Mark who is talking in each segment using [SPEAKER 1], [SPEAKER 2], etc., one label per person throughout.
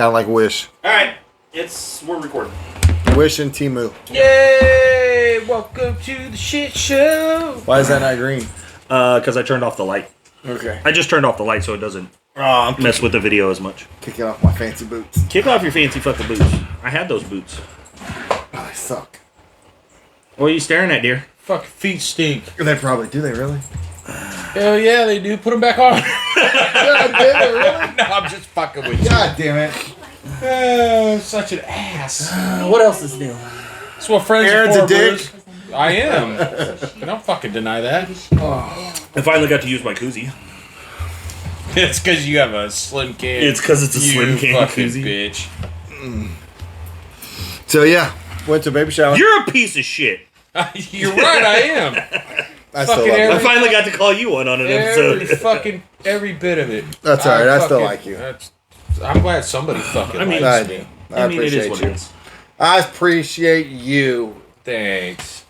[SPEAKER 1] Kind of like Wish.
[SPEAKER 2] All right, we're recording.
[SPEAKER 1] Wish and Temu.
[SPEAKER 3] Yay! Welcome to the shit show.
[SPEAKER 1] Why is that not green?
[SPEAKER 2] Because I turned off the light.
[SPEAKER 1] Okay.
[SPEAKER 2] I just turned off the light so it doesn't
[SPEAKER 1] I'm
[SPEAKER 2] mess with the video as much.
[SPEAKER 1] kicking off my fancy boots.
[SPEAKER 2] Kick off your fancy fucking boots. I had those boots.
[SPEAKER 1] Oh, they suck.
[SPEAKER 2] What are you staring at, dear?
[SPEAKER 3] Fucking feet stink.
[SPEAKER 1] They probably do. They really?
[SPEAKER 3] Hell yeah, they do. Put them back on.
[SPEAKER 1] God damn it! Really?
[SPEAKER 3] No, I'm just fucking with you.
[SPEAKER 1] God damn it!
[SPEAKER 3] Such an ass.
[SPEAKER 2] What else is new?
[SPEAKER 3] That's what friends
[SPEAKER 1] Aaron's
[SPEAKER 3] are for,
[SPEAKER 1] a dick.
[SPEAKER 3] Bruce. I am. Don't fucking deny that.
[SPEAKER 2] I finally got to use my koozie.
[SPEAKER 3] It's because you have a slim can.
[SPEAKER 2] It's because it's a slim can
[SPEAKER 3] fucking
[SPEAKER 2] koozie.
[SPEAKER 3] bitch.
[SPEAKER 1] So yeah, went to baby shower.
[SPEAKER 2] You're a piece of shit.
[SPEAKER 3] You're right, I am.
[SPEAKER 1] I still
[SPEAKER 3] fucking
[SPEAKER 1] love
[SPEAKER 2] I
[SPEAKER 1] you.
[SPEAKER 2] finally got to call you one on an episode.
[SPEAKER 3] Every bit of it.
[SPEAKER 1] That's alright. I still like you.
[SPEAKER 3] I'm glad somebody fucking
[SPEAKER 2] I mean,
[SPEAKER 3] likes
[SPEAKER 1] I
[SPEAKER 3] me.
[SPEAKER 1] do. I
[SPEAKER 2] it is
[SPEAKER 1] appreciate
[SPEAKER 2] what
[SPEAKER 1] you.
[SPEAKER 2] it is.
[SPEAKER 1] I appreciate you.
[SPEAKER 3] Thanks.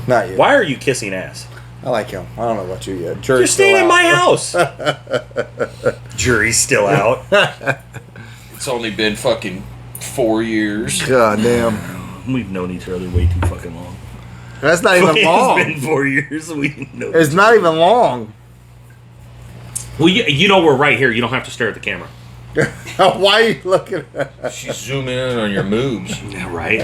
[SPEAKER 1] Not you.
[SPEAKER 2] Why are you kissing ass?
[SPEAKER 1] I like him. I don't know about you yet.
[SPEAKER 2] You're
[SPEAKER 1] Jury's
[SPEAKER 2] staying
[SPEAKER 1] still
[SPEAKER 2] in my
[SPEAKER 1] out.
[SPEAKER 2] house. Jury's still out.
[SPEAKER 3] It's only been fucking 4 years.
[SPEAKER 1] God damn.
[SPEAKER 2] We've known each other way too fucking long.
[SPEAKER 1] That's not even long.
[SPEAKER 2] It's been 4 years. We know.
[SPEAKER 1] It's not even long.
[SPEAKER 2] Well, you know we're right here. You don't have to stare at the camera.
[SPEAKER 1] Why are you looking at
[SPEAKER 3] She's zooming in on your moves.
[SPEAKER 2] Yeah, right.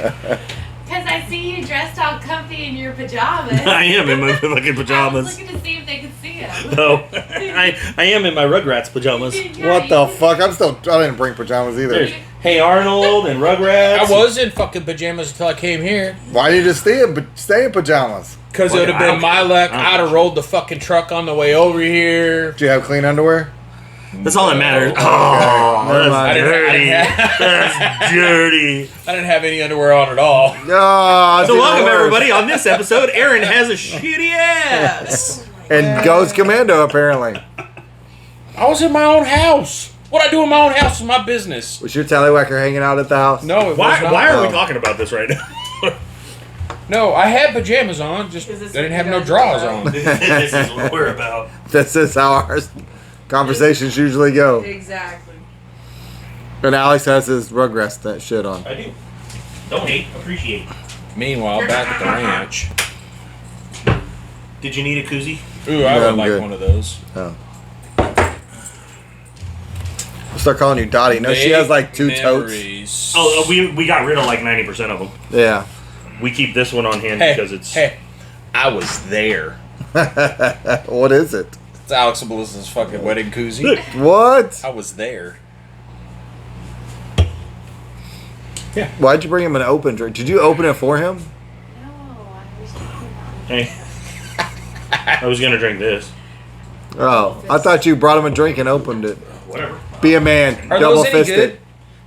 [SPEAKER 4] Because I see you dressed all comfy in your pajamas.
[SPEAKER 2] I am in my fucking
[SPEAKER 4] I was
[SPEAKER 2] pajamas.
[SPEAKER 4] looking to see if they could see them.
[SPEAKER 2] No, I am in my Rugrats pajamas.
[SPEAKER 1] What the fuck? I didn't bring pajamas either.
[SPEAKER 2] There's Hey Arnold and Rugrats.
[SPEAKER 3] I was in fucking pajamas until I came here.
[SPEAKER 1] Why did you just stay in pajamas?
[SPEAKER 3] Because it would have been my luck. I'd have rolled the fucking truck on the way over here.
[SPEAKER 1] Do you have clean underwear?
[SPEAKER 2] That's all that matters.
[SPEAKER 1] Never
[SPEAKER 2] Oh,
[SPEAKER 1] mind.
[SPEAKER 2] that's dirty.
[SPEAKER 3] I
[SPEAKER 2] That's dirty.
[SPEAKER 3] didn't have any underwear on at all.
[SPEAKER 1] No.
[SPEAKER 2] So welcome everybody. On this episode, Aaron has a shitty ass.
[SPEAKER 1] And goes commando apparently.
[SPEAKER 3] I was in my own house. What I do in my own house is my business.
[SPEAKER 1] Was your tallywhacker hanging out at the house?
[SPEAKER 3] No, it
[SPEAKER 2] Why?
[SPEAKER 3] was not.
[SPEAKER 2] Why are we
[SPEAKER 1] Oh.
[SPEAKER 2] talking about this right now?
[SPEAKER 3] No, I had pajamas on. Just I didn't have no drawers on.
[SPEAKER 2] This is what we're about.
[SPEAKER 1] This is how our conversations usually go.
[SPEAKER 4] Exactly.
[SPEAKER 1] And Alex has his Rugrats that shit on.
[SPEAKER 2] I do. Don't hate, appreciate.
[SPEAKER 3] Meanwhile, back at the ranch.
[SPEAKER 2] Did you need a koozie?
[SPEAKER 3] Ooh, I
[SPEAKER 1] No,
[SPEAKER 3] would
[SPEAKER 1] I'm
[SPEAKER 3] like
[SPEAKER 1] good.
[SPEAKER 3] one of those.
[SPEAKER 1] Oh. I'll start calling you Dottie. No, she has like 2 totes.
[SPEAKER 3] Memories.
[SPEAKER 2] Oh, we got rid of like 90% of them.
[SPEAKER 1] Yeah.
[SPEAKER 2] We keep this one on hand
[SPEAKER 3] Hey,
[SPEAKER 2] because it's.
[SPEAKER 3] hey, I was there.
[SPEAKER 1] What is it?
[SPEAKER 3] It's Alex and Melissa's fucking wedding koozie.
[SPEAKER 1] What?
[SPEAKER 3] I was there.
[SPEAKER 1] Why'd you bring him an open drink? Did you open it for him?
[SPEAKER 4] No, I was talking about
[SPEAKER 2] Hey. I was gonna drink this.
[SPEAKER 1] Oh, I thought you brought him a drink and opened it.
[SPEAKER 2] Whatever.
[SPEAKER 1] Be a man.
[SPEAKER 3] Are
[SPEAKER 1] Double
[SPEAKER 3] those any
[SPEAKER 1] fisted.
[SPEAKER 3] good?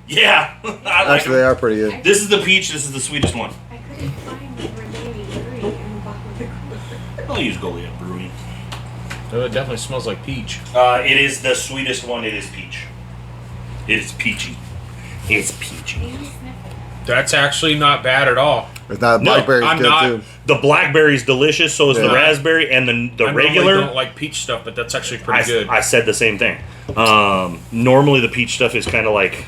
[SPEAKER 2] Yeah. I like
[SPEAKER 1] Actually, they
[SPEAKER 2] them.
[SPEAKER 1] are pretty good.
[SPEAKER 2] This is the peach. This is the sweetest one.
[SPEAKER 4] I couldn't find the remaining 3 in the bottom of the
[SPEAKER 2] I'll use Goliath Brewing.
[SPEAKER 3] Oh, it definitely smells like peach.
[SPEAKER 2] It is the sweetest one. It is peach. It is peachy. It's peachy.
[SPEAKER 4] Maybe sniff it.
[SPEAKER 3] That's actually not bad at all.
[SPEAKER 1] It's not
[SPEAKER 2] No,
[SPEAKER 1] blackberry's
[SPEAKER 3] I'm
[SPEAKER 1] good
[SPEAKER 3] not.
[SPEAKER 1] too.
[SPEAKER 2] The blackberry's delicious. So is the
[SPEAKER 1] Yeah.
[SPEAKER 2] raspberry and the
[SPEAKER 3] I
[SPEAKER 2] regular.
[SPEAKER 3] normally don't like peach stuff, but that's actually pretty good.
[SPEAKER 2] I said the same thing. Normally the peach stuff is kind of like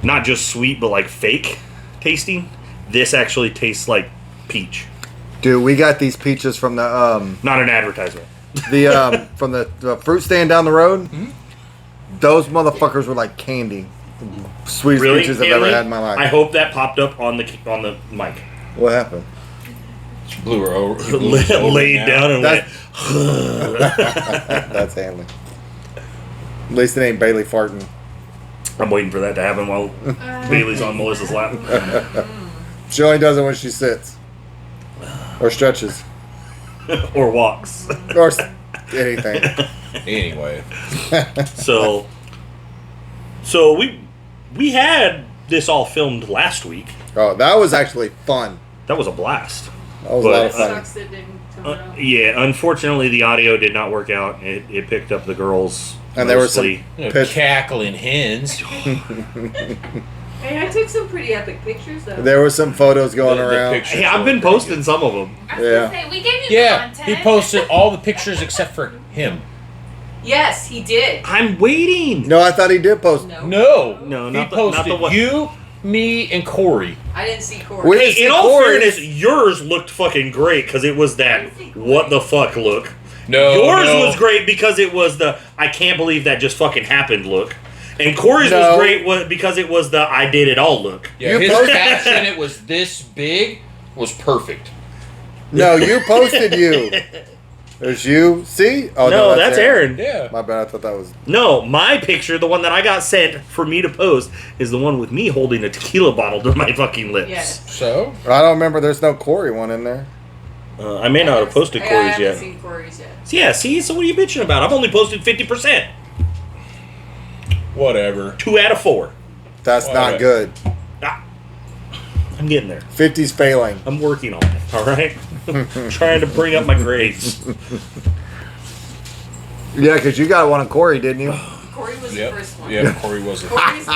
[SPEAKER 2] not just sweet, but like fake tasting. This actually tastes like peach.
[SPEAKER 1] Dude, we got these peaches from the
[SPEAKER 2] Not an advertisement.
[SPEAKER 1] from the fruit stand down the road.
[SPEAKER 3] Mm-hmm.
[SPEAKER 1] Those motherfuckers were like candy. Sweetest
[SPEAKER 2] Really?
[SPEAKER 1] peaches I've ever
[SPEAKER 2] Haley?
[SPEAKER 1] had in my life.
[SPEAKER 2] I hope that popped up on the mic.
[SPEAKER 1] What happened?
[SPEAKER 3] Blew her over. blew her over
[SPEAKER 2] Laid
[SPEAKER 3] now.
[SPEAKER 2] down and went.
[SPEAKER 1] That's Hanley. At least it ain't Bailey farting.
[SPEAKER 2] I'm waiting for that to happen while Bailey's on Melissa's lap.
[SPEAKER 1] She only does it when she sits. Or stretches.
[SPEAKER 2] Or walks.
[SPEAKER 1] Or anything.
[SPEAKER 3] Anyway,
[SPEAKER 2] So we had this all filmed last week.
[SPEAKER 1] Oh, that was actually fun.
[SPEAKER 2] That was a blast.
[SPEAKER 1] That was a lot of
[SPEAKER 2] But,
[SPEAKER 1] fun.
[SPEAKER 4] Sucks it didn't come out.
[SPEAKER 2] Yeah, unfortunately the audio did not work out. It picked up the girls.
[SPEAKER 1] And there were some
[SPEAKER 2] mostly.
[SPEAKER 1] pitch.
[SPEAKER 3] cackling hens.
[SPEAKER 5] Hey, I took some pretty epic pictures though.
[SPEAKER 1] There were some photos going
[SPEAKER 3] The
[SPEAKER 1] around.
[SPEAKER 3] picture-
[SPEAKER 2] Hey, I've been posting some of them.
[SPEAKER 4] I was
[SPEAKER 1] Yeah.
[SPEAKER 4] gonna say, we gave you
[SPEAKER 3] Yeah,
[SPEAKER 4] content.
[SPEAKER 3] he posted all the pictures except for him.
[SPEAKER 5] Yes, he did.
[SPEAKER 2] I'm waiting.
[SPEAKER 1] No, I thought he did post.
[SPEAKER 5] No.
[SPEAKER 3] No.
[SPEAKER 2] No,
[SPEAKER 3] He
[SPEAKER 2] not the
[SPEAKER 3] posted
[SPEAKER 2] one.
[SPEAKER 3] you, me, and Corey.
[SPEAKER 5] I didn't see Corey.
[SPEAKER 1] We-
[SPEAKER 2] Hey, in
[SPEAKER 1] It's
[SPEAKER 2] all
[SPEAKER 1] Corey's.
[SPEAKER 2] fairness, yours looked fucking great because it was that what the fuck look.
[SPEAKER 3] No.
[SPEAKER 2] Yours
[SPEAKER 3] no.
[SPEAKER 2] was great because it was the I can't believe that just fucking happened look. And Corey's
[SPEAKER 1] No.
[SPEAKER 2] was great because it was the I did it all look.
[SPEAKER 3] Yeah,
[SPEAKER 1] You
[SPEAKER 3] his
[SPEAKER 1] posted-
[SPEAKER 3] caption, it was this big, was perfect.
[SPEAKER 1] No, you posted you. There's you. See? Oh
[SPEAKER 2] no, that's Aaron.
[SPEAKER 3] Yeah.
[SPEAKER 1] My bad. I thought that was.
[SPEAKER 2] No, my picture, the one that I got sent for me to post, is the one with me holding a tequila bottle to my fucking lips.
[SPEAKER 5] Yes.
[SPEAKER 3] So?
[SPEAKER 1] I don't remember. There's no Corey one in there.
[SPEAKER 2] I may not have posted
[SPEAKER 5] I
[SPEAKER 2] Corey's
[SPEAKER 5] haven't
[SPEAKER 2] yet.
[SPEAKER 5] seen Corey's yet.
[SPEAKER 2] Yeah, see? So what are you bitching about? I've only posted 50%.
[SPEAKER 3] Whatever.
[SPEAKER 2] 2 out of 4.
[SPEAKER 1] That's not
[SPEAKER 3] Alright.
[SPEAKER 1] good.
[SPEAKER 2] Ah, I'm getting there.
[SPEAKER 1] 50's failing.
[SPEAKER 2] I'm working on it, alright? Trying to bring up my grades.
[SPEAKER 1] Yeah, because you got one on Corey, didn't you?
[SPEAKER 5] Corey was
[SPEAKER 3] Yep.
[SPEAKER 5] the first one.
[SPEAKER 3] Yeah, Corey was it.
[SPEAKER 5] Corey's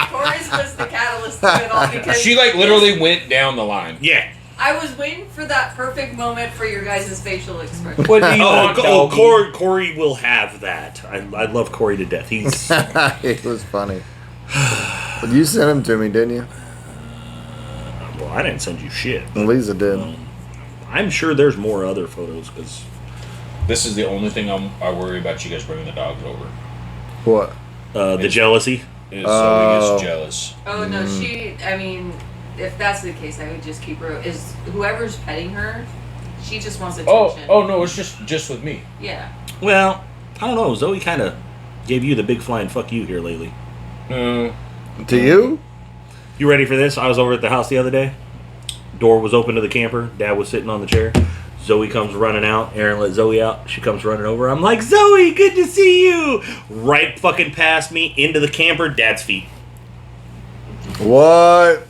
[SPEAKER 5] was the catalyst to it all because
[SPEAKER 3] She like literally went down the line.
[SPEAKER 2] Yeah.
[SPEAKER 5] I was waiting for that perfect moment for your guys' facial expression.
[SPEAKER 3] What do you want, doggy?
[SPEAKER 2] Corey will have that. I love Corey to death. He's
[SPEAKER 1] It was funny. But you sent him to me, didn't you?
[SPEAKER 2] well. I didn't send you shit.
[SPEAKER 1] Lisa did.
[SPEAKER 2] I'm sure there's more other photos because
[SPEAKER 3] This is the only thing I worry about you guys bringing the dogs over.
[SPEAKER 1] What?
[SPEAKER 2] the jealousy.
[SPEAKER 3] Is
[SPEAKER 1] Oh.
[SPEAKER 3] Zoe gets jealous.
[SPEAKER 5] Oh no, I mean, if that's the case, I would just keep her. Is whoever's petting her, she just wants attention.
[SPEAKER 3] Oh no, it's just with me.
[SPEAKER 5] Yeah.
[SPEAKER 2] Well, I don't know. Zoe kind of gave you the big flying fuck you here lately.
[SPEAKER 3] Mm.
[SPEAKER 1] To you?
[SPEAKER 2] You ready for this? I was over at the house the other day. Door was open to the camper. Dad was sitting on the chair. Zoe comes running out. Aaron let Zoe out. She comes running over. I'm like, Zoe, good to see you. Right fucking past me into the camper. Dad's feet.
[SPEAKER 1] What?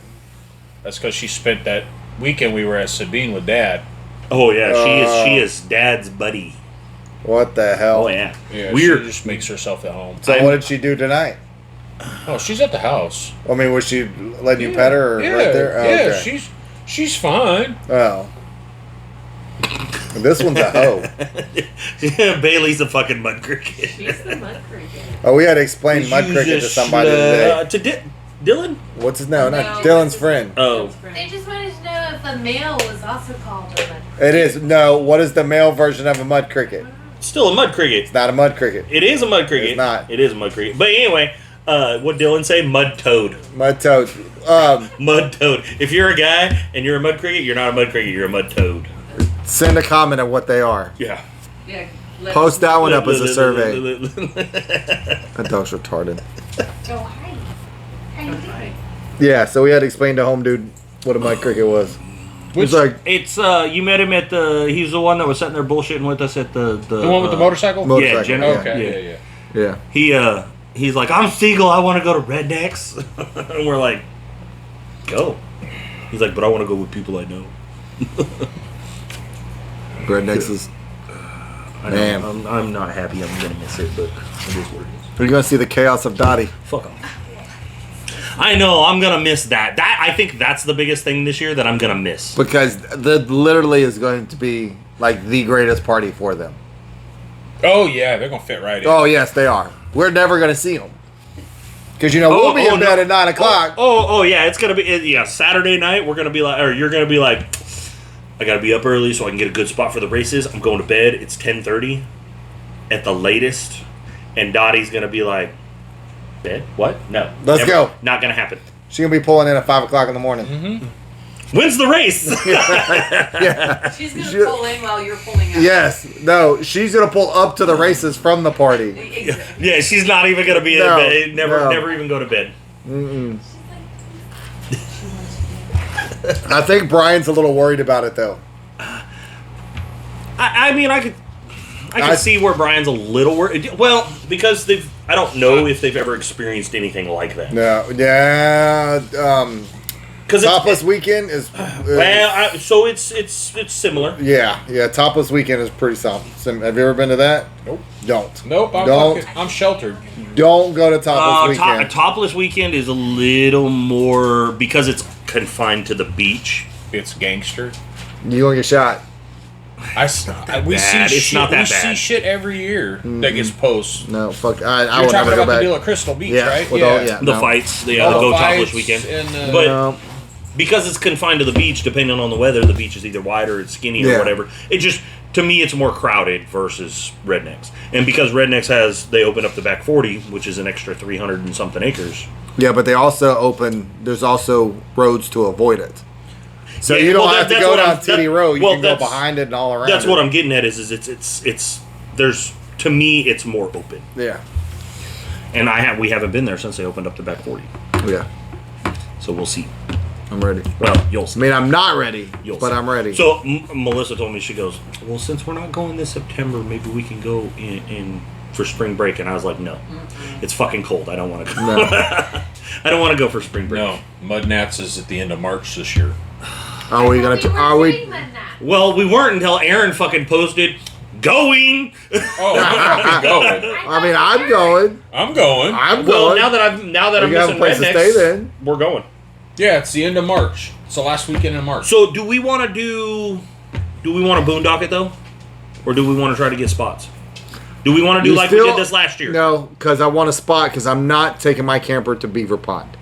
[SPEAKER 3] That's because she spent that weekend we were at Sabine with Dad.
[SPEAKER 2] Oh yeah, she is Dad's buddy.
[SPEAKER 1] What the hell?
[SPEAKER 2] Oh yeah.
[SPEAKER 3] Yeah,
[SPEAKER 2] Weird.
[SPEAKER 3] She just makes herself at home.
[SPEAKER 1] So what did she do tonight?
[SPEAKER 3] Oh, she's at the house.
[SPEAKER 1] I mean, was she letting you pet her
[SPEAKER 3] Yeah,
[SPEAKER 1] right there? Oh,
[SPEAKER 3] yeah,
[SPEAKER 1] okay.
[SPEAKER 3] she's fine.
[SPEAKER 1] Oh. This one's a hoe.
[SPEAKER 2] Bailey's a fucking mud cricket.
[SPEAKER 5] She's the mud cricket.
[SPEAKER 1] Oh, we had to explain mud
[SPEAKER 2] You
[SPEAKER 1] cricket to
[SPEAKER 2] just
[SPEAKER 1] somebody today.
[SPEAKER 2] to Dylan?
[SPEAKER 1] What's his name?
[SPEAKER 5] No,
[SPEAKER 1] Not Dylan's friend.
[SPEAKER 2] Oh.
[SPEAKER 4] They just wanted to know if a male was also called a mud cricket.
[SPEAKER 1] It is. No, what is the male version of a mud cricket?
[SPEAKER 2] Still a mud cricket.
[SPEAKER 1] It's not a mud cricket.
[SPEAKER 2] It is a mud cricket.
[SPEAKER 1] It's not.
[SPEAKER 2] It is a mud cricket. But anyway, what Dylan say? Mud toad.
[SPEAKER 1] Mud toad.
[SPEAKER 2] Mud toad. If you're a guy and you're a mud cricket, you're not a mud cricket. You're a mud toad.
[SPEAKER 1] Send a comment of what they are.
[SPEAKER 2] Yeah.
[SPEAKER 5] Yeah.
[SPEAKER 1] Post that one up as a survey. That dog's retarded.
[SPEAKER 4] Oh, hi. How you doing?
[SPEAKER 1] Yeah, so we had to explain to home dude what a mud cricket was. He's like,
[SPEAKER 2] It's you met him at the. He's the one that was sitting there bullshitting with us at the
[SPEAKER 3] The one with the motorcycle?
[SPEAKER 1] motorcycle.
[SPEAKER 2] Yeah, Jennifer.
[SPEAKER 3] Okay,
[SPEAKER 2] Yeah.
[SPEAKER 3] yeah.
[SPEAKER 2] He's like, I'm Siegel. I want to go to Rednecks. And we're like, go. He's like, but I want to go with people I know.
[SPEAKER 1] Rednecks is.
[SPEAKER 2] I know.
[SPEAKER 1] Man.
[SPEAKER 2] I'm not happy. I'm gonna miss it, but it is what it is.
[SPEAKER 1] We're gonna see the chaos of Dottie.
[SPEAKER 2] Fuck off. I know. I'm gonna miss that. I think that's the biggest thing this year that I'm gonna miss.
[SPEAKER 1] Because that literally is going to be like the greatest party for them.
[SPEAKER 3] Oh yeah, they're gonna fit right in.
[SPEAKER 1] Oh yes, they are. We're never gonna see them. Because we'll be in bed at 9 o'clock.
[SPEAKER 2] Oh yeah. It's gonna be Saturday night. We're gonna be like, or you're gonna be like, I gotta be up early so I can get a good spot for the races. I'm going to bed. It's 10:30 at the latest, and Dottie's gonna be like, bed? What? No.
[SPEAKER 1] Let's go.
[SPEAKER 2] Not gonna happen.
[SPEAKER 1] She's gonna be pulling in at 5 o'clock in the morning.
[SPEAKER 2] When's the race?
[SPEAKER 1] Yeah.
[SPEAKER 5] She's gonna
[SPEAKER 1] She-
[SPEAKER 5] pull in while you're pulling out.
[SPEAKER 1] Yes. No, she's gonna pull up to the races from the party.
[SPEAKER 5] Exactly.
[SPEAKER 2] Yeah, she's not even gonna be
[SPEAKER 1] No,
[SPEAKER 2] in bed.
[SPEAKER 1] no.
[SPEAKER 2] Never even go to bed.
[SPEAKER 1] I think Brian's a little worried about it though.
[SPEAKER 2] I mean, I could
[SPEAKER 1] I-
[SPEAKER 2] see where Brian's a little worried. Well, because I don't know if they've ever experienced anything like that.
[SPEAKER 1] No. Yeah.
[SPEAKER 2] Because
[SPEAKER 1] Topless weekend is.
[SPEAKER 2] so it's similar.
[SPEAKER 1] Yeah. Topless weekend is pretty solid. Have you ever been to that?
[SPEAKER 3] Nope.
[SPEAKER 1] Don't.
[SPEAKER 3] Nope.
[SPEAKER 1] Don't.
[SPEAKER 3] I'm sheltered.
[SPEAKER 1] Don't go to topless weekend.
[SPEAKER 2] Topless weekend is a little more because it's confined to the beach.
[SPEAKER 3] It's gangster.
[SPEAKER 1] You gonna get shot.
[SPEAKER 3] We
[SPEAKER 2] bad.
[SPEAKER 3] see
[SPEAKER 2] It's
[SPEAKER 3] shit.
[SPEAKER 2] not that
[SPEAKER 3] we see
[SPEAKER 2] bad.
[SPEAKER 3] shit every year that gets posts.
[SPEAKER 1] No, fuck. I
[SPEAKER 3] You're
[SPEAKER 1] will
[SPEAKER 3] talking
[SPEAKER 1] never go
[SPEAKER 3] about the
[SPEAKER 1] back.
[SPEAKER 3] deal at Crystal Beach,
[SPEAKER 1] Yeah,
[SPEAKER 3] right?
[SPEAKER 1] with all- yeah.
[SPEAKER 2] The
[SPEAKER 1] No.
[SPEAKER 2] fights, the
[SPEAKER 3] All
[SPEAKER 2] Go
[SPEAKER 3] the
[SPEAKER 2] Topless
[SPEAKER 3] fights
[SPEAKER 2] weekend.
[SPEAKER 3] and,
[SPEAKER 2] But
[SPEAKER 1] No.
[SPEAKER 2] because it's confined to the beach, depending on the weather, the beach is either wide or it's skinny or
[SPEAKER 1] Yeah.
[SPEAKER 2] whatever. It just, to me, it's more crowded versus Rednecks. And because Rednecks they opened up the back 40, which is an extra 300 and something acres.
[SPEAKER 1] Yeah, but they also there's also roads to avoid it. So
[SPEAKER 2] Yeah,
[SPEAKER 1] you don't
[SPEAKER 2] well,
[SPEAKER 1] have to
[SPEAKER 2] that's
[SPEAKER 1] go
[SPEAKER 2] what
[SPEAKER 1] down
[SPEAKER 2] I'm-
[SPEAKER 1] Titty
[SPEAKER 2] that-
[SPEAKER 1] Road. You
[SPEAKER 2] well,
[SPEAKER 1] can go
[SPEAKER 2] that's-
[SPEAKER 1] behind it and all around
[SPEAKER 2] That's
[SPEAKER 1] it.
[SPEAKER 2] what I'm getting at is it's there's, to me, it's more open.
[SPEAKER 1] Yeah.
[SPEAKER 2] And we haven't been there since they opened up the back 40.
[SPEAKER 1] Yeah.
[SPEAKER 2] So we'll see.
[SPEAKER 1] I'm ready.
[SPEAKER 2] Well, you'll
[SPEAKER 1] I
[SPEAKER 2] see.
[SPEAKER 1] mean, I'm not ready,
[SPEAKER 2] You'll
[SPEAKER 1] but
[SPEAKER 2] see.
[SPEAKER 1] I'm ready.
[SPEAKER 2] So Melissa told me, she goes, well, since we're not going this September, maybe we can go in for spring break. And I was like, no, it's fucking cold. I don't want to go.
[SPEAKER 1] No.
[SPEAKER 2] I don't want to go for spring break.
[SPEAKER 3] No, Mud Nats is at the end of March this year.
[SPEAKER 1] Are we gonna? Are we?
[SPEAKER 2] Well, we weren't until Aaron fucking posted going.
[SPEAKER 3] Oh, I'm going.
[SPEAKER 1] I mean, I'm going.
[SPEAKER 3] I'm going.
[SPEAKER 1] I'm
[SPEAKER 2] Well,
[SPEAKER 1] going.
[SPEAKER 2] now that I'm
[SPEAKER 1] We have a
[SPEAKER 2] missing
[SPEAKER 1] place to
[SPEAKER 2] Rednecks,
[SPEAKER 1] stay then.
[SPEAKER 2] we're going.
[SPEAKER 3] Yeah, it's the end of March. It's the last weekend in March.
[SPEAKER 2] So do we want to boondock it though, or do we want to try to get spots? Do we want to do
[SPEAKER 1] You
[SPEAKER 2] like
[SPEAKER 1] still-
[SPEAKER 2] we did this last year?
[SPEAKER 1] No, because I want a spot. Because I'm not taking my camper to Beaver Pond.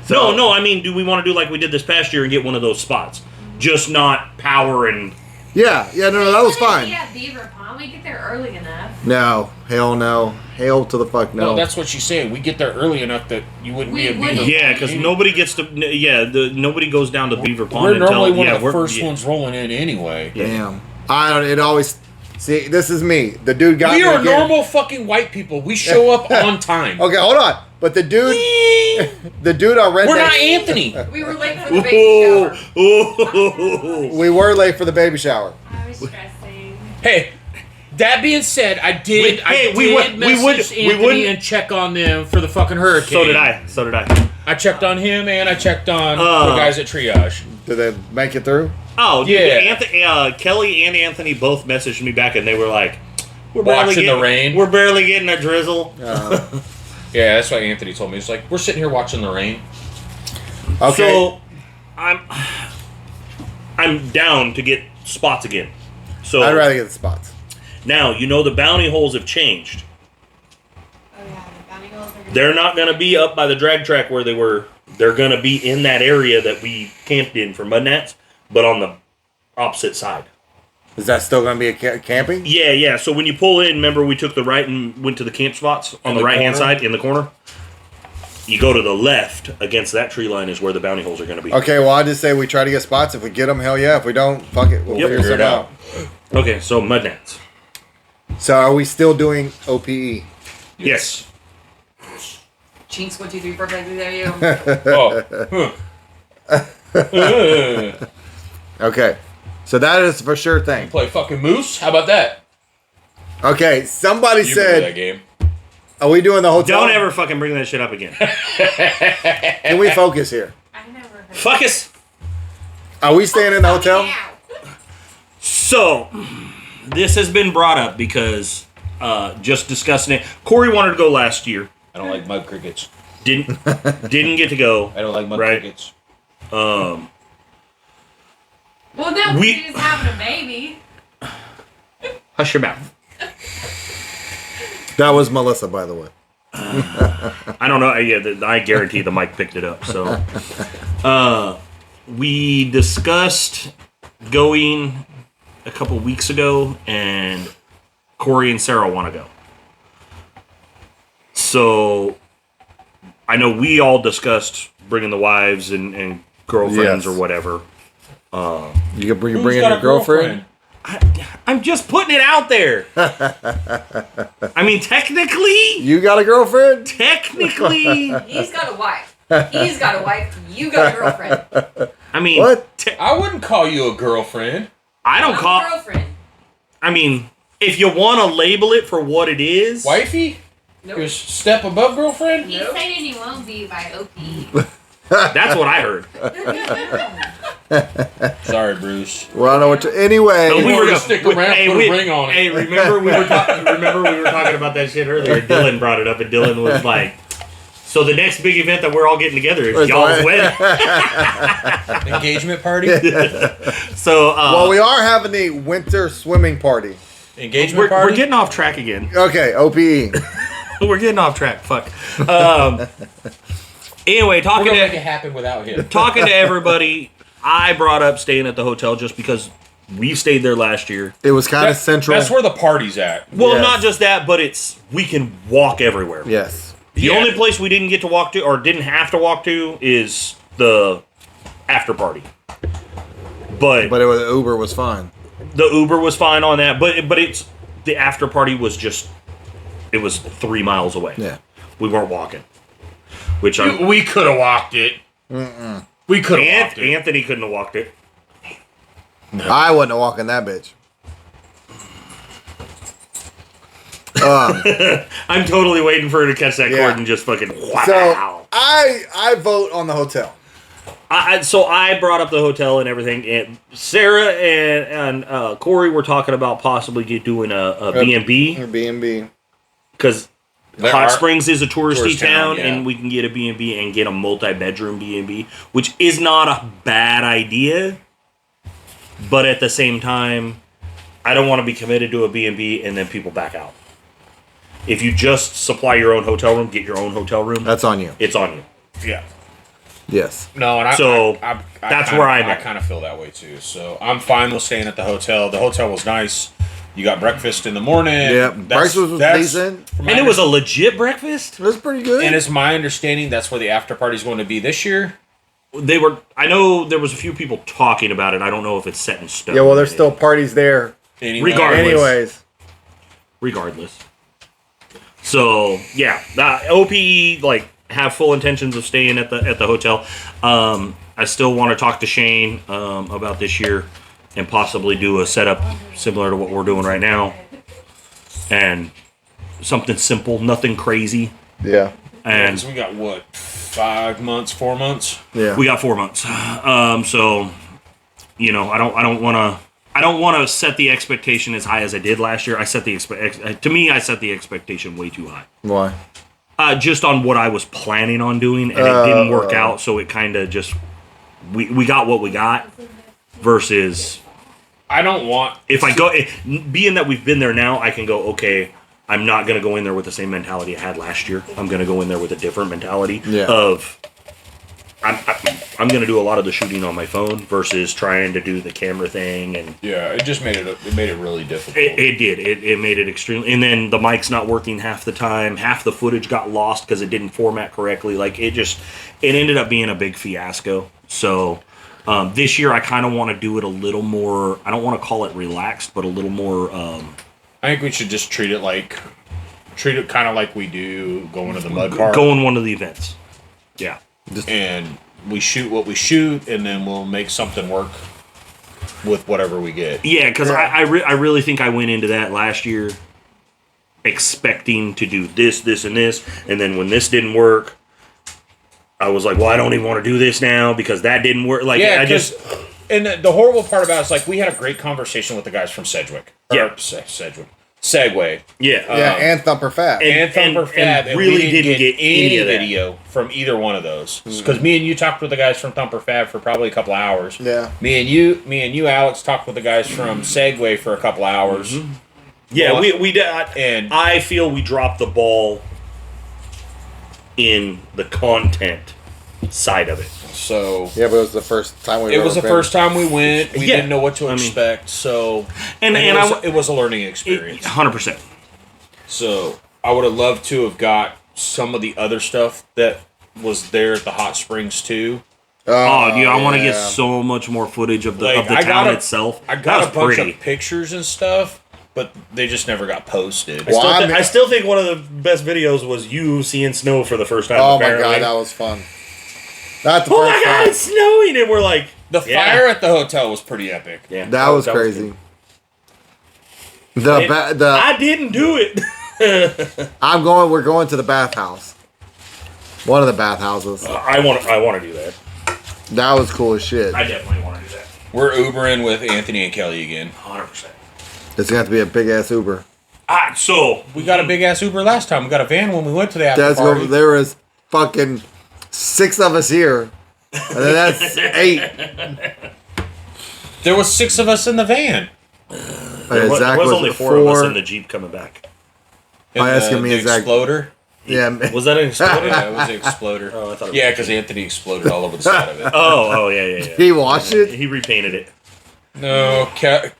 [SPEAKER 2] No. I mean, do we want to do like we did this past year and get one of those spots? Just not power and.
[SPEAKER 1] Yeah. No, that was fine.
[SPEAKER 4] Yeah, Beaver Pond. We get there early enough.
[SPEAKER 1] No, hell no, hell to the fuck no.
[SPEAKER 3] Well, that's what she's saying. We get there early enough that you wouldn't
[SPEAKER 4] We
[SPEAKER 3] be a beaver.
[SPEAKER 4] wouldn't.
[SPEAKER 2] Yeah, because nobody gets to. Yeah, nobody goes down to Beaver Pond
[SPEAKER 3] We're
[SPEAKER 2] until.
[SPEAKER 3] normally one
[SPEAKER 2] yeah,
[SPEAKER 3] of the
[SPEAKER 2] we're,
[SPEAKER 3] first
[SPEAKER 2] yeah.
[SPEAKER 3] ones rolling in anyway.
[SPEAKER 1] Damn. I don't. It always. See, this is me. The dude got
[SPEAKER 3] We
[SPEAKER 1] me
[SPEAKER 3] are
[SPEAKER 1] again.
[SPEAKER 3] normal fucking white people. We show up on time.
[SPEAKER 1] Okay, hold on. But the dude, the dude on Redneck.
[SPEAKER 3] We're not Anthony.
[SPEAKER 5] We were late for the baby shower.
[SPEAKER 2] Ooh.
[SPEAKER 1] We were late for the baby shower.
[SPEAKER 4] I was stressing.
[SPEAKER 3] Hey, that being said, I did.
[SPEAKER 2] we
[SPEAKER 3] message Anthony
[SPEAKER 2] wouldn't-
[SPEAKER 3] and check on them for the fucking hurricane.
[SPEAKER 2] So did I.
[SPEAKER 3] I checked on him and I checked on
[SPEAKER 2] Oh.
[SPEAKER 3] the guys at Triage.
[SPEAKER 1] Did they make it through?
[SPEAKER 2] Oh, dude,
[SPEAKER 3] Yeah.
[SPEAKER 2] Anthony, Kelly and Anthony both messaged me back, and they were like, "We're
[SPEAKER 3] Watching the rain.
[SPEAKER 2] We're barely getting a drizzle."
[SPEAKER 3] Yeah, that's what Anthony told me. He's like, we're sitting here watching the rain.
[SPEAKER 1] Okay.
[SPEAKER 2] So, I'm down to get spots again. So
[SPEAKER 1] I'd rather get the spots.
[SPEAKER 2] now the bounty holes have changed.
[SPEAKER 4] Oh yeah, the bounty holes are.
[SPEAKER 2] They're not going to be up by the drag track where they were. They're going to be in that area that we camped in for Mud Nats, but on the opposite side.
[SPEAKER 1] Is that still going to be a camping?
[SPEAKER 2] Yeah. So when you pull in, remember we took the right and went to the camp spots on
[SPEAKER 3] In
[SPEAKER 2] the
[SPEAKER 3] the
[SPEAKER 2] right-hand
[SPEAKER 3] corner?
[SPEAKER 2] side in the corner? You go to the left against that tree line is where the bounty holes are going to be.
[SPEAKER 1] Okay, well, I just say we try to get spots. If we get them, hell yeah. If we don't, fuck it. We'll
[SPEAKER 2] Yep.
[SPEAKER 1] figure
[SPEAKER 3] Figure it
[SPEAKER 1] something out.
[SPEAKER 2] Okay, so Mud Nats.
[SPEAKER 1] So are we still doing OPE?
[SPEAKER 2] Yes.
[SPEAKER 5] Chinks 1, 2, 3, 4, 5, 6, 7, 8.
[SPEAKER 3] Oh.
[SPEAKER 1] Okay. So that is for sure thing.
[SPEAKER 3] Play fucking Moose? How about that?
[SPEAKER 1] Okay, somebody
[SPEAKER 3] You remember that
[SPEAKER 1] said,
[SPEAKER 3] game?
[SPEAKER 1] are we doing the hotel?
[SPEAKER 2] Don't ever fucking bring that shit up again.
[SPEAKER 1] Can we focus here?
[SPEAKER 4] I never heard.
[SPEAKER 2] Fuck us.
[SPEAKER 1] Are we staying in the hotel?
[SPEAKER 4] Now.
[SPEAKER 2] So, this has been brought up because just discussing it. Corey wanted to go last year.
[SPEAKER 3] I don't like mud crickets.
[SPEAKER 2] Didn't get to go.
[SPEAKER 3] I don't like mud
[SPEAKER 2] Right.
[SPEAKER 3] crickets.
[SPEAKER 2] Um,
[SPEAKER 4] Well, no,
[SPEAKER 2] We-
[SPEAKER 4] he's having a baby.
[SPEAKER 2] hush your mouth.
[SPEAKER 1] That was Melissa, by the way.
[SPEAKER 2] I don't know. I guarantee the mic picked it up. So, we discussed going a couple weeks ago, and Corey and Sarah want to go. So, I know we all discussed bringing the wives and girlfriends
[SPEAKER 1] Yes.
[SPEAKER 2] or whatever.
[SPEAKER 1] You can bring
[SPEAKER 3] Who's
[SPEAKER 1] in
[SPEAKER 3] got
[SPEAKER 1] your
[SPEAKER 3] a
[SPEAKER 1] girlfriend?
[SPEAKER 2] I'm just putting it out there. I mean, technically,
[SPEAKER 1] You got a girlfriend?
[SPEAKER 2] technically,
[SPEAKER 5] He's got a wife. He's got a wife. You got a girlfriend.
[SPEAKER 2] I mean,
[SPEAKER 1] What?
[SPEAKER 3] I wouldn't call you a girlfriend.
[SPEAKER 2] I don't
[SPEAKER 5] I'm
[SPEAKER 2] call.
[SPEAKER 5] a girlfriend.
[SPEAKER 2] I mean, if you want to label it for what it is,
[SPEAKER 3] Wifey?
[SPEAKER 5] Nope.
[SPEAKER 3] You're a step above girlfriend?
[SPEAKER 4] He's
[SPEAKER 5] Nope.
[SPEAKER 4] saying he won't be by OP.
[SPEAKER 2] that's what I heard.
[SPEAKER 3] Sorry, Bruce.
[SPEAKER 1] Well, I don't know what to. Anyway.
[SPEAKER 3] we were
[SPEAKER 2] gonna-
[SPEAKER 3] to stick around, put a ring on it.
[SPEAKER 2] Hey, remember we were talking about that shit earlier. Dylan brought it up, and Dylan was like, So the next big event that we're all getting together is
[SPEAKER 1] Where's
[SPEAKER 2] y'all's
[SPEAKER 1] the-
[SPEAKER 2] wedding.
[SPEAKER 3] Engagement party.
[SPEAKER 2] So
[SPEAKER 1] Well, we are having a winter swimming party.
[SPEAKER 3] Engagement party.
[SPEAKER 2] we're getting off track again.
[SPEAKER 1] Okay, OPE.
[SPEAKER 2] We're getting off track. Fuck. Anyway,
[SPEAKER 3] We're
[SPEAKER 2] talking
[SPEAKER 3] gonna make it
[SPEAKER 2] to
[SPEAKER 3] happen without him.
[SPEAKER 2] everybody, I brought up staying at the hotel just because we stayed there last year.
[SPEAKER 1] It was kind of central.
[SPEAKER 3] That's where the party's at.
[SPEAKER 2] Well,
[SPEAKER 1] Yes.
[SPEAKER 2] not just that, but we can walk everywhere.
[SPEAKER 1] Yes.
[SPEAKER 2] The
[SPEAKER 3] Yeah.
[SPEAKER 2] only place we didn't get to walk to or didn't have to walk to is the after party. But
[SPEAKER 1] But Uber was fine.
[SPEAKER 2] the Uber was fine on that. But it's the after party was just it was 3 miles away.
[SPEAKER 1] Yeah.
[SPEAKER 2] We weren't walking. Which
[SPEAKER 3] We could have walked it. We could have walked it.
[SPEAKER 2] Anthony couldn't have walked it.
[SPEAKER 1] I wasn't walking that bitch.
[SPEAKER 2] I'm totally waiting for her to catch that
[SPEAKER 1] Yeah.
[SPEAKER 2] cord and just fucking wow.
[SPEAKER 1] So I vote on the hotel.
[SPEAKER 2] So I brought up the hotel and everything, and Sarah and Corey were talking about possibly doing a B&B
[SPEAKER 1] Airbnb.
[SPEAKER 2] because
[SPEAKER 3] There
[SPEAKER 2] Hot
[SPEAKER 3] are-
[SPEAKER 2] Springs is a touristy
[SPEAKER 3] Tourist
[SPEAKER 2] town,
[SPEAKER 3] town, yeah.
[SPEAKER 2] and we can get a B&B and get a multi-bedroom B&B, which is not a bad idea. But at the same time, I don't want to be committed to a B&B and then people back out. If you just supply your own hotel room, get your own hotel room.
[SPEAKER 1] That's on you.
[SPEAKER 2] It's on you.
[SPEAKER 3] Yeah.
[SPEAKER 1] Yes.
[SPEAKER 3] No, and
[SPEAKER 2] So,
[SPEAKER 3] I
[SPEAKER 2] that's
[SPEAKER 3] kinda,
[SPEAKER 2] where I'm
[SPEAKER 3] I
[SPEAKER 2] at.
[SPEAKER 3] kind of feel that way too. So I'm fine with staying at the hotel. The hotel was nice. You got breakfast in the morning.
[SPEAKER 1] Yeah, breakfast was decent.
[SPEAKER 3] from my
[SPEAKER 2] And it was a legit breakfast.
[SPEAKER 1] It was pretty good.
[SPEAKER 3] And it's my understanding that's where the after party's going to be this year.
[SPEAKER 2] I know there was a few people talking about it. I don't know if it's set in stone.
[SPEAKER 1] yeah, well, there's still parties there.
[SPEAKER 3] Anyway.
[SPEAKER 2] Regardless.
[SPEAKER 1] Anyways.
[SPEAKER 2] So yeah, the OPE have full intentions of staying at the hotel. I still want to talk to Shane about this year and possibly do a setup similar to what we're doing right now, and something simple, nothing crazy.
[SPEAKER 1] Yeah.
[SPEAKER 2] And
[SPEAKER 3] So we got what, 5 months, 4 months?
[SPEAKER 1] Yeah.
[SPEAKER 2] we got 4 months. So I don't want to set the expectation as high as I did last year. I set the expectation way too high.
[SPEAKER 1] Why?
[SPEAKER 2] Just on what I was planning on doing, and it didn't work out. So it kind of just we got what we got. Versus
[SPEAKER 3] I don't want.
[SPEAKER 2] if I go, being that we've been there now, I can go. Okay, I'm not gonna go in there with the same mentality I had last year. I'm gonna go in there with a different mentality of. I'm gonna do a lot of the shooting on my phone versus trying to do the camera thing, and
[SPEAKER 3] Yeah, it just made it really difficult.
[SPEAKER 2] it did. It made it extremely. And then the mic's not working half the time. Half the footage got lost because it didn't format correctly. It ended up being a big fiasco. So this year I kind of want to do it a little more. I don't want to call it relaxed, but a little more.
[SPEAKER 3] I think we should just treat it kind of like we do going to the mud park.
[SPEAKER 2] Going one of the events. Yeah.
[SPEAKER 3] And we shoot what we shoot, and then we'll make something work with whatever we get.
[SPEAKER 2] Yeah, because I really think I went into that last year expecting to do this, and this, and then when this didn't work, I was like, well, I don't even want to do this now because that didn't work. Like,
[SPEAKER 3] Yeah,
[SPEAKER 2] I just
[SPEAKER 3] and the horrible part about it is like we had a great conversation with the guys from Sedgwick.
[SPEAKER 2] Yeah.
[SPEAKER 3] Segway.
[SPEAKER 2] yeah.
[SPEAKER 1] Yeah, and Thumper Fat.
[SPEAKER 3] And Thumper Fab, and
[SPEAKER 2] really
[SPEAKER 3] we
[SPEAKER 2] didn't get any of that.
[SPEAKER 3] video from either one of those. Because me and you talked with the guys from Thumper Fab for probably a couple hours.
[SPEAKER 1] Yeah.
[SPEAKER 3] Me and you, Alex, talked with the guys from Segway for a couple hours.
[SPEAKER 2] Yeah,
[SPEAKER 3] Well,
[SPEAKER 2] we did.
[SPEAKER 3] and-
[SPEAKER 2] I feel we dropped the ball in the content side of it.
[SPEAKER 3] So
[SPEAKER 1] Yeah, but it was the first time we
[SPEAKER 3] it
[SPEAKER 1] were
[SPEAKER 3] was the
[SPEAKER 1] ever
[SPEAKER 3] first time we went. We
[SPEAKER 2] Yeah.
[SPEAKER 3] didn't know what to
[SPEAKER 2] I mean-
[SPEAKER 3] expect. So
[SPEAKER 2] And
[SPEAKER 3] it was a learning experience.
[SPEAKER 2] 100%.
[SPEAKER 3] So I would have loved to have got some of the other stuff that was there at the hot springs too.
[SPEAKER 2] Oh, dude, I want to get
[SPEAKER 1] yeah.
[SPEAKER 2] so much more footage of the
[SPEAKER 3] Like, I
[SPEAKER 2] town
[SPEAKER 3] got
[SPEAKER 2] itself.
[SPEAKER 3] I
[SPEAKER 2] That
[SPEAKER 3] got
[SPEAKER 2] was
[SPEAKER 3] a bunch
[SPEAKER 2] pretty.
[SPEAKER 3] of pictures and stuff, but they just never got posted.
[SPEAKER 1] Well,
[SPEAKER 2] I still think one of the best videos was you seeing snow for the first time.
[SPEAKER 1] Oh my
[SPEAKER 2] apparently.
[SPEAKER 1] god, that was fun. Not the
[SPEAKER 2] Oh my
[SPEAKER 1] first
[SPEAKER 2] god,
[SPEAKER 1] time.
[SPEAKER 2] it's snowing, and we're like,
[SPEAKER 3] The
[SPEAKER 2] yeah.
[SPEAKER 3] fire at the hotel was pretty epic.
[SPEAKER 2] Yeah,
[SPEAKER 1] That was
[SPEAKER 2] good.
[SPEAKER 1] crazy.
[SPEAKER 2] I didn't do it.
[SPEAKER 1] We're going to the bathhouse. One of the bathhouses.
[SPEAKER 2] I want to do that.
[SPEAKER 1] That was cool as shit.
[SPEAKER 2] I definitely want to do that.
[SPEAKER 3] We're Ubering with Anthony and Kelly again.
[SPEAKER 2] 100%.
[SPEAKER 1] It's gonna have to be a big ass Uber.
[SPEAKER 2] So
[SPEAKER 3] We got a big ass Uber last time. We got a van when we went to the after party.
[SPEAKER 1] There was fucking 6 of us here. And then that's 8.
[SPEAKER 3] There was 6 of us in the van.
[SPEAKER 2] There was only 4 of us in the Jeep coming back.
[SPEAKER 1] Asking me
[SPEAKER 3] the
[SPEAKER 1] exact-
[SPEAKER 3] exploder.
[SPEAKER 1] Yeah.
[SPEAKER 2] Was that an exploder?
[SPEAKER 3] Yeah, it was the exploder.
[SPEAKER 2] Oh, I thought it was-
[SPEAKER 3] Yeah, because Anthony exploded all over the side of it.
[SPEAKER 2] Oh, yeah.
[SPEAKER 1] He washed it?
[SPEAKER 2] He repainted it.
[SPEAKER 3] No,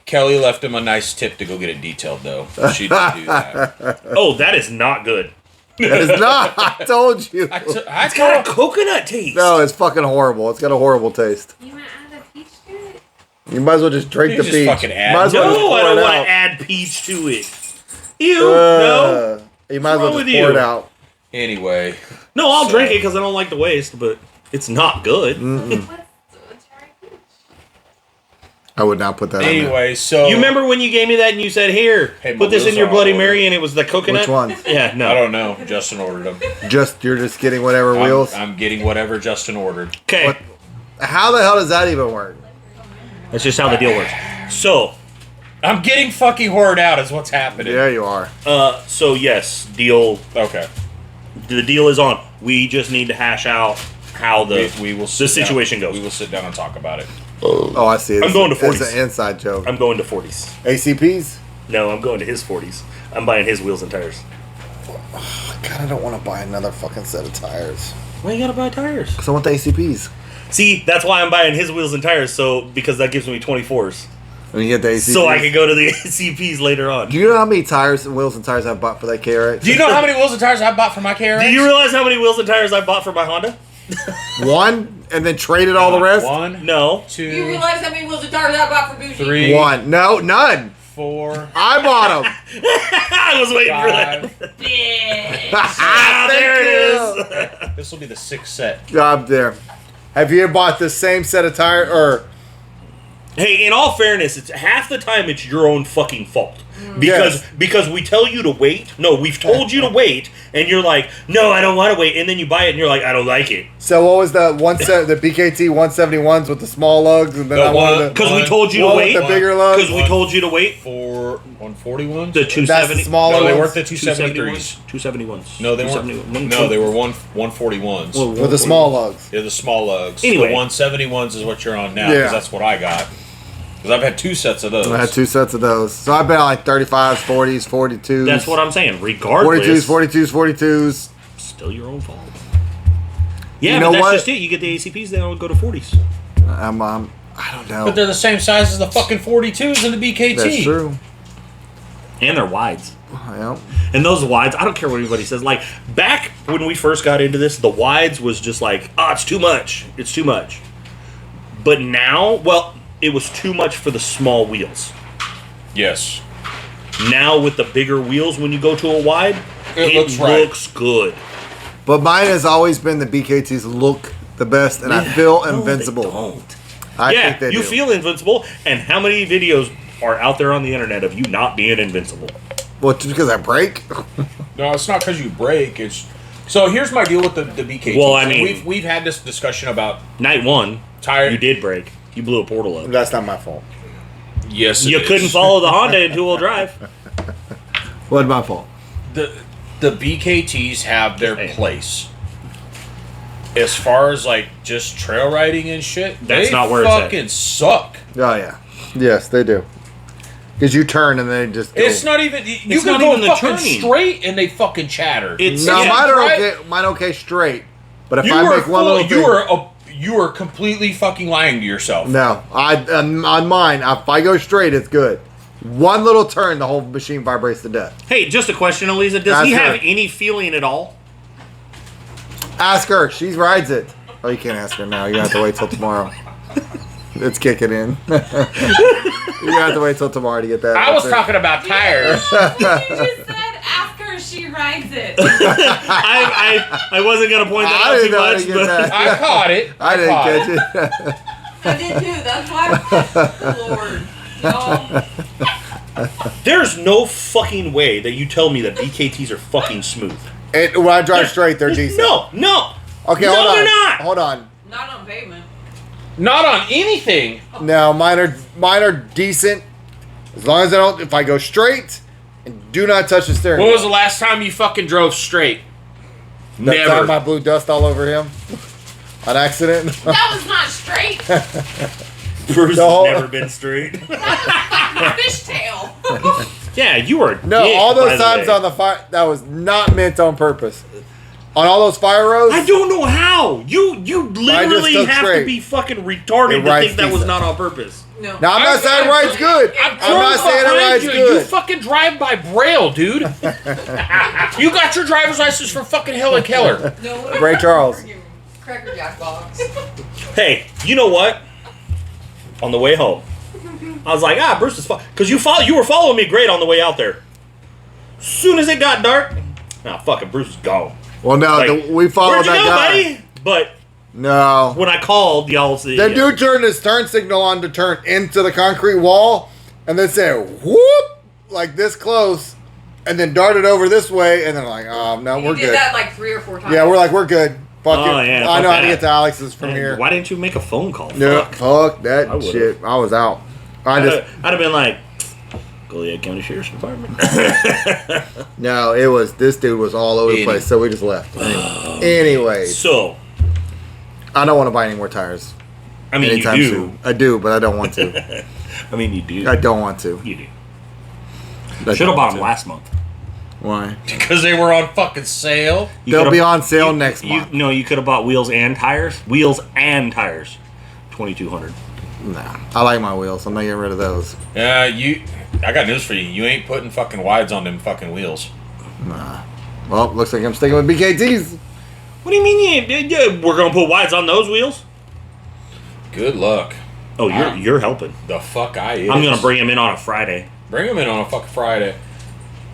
[SPEAKER 3] Kelly left him a nice tip to go get it detailed, though. She didn't do that.
[SPEAKER 2] Oh, that is not good.
[SPEAKER 1] That is not. I told you.
[SPEAKER 3] I
[SPEAKER 2] It's got a coconut taste.
[SPEAKER 1] No, it's fucking horrible. It's got a horrible taste.
[SPEAKER 4] You want to add a peach to it?
[SPEAKER 1] You might as well just drink
[SPEAKER 3] You
[SPEAKER 1] the
[SPEAKER 3] just
[SPEAKER 1] peach.
[SPEAKER 3] fucking add-
[SPEAKER 1] Might as well just
[SPEAKER 2] No,
[SPEAKER 1] pour
[SPEAKER 2] I don't
[SPEAKER 1] it
[SPEAKER 2] want
[SPEAKER 1] out.
[SPEAKER 2] to add peach to it. Ew, no.
[SPEAKER 1] You might as well
[SPEAKER 2] wrong
[SPEAKER 1] just
[SPEAKER 2] with
[SPEAKER 1] pour
[SPEAKER 2] you?
[SPEAKER 1] it out.
[SPEAKER 3] Anyway,
[SPEAKER 2] No, I'll
[SPEAKER 3] So-
[SPEAKER 2] drink it because I don't like the waste, but it's not good.
[SPEAKER 4] What's cherry peach?
[SPEAKER 1] I would not put that in there.
[SPEAKER 3] anyway, so
[SPEAKER 2] You remember when you gave me that and you said, "Here,
[SPEAKER 3] Hey, my
[SPEAKER 2] put this in
[SPEAKER 3] wheels
[SPEAKER 2] your
[SPEAKER 3] are
[SPEAKER 2] Bloody
[SPEAKER 3] all
[SPEAKER 2] Mary,"
[SPEAKER 3] over.
[SPEAKER 2] and it was the coconut?
[SPEAKER 1] Which one?
[SPEAKER 2] Yeah, no.
[SPEAKER 3] I don't know. Justin ordered them.
[SPEAKER 1] You're just getting whatever wheels.
[SPEAKER 3] I'm getting whatever Justin ordered.
[SPEAKER 2] Okay,
[SPEAKER 1] What? How the hell does that even work?
[SPEAKER 2] that's just how the deal works. So,
[SPEAKER 3] I'm getting fucking whored out. Is what's happening.
[SPEAKER 1] There you are.
[SPEAKER 2] so yes, deal.
[SPEAKER 3] Okay.
[SPEAKER 2] The deal is on. We just need to hash out how the
[SPEAKER 3] We will.
[SPEAKER 2] the
[SPEAKER 3] sit
[SPEAKER 2] situation
[SPEAKER 3] down.
[SPEAKER 2] goes.
[SPEAKER 3] We will sit down and talk about it.
[SPEAKER 1] Oh, I see.
[SPEAKER 2] I'm going to
[SPEAKER 1] It's
[SPEAKER 2] 40s.
[SPEAKER 1] an inside joke.
[SPEAKER 2] I'm going to 40s.
[SPEAKER 1] ACPs?
[SPEAKER 2] No, I'm going to his 40s. I'm buying his wheels and tires.
[SPEAKER 1] I kind of don't want to buy another fucking set of tires.
[SPEAKER 2] Why you gotta buy tires?
[SPEAKER 1] Because I want the ACPs.
[SPEAKER 2] See, that's why I'm buying his wheels and tires. So because that gives me 24s,
[SPEAKER 1] And you get the ACPs.
[SPEAKER 2] so I can go to the CPs later on.
[SPEAKER 1] Do you know how many tires and wheels and tires I bought for that KRX?
[SPEAKER 3] Do you know how many wheels and tires I bought for my KRX?
[SPEAKER 2] Do you realize how many wheels and tires I bought for my Honda?
[SPEAKER 1] One, and then traded all the rest?
[SPEAKER 3] 1,
[SPEAKER 2] No.
[SPEAKER 3] 2,
[SPEAKER 5] You realize how many wheels and tires I bought for Bougie?
[SPEAKER 3] 3,
[SPEAKER 1] One. No, none.
[SPEAKER 3] 4,
[SPEAKER 1] I bought them.
[SPEAKER 2] I was waiting for that.
[SPEAKER 3] 5.
[SPEAKER 5] Bitch.
[SPEAKER 2] Ah, there it is.
[SPEAKER 3] This will be the 6th set.
[SPEAKER 1] Job there. Have you bought the same set of tires? Or
[SPEAKER 2] Hey, in all fairness, it's half the time it's your own fucking fault.
[SPEAKER 1] Yes.
[SPEAKER 2] Because we tell you to wait. No, we've told you to wait, and you're like, no, I don't want to wait. And then you buy it, and you're like, I don't like it.
[SPEAKER 1] so what was the the BKT 171s with the small lugs, and then
[SPEAKER 3] The
[SPEAKER 1] I wanted
[SPEAKER 3] one-
[SPEAKER 1] the,
[SPEAKER 2] Because we told you to
[SPEAKER 1] one
[SPEAKER 2] wait.
[SPEAKER 1] with the bigger lugs.
[SPEAKER 2] Because we told you to wait.
[SPEAKER 3] 4, 141s?
[SPEAKER 2] The 270.
[SPEAKER 1] That's the smaller
[SPEAKER 3] No, they
[SPEAKER 1] ones?
[SPEAKER 3] weren't the 273s.
[SPEAKER 2] 271s.
[SPEAKER 3] No, they weren't.
[SPEAKER 2] 271.
[SPEAKER 3] No, they were 141s.
[SPEAKER 1] with the small lugs.
[SPEAKER 3] They're the small lugs.
[SPEAKER 2] Anyway.
[SPEAKER 3] The 171s is what you're on now,
[SPEAKER 1] Yeah.
[SPEAKER 3] because that's what I got. Because I've had 2 sets of those.
[SPEAKER 1] I had 2 sets of those. So I've been on like 35s, 40s, 42s.
[SPEAKER 2] That's what I'm saying. Regardless,
[SPEAKER 1] 42s.
[SPEAKER 2] still your own fault. Yeah,
[SPEAKER 1] You
[SPEAKER 2] but
[SPEAKER 1] know
[SPEAKER 2] that's
[SPEAKER 1] what?
[SPEAKER 2] just it. You get the ACPs, they don't go to 40s.
[SPEAKER 1] I don't know.
[SPEAKER 3] But they're the same size as the fucking 42s in the BKT.
[SPEAKER 1] That's true.
[SPEAKER 2] And they're wides.
[SPEAKER 1] Well,
[SPEAKER 2] And those wides, I don't care what anybody says. Like, back when we first got into this, the wides was just like, oh, it's too much. It's too much. But now, well, it was too much for the small wheels.
[SPEAKER 3] Yes.
[SPEAKER 2] Now, with the bigger wheels, when you go to a wide,
[SPEAKER 3] It looks right.
[SPEAKER 2] looks good.
[SPEAKER 1] but mine has always been the BKTs look the best, and I feel
[SPEAKER 2] No,
[SPEAKER 1] invincible.
[SPEAKER 2] They don't.
[SPEAKER 1] I
[SPEAKER 2] Yeah,
[SPEAKER 1] think they
[SPEAKER 2] you
[SPEAKER 1] do.
[SPEAKER 2] feel invincible. And how many videos are out there on the internet of you not being invincible?
[SPEAKER 1] Well, just because I break?
[SPEAKER 3] No, it's not because you break. It's so. Here's my deal with the BKT.
[SPEAKER 2] Well, I
[SPEAKER 3] So
[SPEAKER 2] mean-
[SPEAKER 3] we've had this discussion about
[SPEAKER 2] Night one,
[SPEAKER 3] tire.
[SPEAKER 2] you did break. You blew a portal up.
[SPEAKER 1] That's not my fault.
[SPEAKER 3] Yes, it
[SPEAKER 2] You
[SPEAKER 3] is.
[SPEAKER 2] couldn't follow the Honda in two-wheel drive.
[SPEAKER 1] Wasn't my fault.
[SPEAKER 3] The BKTs have their
[SPEAKER 2] Hey.
[SPEAKER 3] place. As far as like just trail riding and shit,
[SPEAKER 2] That's
[SPEAKER 3] they
[SPEAKER 2] not where it's at.
[SPEAKER 3] fucking suck.
[SPEAKER 1] Oh, yeah. Yes, they do. Because you turn and they just go.
[SPEAKER 3] It's not even. You
[SPEAKER 2] It's
[SPEAKER 3] can
[SPEAKER 2] not
[SPEAKER 3] go
[SPEAKER 2] even the
[SPEAKER 3] fucking
[SPEAKER 2] turning.
[SPEAKER 3] straight and they fucking chatter.
[SPEAKER 2] It's
[SPEAKER 1] No,
[SPEAKER 2] yeah,
[SPEAKER 1] mine are
[SPEAKER 3] right.
[SPEAKER 1] okay. Mine okay straight. But if
[SPEAKER 3] you
[SPEAKER 1] I
[SPEAKER 3] were
[SPEAKER 1] make one
[SPEAKER 3] full,
[SPEAKER 1] little thing,
[SPEAKER 3] you are completely fucking lying to yourself.
[SPEAKER 1] no, on mine, if I go straight, it's good. One little turn, the whole machine vibrates to death.
[SPEAKER 2] Hey, just a question, Elisa. Does
[SPEAKER 1] Ask
[SPEAKER 2] he
[SPEAKER 1] her.
[SPEAKER 2] have any feeling at all?
[SPEAKER 1] Ask her. She rides it. Oh, you can't ask her now. You have to wait till tomorrow. It's kicking in. You have to wait till tomorrow to get that.
[SPEAKER 3] I was
[SPEAKER 1] answer.
[SPEAKER 3] talking about tires.
[SPEAKER 4] You just said ask her if she rides it.
[SPEAKER 2] I wasn't gonna point that
[SPEAKER 1] I
[SPEAKER 2] out
[SPEAKER 1] didn't
[SPEAKER 2] too
[SPEAKER 1] know how to
[SPEAKER 2] much,
[SPEAKER 1] get
[SPEAKER 2] but
[SPEAKER 1] that.
[SPEAKER 3] I caught it.
[SPEAKER 1] I didn't
[SPEAKER 3] caught
[SPEAKER 1] catch
[SPEAKER 3] it.
[SPEAKER 1] it.
[SPEAKER 5] I did too. That's why. Lord. No.
[SPEAKER 2] there's no fucking way that you tell me that BKTs are fucking smooth.
[SPEAKER 1] And when I drive straight, they're decent.
[SPEAKER 2] No.
[SPEAKER 1] Okay,
[SPEAKER 2] No,
[SPEAKER 1] hold on.
[SPEAKER 2] they're not.
[SPEAKER 1] Hold on.
[SPEAKER 5] Not on pavement.
[SPEAKER 3] Not on anything.
[SPEAKER 1] No, mine are decent. As long as I don't, if I go straight and do not touch the steering
[SPEAKER 3] When was the
[SPEAKER 1] wheel.
[SPEAKER 3] last time you fucking drove straight?
[SPEAKER 1] That time I blew dust all over him on accident.
[SPEAKER 5] That was not straight.
[SPEAKER 2] Bruce
[SPEAKER 1] The whole-
[SPEAKER 2] has never been straight.
[SPEAKER 5] Fishtail.
[SPEAKER 2] Yeah, you were.
[SPEAKER 1] No,
[SPEAKER 2] dick,
[SPEAKER 1] all
[SPEAKER 2] by
[SPEAKER 1] those
[SPEAKER 2] the
[SPEAKER 1] times
[SPEAKER 2] way.
[SPEAKER 1] on the fire, that was not meant on purpose. On all those fire roads,
[SPEAKER 2] I don't know how. You literally
[SPEAKER 1] stood
[SPEAKER 2] have
[SPEAKER 1] straight.
[SPEAKER 2] to be fucking retarded
[SPEAKER 1] It
[SPEAKER 2] to
[SPEAKER 1] rides
[SPEAKER 2] think that was
[SPEAKER 1] decent.
[SPEAKER 2] not on purpose.
[SPEAKER 5] No.
[SPEAKER 1] now I'm not saying it rides good. I'm not saying it rides
[SPEAKER 3] You
[SPEAKER 1] good.
[SPEAKER 3] fucking drive by Braille, dude. You got your driver's license from fucking Helen Keller.
[SPEAKER 5] No.
[SPEAKER 1] Ray Charles.
[SPEAKER 5] Cracker Jack box.
[SPEAKER 2] Hey, you know what? On the way home, I was like, Bruce is because you were following me great on the way out there. Soon as it got dark, fucking Bruce is gone.
[SPEAKER 1] Well, no,
[SPEAKER 2] Like,
[SPEAKER 1] we followed
[SPEAKER 2] where'd you
[SPEAKER 1] that
[SPEAKER 2] go,
[SPEAKER 1] guy.
[SPEAKER 2] buddy? But
[SPEAKER 1] No.
[SPEAKER 2] when I called, y'all said,
[SPEAKER 1] That dude turned his turn signal on to turn into the concrete wall and then said, whoop, like this close, and then darted over this way, and then like, oh, no,
[SPEAKER 5] You
[SPEAKER 1] we're
[SPEAKER 5] did
[SPEAKER 1] good.
[SPEAKER 5] that like 3 or 4 times.
[SPEAKER 1] Yeah, we're like, we're good. Fuck
[SPEAKER 2] Oh,
[SPEAKER 1] it.
[SPEAKER 2] yeah,
[SPEAKER 1] I
[SPEAKER 2] fuck
[SPEAKER 1] know how to
[SPEAKER 2] that.
[SPEAKER 1] get to Alex's from
[SPEAKER 2] Man,
[SPEAKER 1] here.
[SPEAKER 2] why didn't you make a phone call?
[SPEAKER 1] No,
[SPEAKER 2] Fuck.
[SPEAKER 1] fuck that
[SPEAKER 2] I would've.
[SPEAKER 1] shit. I was out. I just,
[SPEAKER 2] I'd have been like, Goliad County Sheriff's Department.
[SPEAKER 1] no, it was, this dude was all over the place, so we just left. Anyways,
[SPEAKER 2] So,
[SPEAKER 1] I don't want to buy any more tires
[SPEAKER 2] I mean,
[SPEAKER 1] anytime
[SPEAKER 2] you do.
[SPEAKER 1] soon. I do, but I don't want to.
[SPEAKER 2] I mean, you do.
[SPEAKER 1] I don't want to.
[SPEAKER 2] You do.
[SPEAKER 1] I
[SPEAKER 2] Should
[SPEAKER 1] don't
[SPEAKER 2] have bought
[SPEAKER 1] want
[SPEAKER 2] them
[SPEAKER 1] to.
[SPEAKER 2] last month.
[SPEAKER 1] Why?
[SPEAKER 3] Because they were on fucking sale.
[SPEAKER 2] You
[SPEAKER 1] They'll
[SPEAKER 2] could've-
[SPEAKER 1] be on sale next month.
[SPEAKER 2] No, you could have bought wheels and tires. Wheels and tires. 2,200.
[SPEAKER 1] Nah, I like my wheels. I'm not getting rid of those.
[SPEAKER 3] I got news for you. You ain't putting fucking wides on them fucking wheels.
[SPEAKER 1] Nah. Well, looks like I'm sticking with BKTs.
[SPEAKER 2] What do you mean? We're gonna put wides on those wheels?
[SPEAKER 3] Good luck.
[SPEAKER 2] Oh, you're helping.
[SPEAKER 3] The fuck I is.
[SPEAKER 2] I'm gonna bring them in on a Friday.
[SPEAKER 3] Bring them in on a fucking Friday.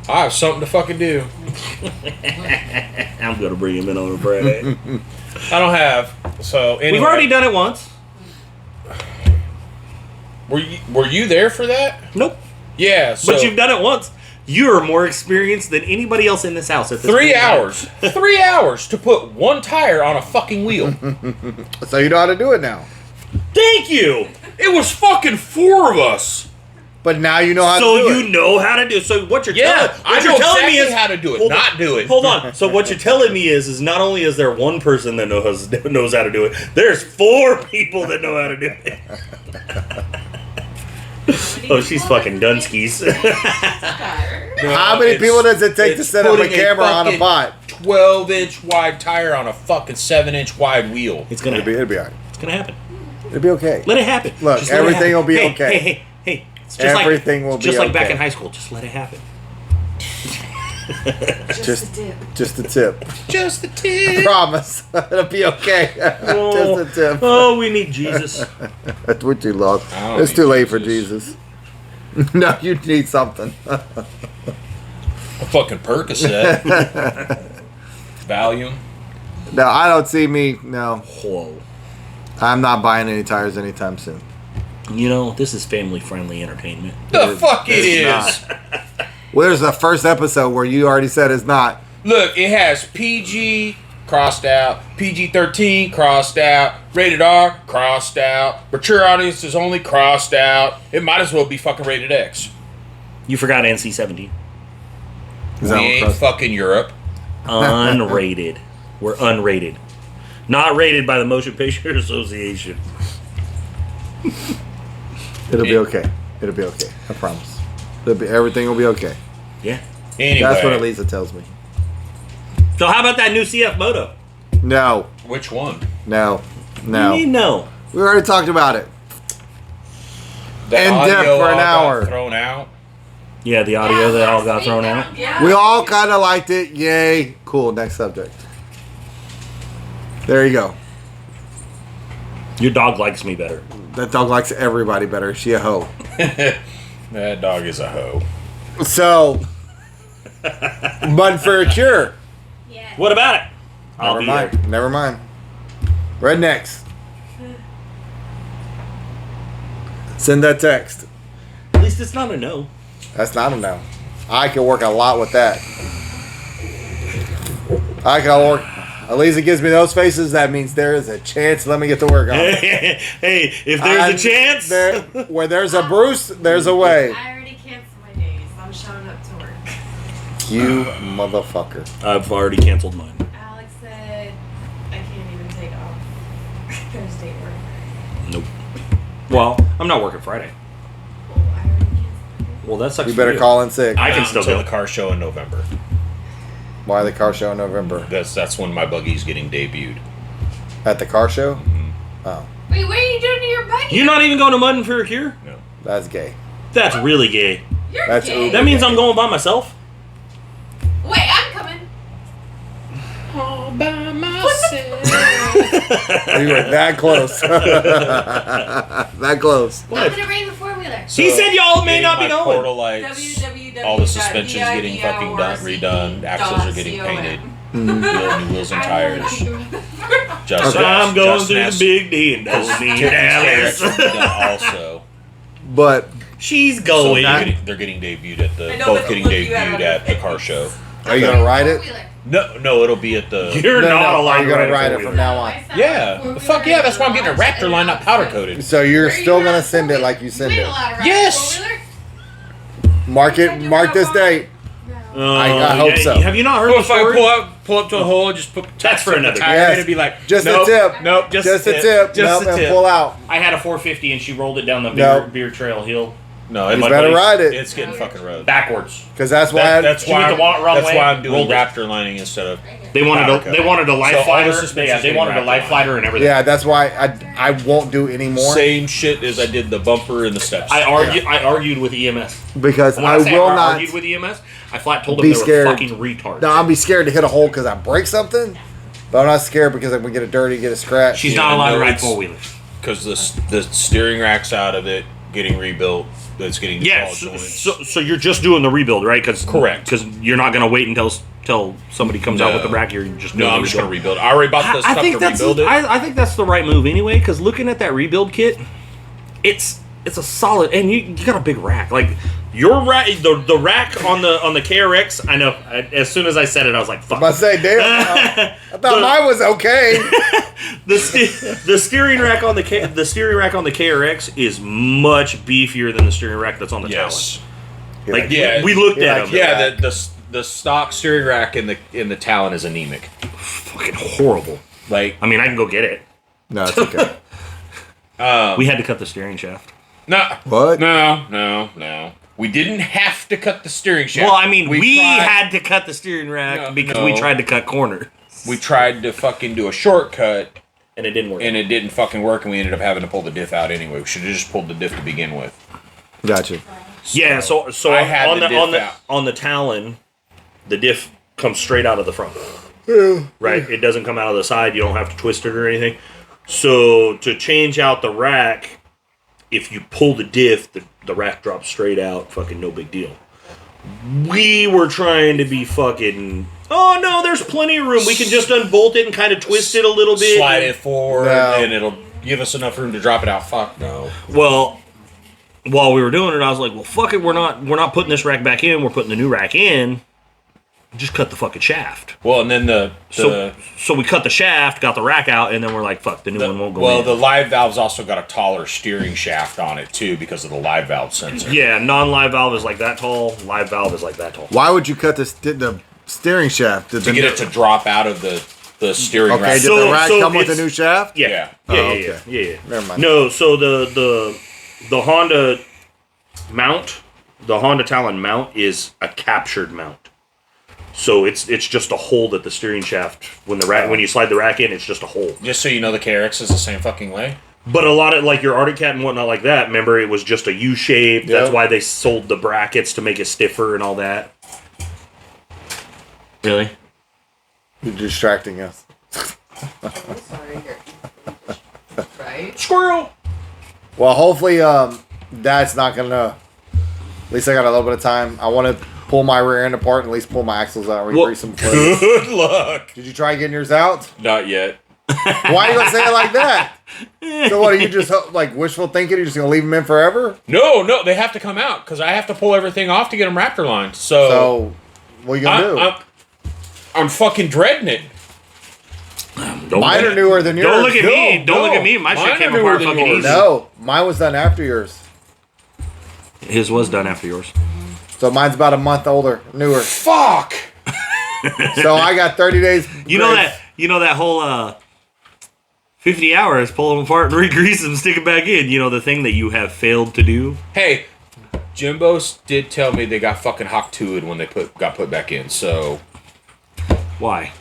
[SPEAKER 3] I have something to fucking do.
[SPEAKER 2] I'm gonna bring them in on a Friday.
[SPEAKER 3] I don't have. So anyway,
[SPEAKER 2] We've already done it once.
[SPEAKER 3] Were you there for that?
[SPEAKER 2] Nope.
[SPEAKER 3] Yeah. So
[SPEAKER 2] But you've done it once. You're more experienced than anybody else in this house at this
[SPEAKER 3] 3
[SPEAKER 2] point.
[SPEAKER 3] hours. 3 hours to put one tire on a fucking wheel.
[SPEAKER 1] So you know how to do it now.
[SPEAKER 2] Thank you.
[SPEAKER 3] It was fucking 4 of us.
[SPEAKER 1] But now you know how
[SPEAKER 2] So
[SPEAKER 1] to do
[SPEAKER 2] you
[SPEAKER 1] it.
[SPEAKER 2] know how to do. So what you're
[SPEAKER 3] Yeah,
[SPEAKER 2] telling,
[SPEAKER 3] I
[SPEAKER 2] what
[SPEAKER 3] know
[SPEAKER 2] you're telling me
[SPEAKER 3] exactly
[SPEAKER 2] is
[SPEAKER 3] how to do it,
[SPEAKER 2] hold on,
[SPEAKER 3] not do it.
[SPEAKER 2] Hold on. So what you're telling me is not only is there one person that knows how to do it, there's 4 people that know how to do it. Oh, she's fucking Dunskies.
[SPEAKER 1] How many people does it take to set up a camera on a bot?
[SPEAKER 3] 12-inch wide tire on a fucking 7-inch wide wheel.
[SPEAKER 2] It's gonna
[SPEAKER 1] It'll
[SPEAKER 2] happen.
[SPEAKER 1] be alright.
[SPEAKER 2] It's gonna happen.
[SPEAKER 1] It'll be okay.
[SPEAKER 2] Let it happen.
[SPEAKER 1] Look,
[SPEAKER 2] Just let it
[SPEAKER 1] everything
[SPEAKER 2] happen.
[SPEAKER 1] will be
[SPEAKER 2] Hey,
[SPEAKER 1] okay.
[SPEAKER 2] Hey. It's just
[SPEAKER 1] Everything will
[SPEAKER 2] like,
[SPEAKER 1] be
[SPEAKER 2] just like back
[SPEAKER 1] okay.
[SPEAKER 2] in high school. Just let it happen.
[SPEAKER 1] Just
[SPEAKER 4] a dip.
[SPEAKER 1] just a tip.
[SPEAKER 3] Just the tip.
[SPEAKER 1] Promise. It'll be okay.
[SPEAKER 2] Oh,
[SPEAKER 1] Just a tip.
[SPEAKER 2] oh, we need Jesus.
[SPEAKER 1] We're too lost.
[SPEAKER 3] I don't
[SPEAKER 1] It's
[SPEAKER 3] need
[SPEAKER 1] too late for
[SPEAKER 3] Jesus.
[SPEAKER 1] Jesus. No, you need something.
[SPEAKER 3] A fucking Percocet. Valium.
[SPEAKER 1] No, I don't see me. No,
[SPEAKER 2] Whoa.
[SPEAKER 1] I'm not buying any tires anytime soon.
[SPEAKER 2] You know, this is family-friendly entertainment.
[SPEAKER 3] The fuck it
[SPEAKER 1] It's
[SPEAKER 3] is.
[SPEAKER 1] not. Well, there's the first episode where you already said it's not.
[SPEAKER 3] Look, it has PG crossed out, PG-13 crossed out, rated R crossed out, mature audiences only crossed out. It might as well be fucking rated X.
[SPEAKER 2] You forgot NC-17.
[SPEAKER 1] Is
[SPEAKER 3] We
[SPEAKER 1] that what
[SPEAKER 3] ain't
[SPEAKER 1] crossed-
[SPEAKER 3] fucking Europe.
[SPEAKER 2] Unrated. We're unrated. Not rated by the Motion Picture Association.
[SPEAKER 1] It'll be okay. It'll be okay. I promise. Everything will be okay.
[SPEAKER 2] Yeah.
[SPEAKER 3] Anyway,
[SPEAKER 1] That's what Elisa tells me.
[SPEAKER 2] So how about that new CF Moto?
[SPEAKER 1] No,
[SPEAKER 3] which one?
[SPEAKER 1] no,
[SPEAKER 2] You
[SPEAKER 1] no.
[SPEAKER 2] need no.
[SPEAKER 1] We already talked about it.
[SPEAKER 3] The
[SPEAKER 1] In depth
[SPEAKER 3] audio
[SPEAKER 1] for an
[SPEAKER 3] all got
[SPEAKER 1] hour.
[SPEAKER 3] thrown out.
[SPEAKER 2] Yeah, the audio that all got thrown out.
[SPEAKER 5] Yeah.
[SPEAKER 1] We all kind of liked it. Yay. Cool. Next subject. There you go.
[SPEAKER 2] Your dog likes me better.
[SPEAKER 1] That dog likes everybody better. She a hoe.
[SPEAKER 3] That dog is a hoe.
[SPEAKER 1] So, but for sure.
[SPEAKER 4] Yeah.
[SPEAKER 2] What about it? I'll
[SPEAKER 1] Never
[SPEAKER 2] be
[SPEAKER 1] mind.
[SPEAKER 2] there.
[SPEAKER 1] Never mind. Rednecks. Send that text.
[SPEAKER 2] At least it's not a no.
[SPEAKER 1] That's not a no. I can work a lot with that. I can work. Elisa gives me those faces. That means there is a chance. Let me get to work on it.
[SPEAKER 2] Hey, if there's a chance.
[SPEAKER 1] Where there's a Bruce, there's a way.
[SPEAKER 4] I already canceled my days. I'm showing up to work.
[SPEAKER 1] You motherfucker.
[SPEAKER 2] I've already canceled mine.
[SPEAKER 4] Alex
[SPEAKER 2] Well, I'm not working Friday.
[SPEAKER 4] Well, I already canceled.
[SPEAKER 2] Well, that sucks.
[SPEAKER 1] You
[SPEAKER 2] for
[SPEAKER 1] better call in sick.
[SPEAKER 2] I can still
[SPEAKER 3] until
[SPEAKER 2] go.
[SPEAKER 3] the car show in November.
[SPEAKER 1] Why the car show in November?
[SPEAKER 3] That's when my buggy's getting debuted.
[SPEAKER 1] At the car show? Oh,
[SPEAKER 5] Wait, what are you doing to your buggy?
[SPEAKER 2] You're not even going to Mud for a cure?
[SPEAKER 3] No.
[SPEAKER 1] that's gay.
[SPEAKER 2] That's really gay.
[SPEAKER 5] You're
[SPEAKER 1] That's
[SPEAKER 5] gay.
[SPEAKER 1] over.
[SPEAKER 2] That means I'm going by myself.
[SPEAKER 5] Wait, I'm coming.
[SPEAKER 3] All by myself.
[SPEAKER 1] You were that close. That close.
[SPEAKER 5] I'm gonna bring the 4-wheeler.
[SPEAKER 2] He said y'all may
[SPEAKER 3] Getting
[SPEAKER 2] not be
[SPEAKER 3] my
[SPEAKER 2] going.
[SPEAKER 3] Portal lights. All the suspension's getting
[SPEAKER 5] www.vidrc.com.
[SPEAKER 3] fucking redone. Axles are getting painted. New wheels and tires. Justin,
[SPEAKER 2] I'm going
[SPEAKER 3] Justin
[SPEAKER 2] to
[SPEAKER 3] has
[SPEAKER 2] the big D and don't mean
[SPEAKER 3] Tiffany's
[SPEAKER 2] Dallas.
[SPEAKER 3] carrots redone also.
[SPEAKER 1] But
[SPEAKER 2] She's
[SPEAKER 3] So
[SPEAKER 2] going.
[SPEAKER 3] they're getting debuted at
[SPEAKER 5] I
[SPEAKER 3] the
[SPEAKER 5] know,
[SPEAKER 3] both
[SPEAKER 5] but
[SPEAKER 3] getting
[SPEAKER 5] look, you had
[SPEAKER 3] debuted
[SPEAKER 5] it.
[SPEAKER 3] at the car show.
[SPEAKER 1] are you gonna ride it?
[SPEAKER 3] No, it'll be at the.
[SPEAKER 2] You're not
[SPEAKER 1] Are
[SPEAKER 2] allowed
[SPEAKER 1] you
[SPEAKER 2] to
[SPEAKER 1] gonna
[SPEAKER 2] ride
[SPEAKER 1] ride
[SPEAKER 2] a
[SPEAKER 1] it from
[SPEAKER 2] four-wheeler.
[SPEAKER 1] now on?
[SPEAKER 3] Yeah, fuck yeah, that's why I'm getting a Raptor line, not powder coated.
[SPEAKER 1] So you're
[SPEAKER 5] Where are you
[SPEAKER 1] still gonna
[SPEAKER 5] at
[SPEAKER 1] send it
[SPEAKER 5] 4-wheeler?
[SPEAKER 1] like you send it.
[SPEAKER 3] Yes!
[SPEAKER 1] Mark this date. I hope so.
[SPEAKER 2] Have you not heard
[SPEAKER 3] Well,
[SPEAKER 2] the
[SPEAKER 3] if I
[SPEAKER 2] story?
[SPEAKER 3] pull up to a hole, just put
[SPEAKER 2] That's for another
[SPEAKER 3] tire
[SPEAKER 1] Yes.
[SPEAKER 3] in and be like,
[SPEAKER 1] Just
[SPEAKER 3] nope,
[SPEAKER 1] a tip.
[SPEAKER 3] Nope,
[SPEAKER 1] Just a tip.
[SPEAKER 3] Just
[SPEAKER 1] Nope,
[SPEAKER 3] a
[SPEAKER 1] and
[SPEAKER 3] tip.
[SPEAKER 1] pull out.
[SPEAKER 2] I had a 450 and she rolled it down the
[SPEAKER 1] Nope.
[SPEAKER 2] beer trail hill
[SPEAKER 3] No,
[SPEAKER 1] You
[SPEAKER 3] it's,
[SPEAKER 1] better ride it.
[SPEAKER 3] it's getting fucking road.
[SPEAKER 2] backwards.
[SPEAKER 1] Because that's why.
[SPEAKER 3] That's
[SPEAKER 2] She went
[SPEAKER 3] why.
[SPEAKER 2] the wrong
[SPEAKER 3] That's
[SPEAKER 2] way,
[SPEAKER 3] why I'm doing
[SPEAKER 2] rolled it.
[SPEAKER 3] Raptor lining instead of.
[SPEAKER 2] They wanted
[SPEAKER 3] Powder
[SPEAKER 2] a
[SPEAKER 3] coat.
[SPEAKER 2] they wanted a life
[SPEAKER 3] So all the
[SPEAKER 2] flighter.
[SPEAKER 3] suspension's
[SPEAKER 2] Yeah, they
[SPEAKER 3] getting
[SPEAKER 2] wanted a
[SPEAKER 3] wrapped
[SPEAKER 2] life
[SPEAKER 3] around.
[SPEAKER 2] flighter and everything.
[SPEAKER 1] yeah, that's why I won't do anymore.
[SPEAKER 3] Same shit as I did the bumper and the steps.
[SPEAKER 2] I argued with EMS.
[SPEAKER 1] Because
[SPEAKER 2] When
[SPEAKER 1] I
[SPEAKER 2] say
[SPEAKER 1] will
[SPEAKER 2] I
[SPEAKER 1] not.
[SPEAKER 2] argued with EMS, I flat told them
[SPEAKER 1] Be
[SPEAKER 2] they were
[SPEAKER 1] scared.
[SPEAKER 2] fucking retards.
[SPEAKER 1] No, I'll be scared to hit a hole because I break something. But I'm not scared because I'm gonna get it dirty, get a scratch.
[SPEAKER 2] She's
[SPEAKER 3] Yeah,
[SPEAKER 2] not allowed
[SPEAKER 3] no,
[SPEAKER 2] to ride
[SPEAKER 3] it's-
[SPEAKER 2] 4-wheelers.
[SPEAKER 3] because the steering rack's out of it, getting rebuilt. That's getting
[SPEAKER 2] Yeah,
[SPEAKER 3] all
[SPEAKER 2] so,
[SPEAKER 3] joints.
[SPEAKER 2] so you're just doing the rebuild, right?
[SPEAKER 3] Correct.
[SPEAKER 2] Because you're not going to wait until somebody comes out with the
[SPEAKER 3] No.
[SPEAKER 2] rack. You're just doing
[SPEAKER 3] No,
[SPEAKER 2] the
[SPEAKER 3] I'm just gonna
[SPEAKER 2] rebuild.
[SPEAKER 3] rebuild. I already bought the
[SPEAKER 2] I
[SPEAKER 3] stuff
[SPEAKER 2] think
[SPEAKER 3] to
[SPEAKER 2] that's
[SPEAKER 3] rebuild it.
[SPEAKER 2] I think that's the right move anyway. Because looking at that rebuild kit, it's a solid, and you got a big rack. Like your rack, the rack on the KRX. I know. As soon as I said it, I was like, "Fuck."
[SPEAKER 1] I say, damn. I thought mine was okay.
[SPEAKER 2] The steering rack on the KRX is much beefier than the steering rack that's on the
[SPEAKER 3] Yes.
[SPEAKER 2] Talon. Like
[SPEAKER 3] Yeah.
[SPEAKER 2] we looked
[SPEAKER 1] You're
[SPEAKER 2] at
[SPEAKER 1] like,
[SPEAKER 2] them.
[SPEAKER 3] Yeah, the stock steering rack in the Talon is anemic.
[SPEAKER 2] Fucking horrible.
[SPEAKER 3] Like
[SPEAKER 2] I mean, I can go get it.
[SPEAKER 1] No, it's okay.
[SPEAKER 2] We had to cut the steering shaft.
[SPEAKER 3] no,
[SPEAKER 1] What?
[SPEAKER 3] no. We didn't have to cut the steering shaft.
[SPEAKER 2] Well, I mean, we
[SPEAKER 3] tried-
[SPEAKER 2] had to cut the steering rack
[SPEAKER 3] No,
[SPEAKER 2] because
[SPEAKER 3] no.
[SPEAKER 2] we tried to cut corner,
[SPEAKER 3] we tried to fucking do a shortcut
[SPEAKER 2] and it didn't work.
[SPEAKER 3] and it didn't fucking work, and we ended up having to pull the diff out anyway. We should have just pulled the diff to begin with.
[SPEAKER 1] Gotcha.
[SPEAKER 2] Yeah, so
[SPEAKER 3] I had
[SPEAKER 2] on
[SPEAKER 3] the
[SPEAKER 2] the
[SPEAKER 3] diff out.
[SPEAKER 2] on the Talon, the diff comes straight out of the front. Right, it doesn't come out of the side. You don't have to twist it or anything. So to change out the rack, if you pull the diff, the rack drops straight out. Fucking no big deal. We were trying to be fucking. Oh no, there's plenty of room. We can just unbolt it and kind of twist it a little bit.
[SPEAKER 3] Slide it forward,
[SPEAKER 1] No.
[SPEAKER 3] and it'll give us enough room to drop it out. Fuck no.
[SPEAKER 2] Well, while we were doing it, I was like, "Well, fuck it. We're not putting this rack back in. We're putting the new rack in. Just cut the fucking shaft."
[SPEAKER 3] Well, and then
[SPEAKER 2] So we cut the shaft, got the rack out, and then we're like, "Fuck, the new one won't go
[SPEAKER 3] well,
[SPEAKER 2] in."
[SPEAKER 3] the live valve's also got a taller steering shaft on it too because of the live valve sensor.
[SPEAKER 2] Yeah, non-live valve is like that tall. Live valve is like that tall.
[SPEAKER 1] Why would you cut the steering shaft?
[SPEAKER 3] To get it to drop out of the steering
[SPEAKER 1] Okay,
[SPEAKER 3] rack.
[SPEAKER 1] did
[SPEAKER 2] So-
[SPEAKER 1] the rack
[SPEAKER 2] so
[SPEAKER 1] come with a
[SPEAKER 2] it's-
[SPEAKER 1] new shaft?
[SPEAKER 2] Yeah,
[SPEAKER 3] Yeah.
[SPEAKER 2] yeah,
[SPEAKER 1] Oh,
[SPEAKER 2] yeah,
[SPEAKER 1] okay.
[SPEAKER 2] yeah.
[SPEAKER 1] Never mind.
[SPEAKER 2] No, so the Honda mount, the Honda Talon mount is a captured mount. So it's just a hole that the steering shaft when you slide the rack in, it's just a hole.
[SPEAKER 3] Just so you know, the KRX is the same fucking way.
[SPEAKER 2] But a lot of like your Arctic Cat and whatnot like that, remember it was just a U shape. That's
[SPEAKER 1] Yep.
[SPEAKER 2] why they sold the brackets to make it stiffer and all that. Really?
[SPEAKER 1] You're distracting us.
[SPEAKER 5] Sorry. Right?
[SPEAKER 2] Squirrel.
[SPEAKER 1] Well, hopefully, that's not gonna. At least I got a little bit of time. I want to pull my rear end apart and at least pull my axles out.
[SPEAKER 2] Well,
[SPEAKER 1] Re some plates.
[SPEAKER 3] Good luck.
[SPEAKER 1] Did you try getting yours out?
[SPEAKER 3] Not yet.
[SPEAKER 1] Why are you gonna say it like that? So what? Are you just like wishful thinking? You're just gonna leave them in forever?
[SPEAKER 3] No, they have to come out because I have to pull everything off to get them Raptor lined.
[SPEAKER 1] So what are you gonna do?
[SPEAKER 3] I'm fucking dreading it.
[SPEAKER 1] Mine are newer than yours.
[SPEAKER 2] Don't look at me.
[SPEAKER 3] No,
[SPEAKER 2] Don't look
[SPEAKER 3] no.
[SPEAKER 2] at me. My
[SPEAKER 3] Mine
[SPEAKER 2] shit came
[SPEAKER 3] are newer
[SPEAKER 2] apart
[SPEAKER 3] than
[SPEAKER 2] fucking
[SPEAKER 3] yours.
[SPEAKER 2] easy.
[SPEAKER 1] No, mine was done after yours.
[SPEAKER 2] His was done after yours.
[SPEAKER 1] So mine's about a month older, newer.
[SPEAKER 3] Fuck.
[SPEAKER 1] So I got 30 days.
[SPEAKER 2] You know
[SPEAKER 1] grace.
[SPEAKER 2] that. You know that whole 50 hours, pull them apart and re-grease them, stick them back in. You know, the thing that you have failed to do.
[SPEAKER 3] Hey, Jimbo's did tell me they got fucking Hawk 2'd when they got put back in, so...
[SPEAKER 2] Why?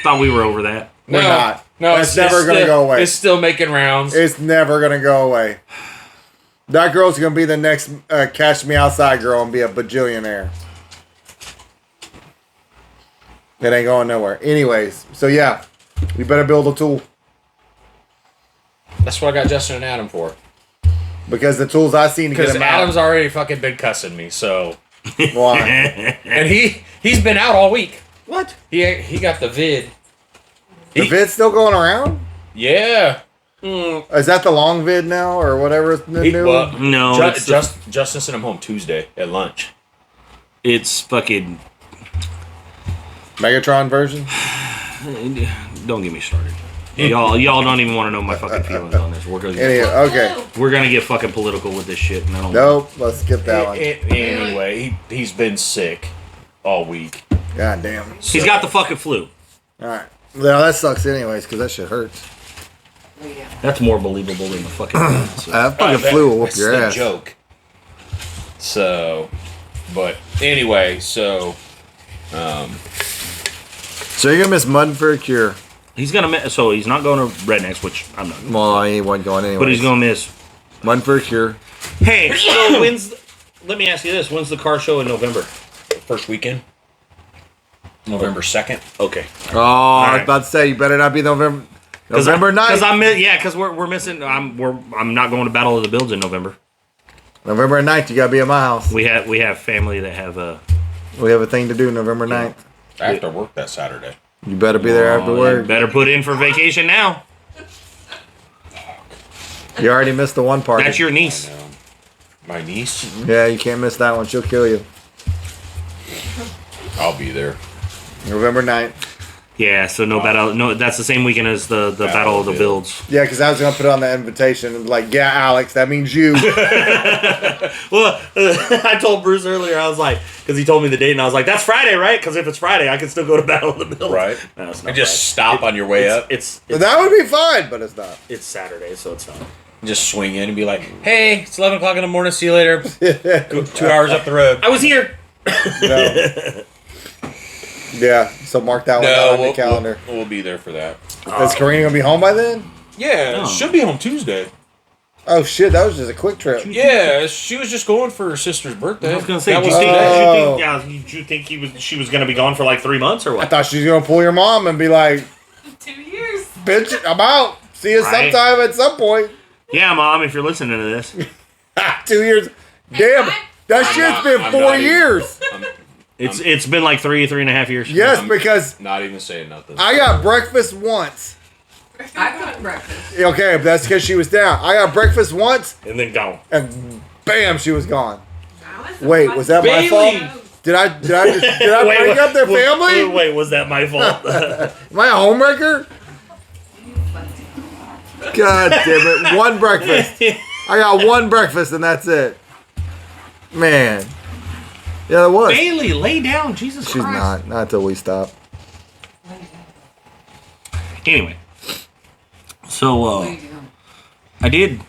[SPEAKER 2] Thought we were over that.
[SPEAKER 1] We're not.
[SPEAKER 3] No,
[SPEAKER 1] That's never going to go away.
[SPEAKER 3] It's still making rounds.
[SPEAKER 1] It's never going to go away. That girl's going to be the next Cash Me Outside girl and be a bajillionaire. It ain't going nowhere. Anyways, so yeah, you better build a tool.
[SPEAKER 3] That's what I got Justin and Adam for.
[SPEAKER 1] Because the tools I seen to get
[SPEAKER 3] Because
[SPEAKER 1] them
[SPEAKER 3] Adam's
[SPEAKER 1] out.
[SPEAKER 3] already fucking been cussing me, so...
[SPEAKER 1] Why?
[SPEAKER 3] And he's been out all week.
[SPEAKER 2] What?
[SPEAKER 3] He got the vid.
[SPEAKER 1] The vid's still going around?
[SPEAKER 3] Yeah.
[SPEAKER 1] Is that the long vid now or whatever is new?
[SPEAKER 3] Well,
[SPEAKER 2] No, it's
[SPEAKER 3] Justin sent him home Tuesday at lunch.
[SPEAKER 2] it's fucking...
[SPEAKER 1] Megatron version?
[SPEAKER 2] Don't get me started. Y'all don't even want to know my fucking feelings on this. We're gonna
[SPEAKER 1] Okay.
[SPEAKER 2] we're gonna get fucking political with this shit, and I don't.
[SPEAKER 1] Nope. Let's skip that one.
[SPEAKER 3] Anyway, he's been sick all week.
[SPEAKER 1] God damn.
[SPEAKER 2] He's got the fucking flu.
[SPEAKER 1] Alright. Well, that sucks anyways because that shit hurts.
[SPEAKER 2] That's more believable than the fucking. So.
[SPEAKER 1] That fucking flu will whoop
[SPEAKER 3] That's
[SPEAKER 1] your
[SPEAKER 3] the
[SPEAKER 1] ass.
[SPEAKER 3] joke. So, but anyway, so
[SPEAKER 1] So you're going to miss Mud for a cure.
[SPEAKER 2] He's gonna so he's not going to Rednecks, which I'm not.
[SPEAKER 1] Well, he wasn't going anyway.
[SPEAKER 2] But he's gonna miss.
[SPEAKER 1] Mud for a cure.
[SPEAKER 2] Hey, so let me ask you this: when's the car show in November?
[SPEAKER 3] first weekend, November 2nd.
[SPEAKER 2] Okay.
[SPEAKER 1] Oh, I was about to say, you better not be November 9th.
[SPEAKER 2] Because we're missing. I'm not going to Battle of the Builds in November.
[SPEAKER 1] November 9th, you got to be at my house.
[SPEAKER 2] We have family that have
[SPEAKER 1] We have a thing to do November 9th.
[SPEAKER 3] I have to work that Saturday.
[SPEAKER 1] You better be there after work.
[SPEAKER 2] Better put in for vacation now.
[SPEAKER 1] You already missed the one party.
[SPEAKER 2] That's your niece.
[SPEAKER 3] I know. My niece,
[SPEAKER 1] Yeah, you can't miss that one. She'll kill you.
[SPEAKER 3] I'll be there.
[SPEAKER 1] November 9th.
[SPEAKER 2] Yeah, so no battle. No, that's the same weekend as the Battle of the Builds.
[SPEAKER 1] Yeah, because I was going to put it on the invitation and be like, yeah, Alex, that means you.
[SPEAKER 2] Well, I told Bruce earlier. I was like, because he told me the date, and I was like, "That's Friday, right? Because if it's Friday, I can still go to Battle of the Builds."
[SPEAKER 3] Right.
[SPEAKER 2] No, it's not
[SPEAKER 3] And just
[SPEAKER 2] Friday.
[SPEAKER 3] stop on your way up.
[SPEAKER 2] It's
[SPEAKER 1] That would be fine, but it's not.
[SPEAKER 2] it's Saturday, so it's not.
[SPEAKER 3] Just swing in and be like, "Hey, it's 11 o'clock in the morning. See you later." Go 2 hours up the road.
[SPEAKER 2] I was here.
[SPEAKER 1] No. Yeah, so mark that one out on the calendar.
[SPEAKER 3] We'll be there for that.
[SPEAKER 1] Is Karina going to be home by then?
[SPEAKER 3] Yeah,
[SPEAKER 2] No.
[SPEAKER 3] she'll be home Tuesday.
[SPEAKER 1] Oh, shit, that was just a quick trip.
[SPEAKER 3] Yeah, she was just going for her sister's birthday.
[SPEAKER 2] I was gonna say,
[SPEAKER 3] That
[SPEAKER 2] did
[SPEAKER 3] was
[SPEAKER 2] you
[SPEAKER 1] Oh.
[SPEAKER 2] think? Did you think she was gonna be gone for like 3 months or
[SPEAKER 1] I
[SPEAKER 2] what?
[SPEAKER 1] thought she was going to pull your mom and be like,
[SPEAKER 5] 2 years.
[SPEAKER 1] bitch, I'm out. See you
[SPEAKER 2] Right.
[SPEAKER 1] sometime at some point.
[SPEAKER 2] Yeah, Mom, if you're listening to this,
[SPEAKER 1] 2 years. Damn, that shit's
[SPEAKER 3] not-
[SPEAKER 1] been
[SPEAKER 3] I'm
[SPEAKER 1] 4
[SPEAKER 3] not even-
[SPEAKER 1] years.
[SPEAKER 2] it's been like 3.5 years.
[SPEAKER 1] Yes, because
[SPEAKER 3] Not even saying nothing.
[SPEAKER 1] I got breakfast once.
[SPEAKER 5] I cooked breakfast.
[SPEAKER 1] Okay, that's because she was down. I got breakfast once,
[SPEAKER 2] And then gone.
[SPEAKER 1] and bam, she was gone.
[SPEAKER 4] Wow, that's
[SPEAKER 1] Wait,
[SPEAKER 4] fun.
[SPEAKER 1] was that my
[SPEAKER 2] Bailey!
[SPEAKER 1] fault? Did I break up their family?
[SPEAKER 2] Wait, was that my fault?
[SPEAKER 1] Am I a homewrecker? God damn it. One breakfast. I got one breakfast and that's it. Man. Yeah, it was.
[SPEAKER 2] Bailey, lay down, Jesus
[SPEAKER 1] She's
[SPEAKER 2] Christ.
[SPEAKER 1] not until we stop.
[SPEAKER 2] Anyway, so
[SPEAKER 5] What are you doing?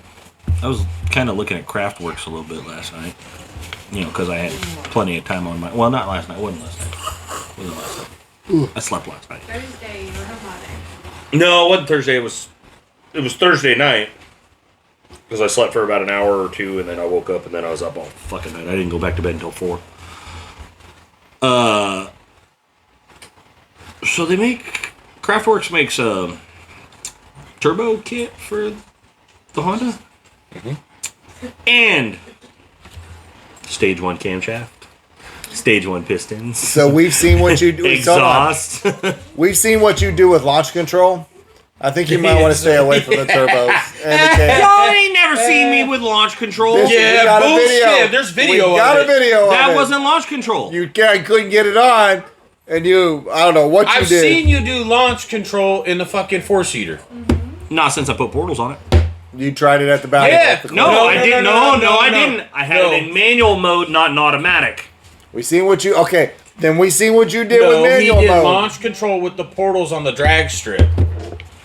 [SPEAKER 2] I was kind of looking at Craftworks a little bit last night. You know, because I had plenty of time on my. Well, not last night. Wasn't last night. Wasn't last night. I slept last night.
[SPEAKER 4] Thursday, you were home all day.
[SPEAKER 2] No, it wasn't Thursday. It was Thursday night. Because I slept for about an hour or two, and then I woke up, and then I was up all fucking night. I didn't go back to bed until 4. So they make Craftworks makes a turbo kit for the Honda, and stage 1 camshaft, stage 1 pistons,
[SPEAKER 1] So we've seen what you do.
[SPEAKER 2] exhaust.
[SPEAKER 1] We've seen what you do with launch control. I think you might want to stay away from the turbos and the cam.
[SPEAKER 2] Y'all ain't never seen me with launch control.
[SPEAKER 1] This-
[SPEAKER 3] Yeah,
[SPEAKER 1] we got a
[SPEAKER 3] bullshit.
[SPEAKER 1] video.
[SPEAKER 3] There's video
[SPEAKER 1] We got
[SPEAKER 3] of
[SPEAKER 1] a
[SPEAKER 3] it.
[SPEAKER 1] video
[SPEAKER 2] That
[SPEAKER 1] of it.
[SPEAKER 2] wasn't launch control.
[SPEAKER 1] You couldn't get it on, and I don't know what you
[SPEAKER 3] I've
[SPEAKER 1] did.
[SPEAKER 3] seen you do launch control in the fucking 4-seater.
[SPEAKER 2] Not since I put portals on it.
[SPEAKER 1] You tried it at the back.
[SPEAKER 3] Yeah.
[SPEAKER 1] of the
[SPEAKER 2] No,
[SPEAKER 3] No,
[SPEAKER 2] I
[SPEAKER 3] no,
[SPEAKER 2] didn't.
[SPEAKER 3] no,
[SPEAKER 2] No,
[SPEAKER 3] no,
[SPEAKER 2] I
[SPEAKER 3] no.
[SPEAKER 2] didn't. I had
[SPEAKER 3] No.
[SPEAKER 2] it in manual mode, not in automatic.
[SPEAKER 1] We seen what you. Okay, then we seen what you did with
[SPEAKER 3] No, he
[SPEAKER 1] manual
[SPEAKER 3] did
[SPEAKER 1] mode.
[SPEAKER 3] launch control with the portals on the drag strip.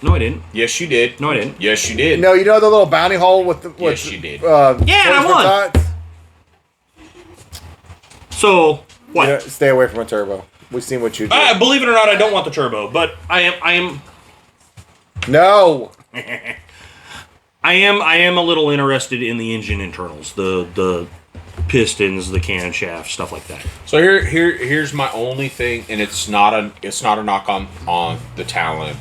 [SPEAKER 2] No, I didn't.
[SPEAKER 3] Yes, you did.
[SPEAKER 2] No, I didn't.
[SPEAKER 3] Yes, you did.
[SPEAKER 1] No, you know the little bounty hole with the.
[SPEAKER 3] Yes, you did.
[SPEAKER 2] Yeah, I won.
[SPEAKER 1] Tots?
[SPEAKER 2] So what?
[SPEAKER 1] Yeah, stay away from a turbo. We've seen what you do.
[SPEAKER 2] Believe it or not, I don't want the turbo, but I am.
[SPEAKER 1] No.
[SPEAKER 2] I am a little interested in the engine internals, the pistons, the camshaft, stuff like that.
[SPEAKER 3] So here's my only thing, and it's not a knock on the talent.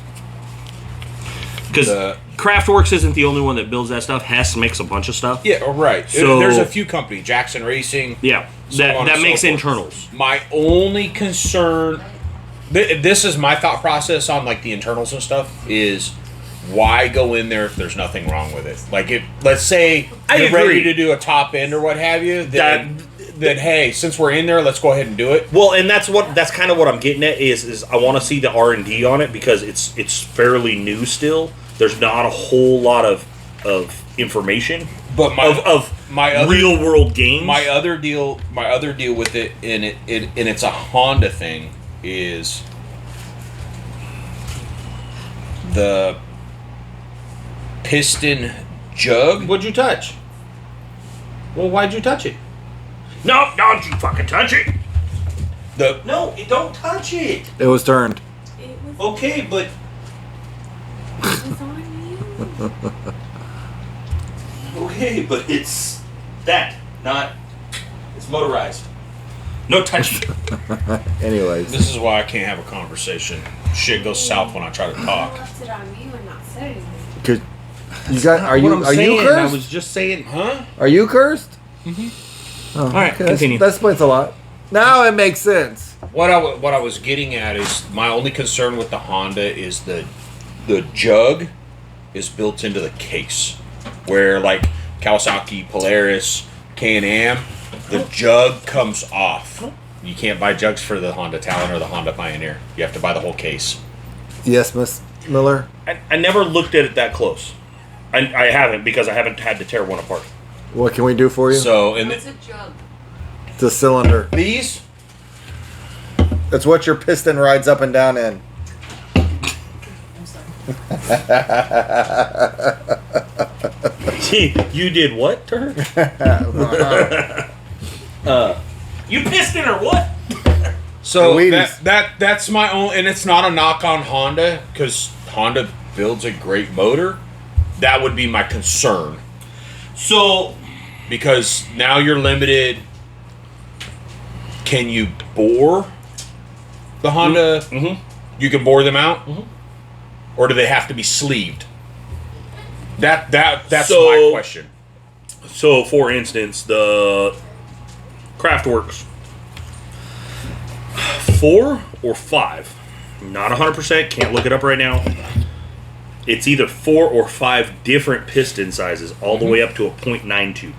[SPEAKER 2] Because Craftworks isn't the only one that builds that stuff. Hess makes a bunch of stuff.
[SPEAKER 3] Yeah, right.
[SPEAKER 2] So-
[SPEAKER 3] There's a few companies, Jackson Racing.
[SPEAKER 2] Yeah,
[SPEAKER 3] so on
[SPEAKER 2] that
[SPEAKER 3] and
[SPEAKER 2] makes
[SPEAKER 3] so forth.
[SPEAKER 2] internals.
[SPEAKER 3] My only concern, this is my thought process on like the internals and stuff, is why go in there if there's nothing wrong with it? Like, if let's say
[SPEAKER 2] I
[SPEAKER 3] you're
[SPEAKER 2] agree.
[SPEAKER 3] ready to do a top end or what have you, then hey, since we're in there, let's go ahead and do it.
[SPEAKER 2] Well, and that's kind of what I'm getting at is I want to see the R&D on it because it's fairly new still. There's not a whole lot of information
[SPEAKER 3] But my other
[SPEAKER 2] real world games.
[SPEAKER 3] My other deal with it, and it's a Honda thing, is the piston jug.
[SPEAKER 2] What'd you touch? Well, why'd you touch it? No, don't you fucking touch it! No, don't touch it.
[SPEAKER 1] It was turned.
[SPEAKER 4] It was,
[SPEAKER 2] Okay, but
[SPEAKER 4] it was on you.
[SPEAKER 2] it's that, not it's motorized. No touching.
[SPEAKER 1] Anyways.
[SPEAKER 3] This is why I can't have a conversation. Shit goes south when I try to
[SPEAKER 4] I
[SPEAKER 3] talk.
[SPEAKER 4] left it on you and not said anything.
[SPEAKER 1] Could, you got? Are you
[SPEAKER 2] I
[SPEAKER 1] cursed?
[SPEAKER 2] was just saying.
[SPEAKER 3] Huh?
[SPEAKER 1] Are you cursed? Mm-hmm. Oh,
[SPEAKER 2] All right, continue.
[SPEAKER 1] That explains a lot. Now it makes sense.
[SPEAKER 3] What I was getting at is my only concern with the Honda is the jug is built into the case, where like Kawasaki, Polaris, Can-Am, the jug comes off. You can't buy jugs for the Honda Talon or the Honda Pioneer. You have to buy the whole case.
[SPEAKER 1] Yes, Miss Miller.
[SPEAKER 2] I never looked at it that close. I haven't because I haven't had to tear one apart.
[SPEAKER 1] What can we do for you?
[SPEAKER 3] So and
[SPEAKER 5] What's a jug?
[SPEAKER 1] It's a cylinder.
[SPEAKER 3] these.
[SPEAKER 1] It's what your piston rides up and down in.
[SPEAKER 5] I'm sorry.
[SPEAKER 2] You did what to her? You pissed in her what?
[SPEAKER 3] So
[SPEAKER 1] The Wheaties.
[SPEAKER 3] that's my own, and it's not a knock on Honda because Honda builds a great motor. That would be my concern
[SPEAKER 2] So
[SPEAKER 3] because now you're limited. Can you bore the Honda?
[SPEAKER 2] Mhm.
[SPEAKER 3] You can bore them out, or do they have to be sleeved? That's
[SPEAKER 2] So-
[SPEAKER 3] my question.
[SPEAKER 2] So, for instance, the Craftworks 4 or 5, not 100%, can't look it up right now. It's either 4 or 5 different piston sizes, all the way up to a .92.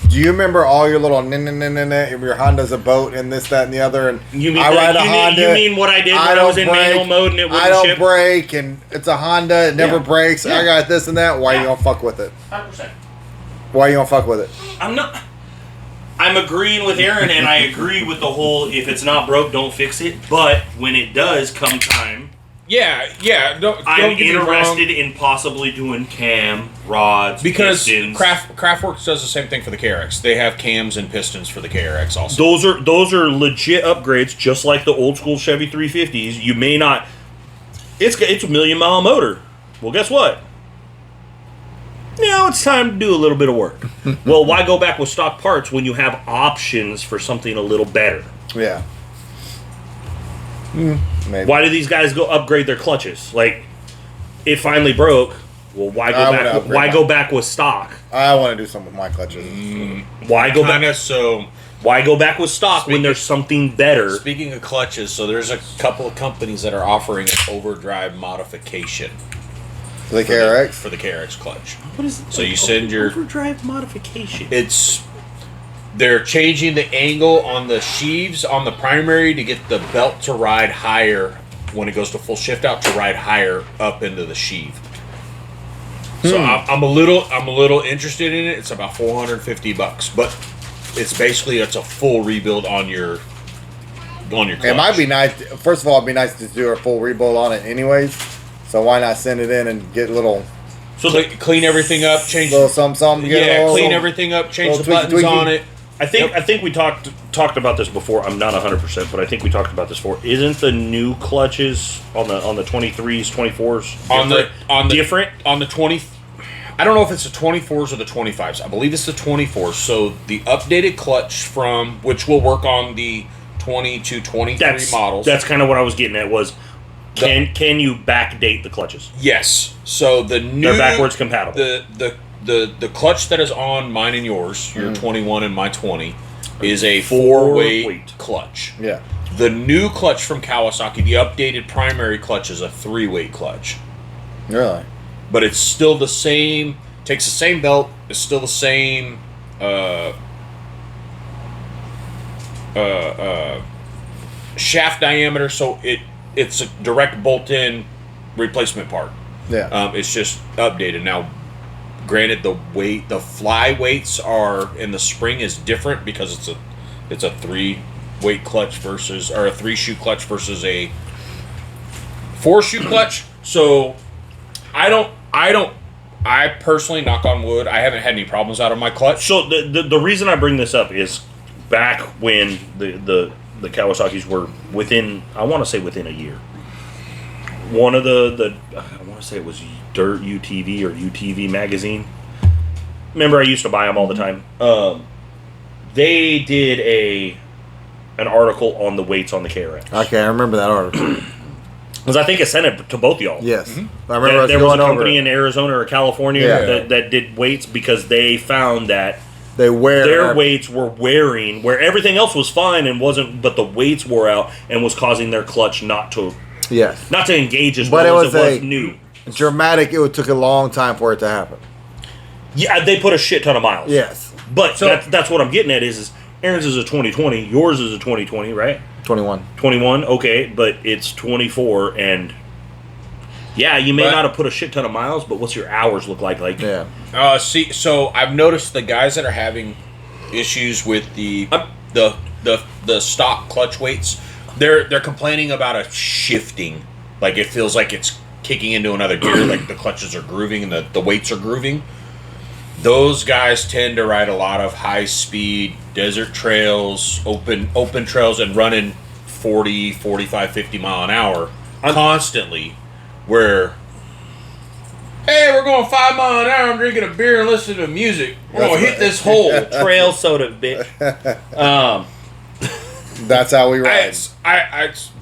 [SPEAKER 1] Do you remember all your little your Honda's a boat and this, that, and the other? And
[SPEAKER 2] You mean
[SPEAKER 1] I ride a
[SPEAKER 2] you
[SPEAKER 1] Honda.
[SPEAKER 2] mean what I did when I was in manual mode and it wouldn't
[SPEAKER 1] I don't
[SPEAKER 2] ship?
[SPEAKER 1] brake, and it's a Honda. It never
[SPEAKER 2] Yeah.
[SPEAKER 1] breaks.
[SPEAKER 2] Yeah.
[SPEAKER 1] I got this and that. Why
[SPEAKER 2] Yeah.
[SPEAKER 1] you gonna fuck with it?
[SPEAKER 2] 100%.
[SPEAKER 1] Why you gonna fuck with it?
[SPEAKER 2] I'm not. I'm agreeing with Aaron, and I agree with the whole if it's not broke, don't fix it. But when it does come time,
[SPEAKER 3] Yeah. Don't
[SPEAKER 2] I'm
[SPEAKER 3] get me wrong.
[SPEAKER 2] interested in possibly doing cam, rods,
[SPEAKER 3] Because
[SPEAKER 2] pistons.
[SPEAKER 3] Craftworks does the same thing for the KRX. They have cams and pistons for the KRX also.
[SPEAKER 2] Those are legit upgrades, just like the old school Chevy 350s. You may not. It's a 1,000,000-mile motor. Well, guess what? Now it's time to do a little bit of work. Well, why go back with stock parts when you have options for something a little better?
[SPEAKER 1] Yeah. Maybe.
[SPEAKER 2] Why do these guys go upgrade their clutches? Like, it finally broke. Well, why
[SPEAKER 1] I
[SPEAKER 2] go
[SPEAKER 1] would
[SPEAKER 2] back?
[SPEAKER 1] upgrade
[SPEAKER 2] Why
[SPEAKER 1] mine.
[SPEAKER 2] go back with stock?
[SPEAKER 1] I want to do something with my clutches.
[SPEAKER 2] Why go back?
[SPEAKER 3] Kinda, so
[SPEAKER 2] Why go back with stock when
[SPEAKER 3] Speaking-
[SPEAKER 2] there's something better?
[SPEAKER 3] speaking of clutches, so there's a couple of companies that are offering an overdrive modification
[SPEAKER 1] The KRX.
[SPEAKER 3] for the KRX clutch.
[SPEAKER 2] What is
[SPEAKER 3] So you send your-
[SPEAKER 2] overdrive modification?
[SPEAKER 3] They're changing the angle on the sheaves on the primary to get the belt to ride higher when it goes to full shift out to ride higher up into the sheave. So I'm a little interested in it. It's about $450, but it's a full rebuild on your clutch.
[SPEAKER 1] It might be nice. First of all, it'd be nice to do a full rebuild on it, anyways. So why not send it in and get a little
[SPEAKER 2] So
[SPEAKER 3] Clean everything up, change.
[SPEAKER 1] something? Get a
[SPEAKER 3] Yeah,
[SPEAKER 1] little-
[SPEAKER 3] clean everything up, change the
[SPEAKER 1] little
[SPEAKER 3] buttons
[SPEAKER 1] tweaky.
[SPEAKER 3] on it.
[SPEAKER 2] I think we talked about this before. I'm not 100%, but I think we talked about this before. Isn't the new clutches on the 23s, 24s different?
[SPEAKER 3] On the 20. I don't know if it's the 24s or the 25s. I believe it's the 24s. So the updated clutch from which will work on the 20 to 23 models.
[SPEAKER 2] That's kind of what I was getting at. Was can you backdate the clutches?
[SPEAKER 3] Yes. So the new
[SPEAKER 2] They're backwards compatible.
[SPEAKER 3] The clutch that is on mine and yours, your 21 and my 20, is a 4-weight clutch.
[SPEAKER 1] Yeah.
[SPEAKER 3] The new clutch from Kawasaki, the updated primary clutch, is a 3-weight clutch.
[SPEAKER 1] Really?
[SPEAKER 3] But it's still the same. Takes the same belt. It's still the same. Shaft diameter. So it's a direct bolt-in replacement part.
[SPEAKER 1] Yeah.
[SPEAKER 3] It's just updated now. Granted, the fly weights are in the spring is different because it's a 3-weight clutch versus, or a 3-shoe clutch versus a 4-shoe clutch. So I personally, knock on wood, I haven't had any problems out of my clutch.
[SPEAKER 2] So the reason I bring this up is back when the Kawasaki's were within, I want to say within a year. One of the I want to say it was Dirt UTV or UTV magazine. Remember, I used to buy them all the time. They did an article on the weights on the KRX.
[SPEAKER 1] Okay, I remember that article.
[SPEAKER 2] Because I think I sent it to both of y'all.
[SPEAKER 1] Yes. I remember
[SPEAKER 2] There was a company
[SPEAKER 1] over
[SPEAKER 2] in Arizona or California
[SPEAKER 1] Yeah.
[SPEAKER 2] that did weights because they found that
[SPEAKER 1] they wear
[SPEAKER 2] their weights were wearing where everything else was fine and wasn't, but the weights wore out and was causing their clutch not to
[SPEAKER 1] Yes.
[SPEAKER 2] engage as
[SPEAKER 1] But
[SPEAKER 2] well
[SPEAKER 1] it
[SPEAKER 2] as
[SPEAKER 1] was
[SPEAKER 2] it was
[SPEAKER 1] a-
[SPEAKER 2] new.
[SPEAKER 1] Dramatic. It took a long time for it to happen.
[SPEAKER 2] Yeah, they put a shit ton of miles.
[SPEAKER 1] Yes.
[SPEAKER 2] But
[SPEAKER 3] So-
[SPEAKER 2] that's what I'm getting at is Aaron's is a 2020, yours is a 2020, right?
[SPEAKER 1] 21.
[SPEAKER 2] 21, okay, but it's 24 and yeah, you may
[SPEAKER 3] But-
[SPEAKER 2] not have put a shit ton of miles, but what's your hours look like? Like
[SPEAKER 1] Yeah.
[SPEAKER 3] See, so I've noticed the guys that are having issues with the stock clutch weights, they're complaining about a shifting, like it feels like it's kicking into another gear, like the clutches are grooving and the weights are grooving. Those guys tend to ride a lot of high speed desert trails, open trails, and running 40, 45, 50 mile an hour constantly, where hey, we're going 5 mile an hour. I'm drinking a beer and listening to music. We're gonna hit this hole.
[SPEAKER 2] trail soda, bitch.
[SPEAKER 1] That's how we ride.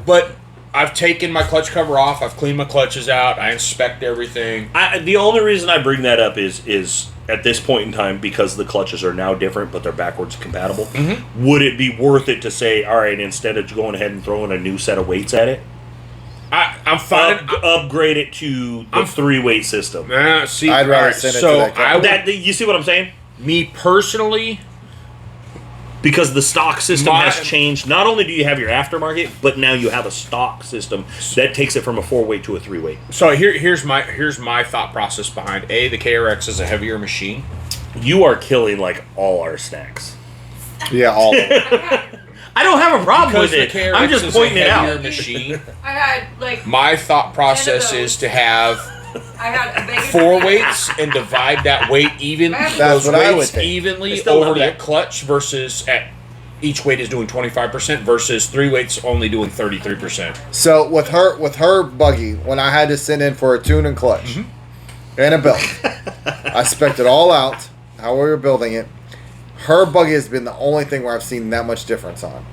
[SPEAKER 3] But I've taken my clutch cover off. I've cleaned my clutches out. I inspect everything.
[SPEAKER 2] The only reason I bring that up is at this point in time, because the clutches are now different, but they're backwards compatible.
[SPEAKER 3] Mm-hmm.
[SPEAKER 2] Would it be worth it to say, all right, instead of going ahead and throwing a new set of weights at it,
[SPEAKER 3] I'm fine.
[SPEAKER 2] upgrade it to the 3-weight system?
[SPEAKER 3] See,
[SPEAKER 1] I'd rather
[SPEAKER 3] all right,
[SPEAKER 1] send it to
[SPEAKER 3] so
[SPEAKER 1] that guy.
[SPEAKER 3] I would,
[SPEAKER 2] You see what I'm saying?
[SPEAKER 3] me personally,
[SPEAKER 2] Because the stock system
[SPEAKER 3] My-
[SPEAKER 2] has changed. Not only do you have your aftermarket, but now you have a stock system that takes it from a 4-weight to a 3-weight.
[SPEAKER 3] so here's my thought process behind the KRX is a heavier machine.
[SPEAKER 2] You are killing like all our snacks.
[SPEAKER 1] Yeah, all of them.
[SPEAKER 2] I don't have a problem
[SPEAKER 3] Because
[SPEAKER 2] with
[SPEAKER 3] the
[SPEAKER 2] it.
[SPEAKER 3] KRX
[SPEAKER 2] I'm just
[SPEAKER 3] is
[SPEAKER 2] pointing
[SPEAKER 3] a
[SPEAKER 2] it
[SPEAKER 3] heavier
[SPEAKER 2] out.
[SPEAKER 3] machine.
[SPEAKER 4] I had like
[SPEAKER 3] My thought process
[SPEAKER 4] those.
[SPEAKER 3] is to have
[SPEAKER 4] I had a bigger
[SPEAKER 3] 4 weights and divide that weight
[SPEAKER 1] That's
[SPEAKER 3] those
[SPEAKER 1] what I would
[SPEAKER 3] weights
[SPEAKER 1] think.
[SPEAKER 3] evenly
[SPEAKER 2] It's still
[SPEAKER 3] over
[SPEAKER 2] not
[SPEAKER 3] that
[SPEAKER 2] bad.
[SPEAKER 3] clutch versus at each weight is doing 25% versus 3 weights only doing 33%.
[SPEAKER 1] So with her buggy, when I had to send in for a tune and clutch and a belt, I spec'd it all out. How we were building it. Her buggy has been the only thing where I've seen that much difference on.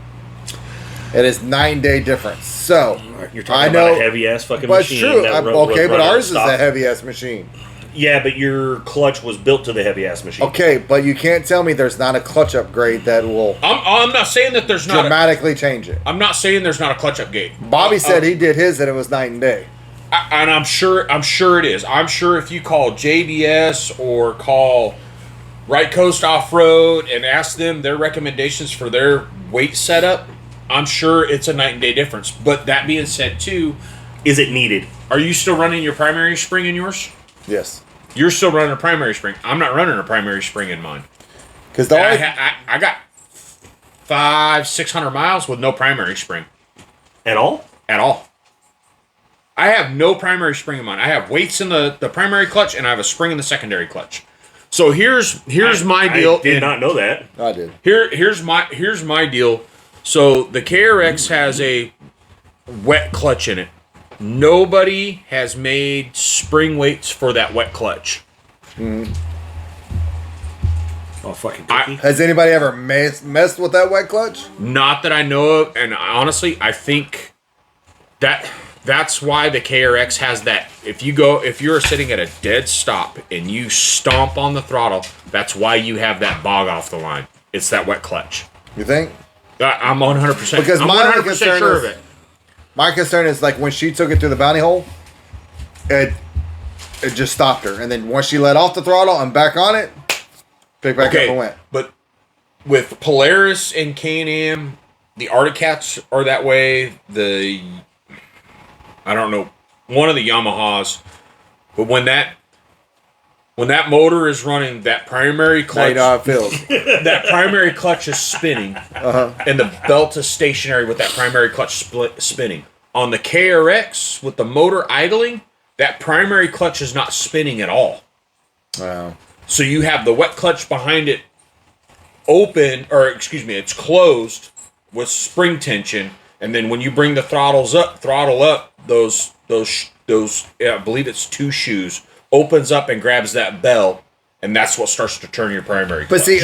[SPEAKER 1] It is 9-day difference. So
[SPEAKER 2] You're
[SPEAKER 1] I
[SPEAKER 2] talking
[SPEAKER 1] know,
[SPEAKER 2] about a heavy ass fucking
[SPEAKER 1] but it's
[SPEAKER 2] machine.
[SPEAKER 1] true.
[SPEAKER 2] that
[SPEAKER 1] Okay, but
[SPEAKER 2] run
[SPEAKER 1] ours is
[SPEAKER 2] stock.
[SPEAKER 1] a heavy ass machine.
[SPEAKER 2] Yeah, but your clutch was built to the heavy ass machine.
[SPEAKER 1] Okay, but you can't tell me there's not a clutch upgrade that will
[SPEAKER 3] I'm not saying that there's not.
[SPEAKER 1] dramatically change it.
[SPEAKER 3] I'm not saying there's not a clutch upgrade.
[SPEAKER 1] Bobby said he did his and it was night and day.
[SPEAKER 3] And I'm sure it is. I'm sure if you call JBS or call Right Coast Off Road and ask them their recommendations for their weight setup, I'm sure it's a night and day difference. But that being said, too,
[SPEAKER 2] Is it needed?
[SPEAKER 3] are you still running your primary spring in yours?
[SPEAKER 1] Yes,
[SPEAKER 3] You're still running a primary spring. I'm not running a primary spring in mine.
[SPEAKER 1] because the only
[SPEAKER 3] I got 500-600 miles with no primary spring
[SPEAKER 2] At all?
[SPEAKER 3] at all. I have no primary spring in mine. I have weights in the primary clutch, and I have a spring in the secondary clutch. So here's my deal.
[SPEAKER 2] I did not know that.
[SPEAKER 1] I did.
[SPEAKER 3] Here's my deal. So the KRX has a wet clutch in it. Nobody has made spring weights for that wet clutch.
[SPEAKER 2] Oh, fucking cookie.
[SPEAKER 1] Has anybody ever messed with that wet clutch?
[SPEAKER 3] Not that I know of, and honestly, I think that's why the KRX has that. If you're sitting at a dead stop and you stomp on the throttle, that's why you have that bog off the line. It's that wet clutch.
[SPEAKER 1] You think?
[SPEAKER 3] I'm 100%.
[SPEAKER 1] Because
[SPEAKER 3] I'm
[SPEAKER 1] my
[SPEAKER 3] 100%
[SPEAKER 1] concern
[SPEAKER 3] sure
[SPEAKER 1] is-
[SPEAKER 3] of it.
[SPEAKER 1] My concern is like when she took it through the bounty hole, it just stopped her, and then once she let off the throttle and back on it, picked back up and went.
[SPEAKER 3] But with Polaris and Can-Am, the Arctic Cats are that way. I don't know, one of the Yamahas, but when that motor is running, that primary
[SPEAKER 1] Now
[SPEAKER 3] clutch,
[SPEAKER 1] you know how it feels.
[SPEAKER 3] that primary clutch is spinning, and the belt is stationary with that primary clutch spinning. On the KRX, with the motor idling, that primary clutch is not spinning at all.
[SPEAKER 1] Wow.
[SPEAKER 3] So you have the wet clutch behind it open, or excuse me, it's closed with spring tension, and then when you bring the throttle up, those I believe it's 2 shoes opens up and grabs that bell, and that's what starts to turn your primary clutch.
[SPEAKER 1] But see,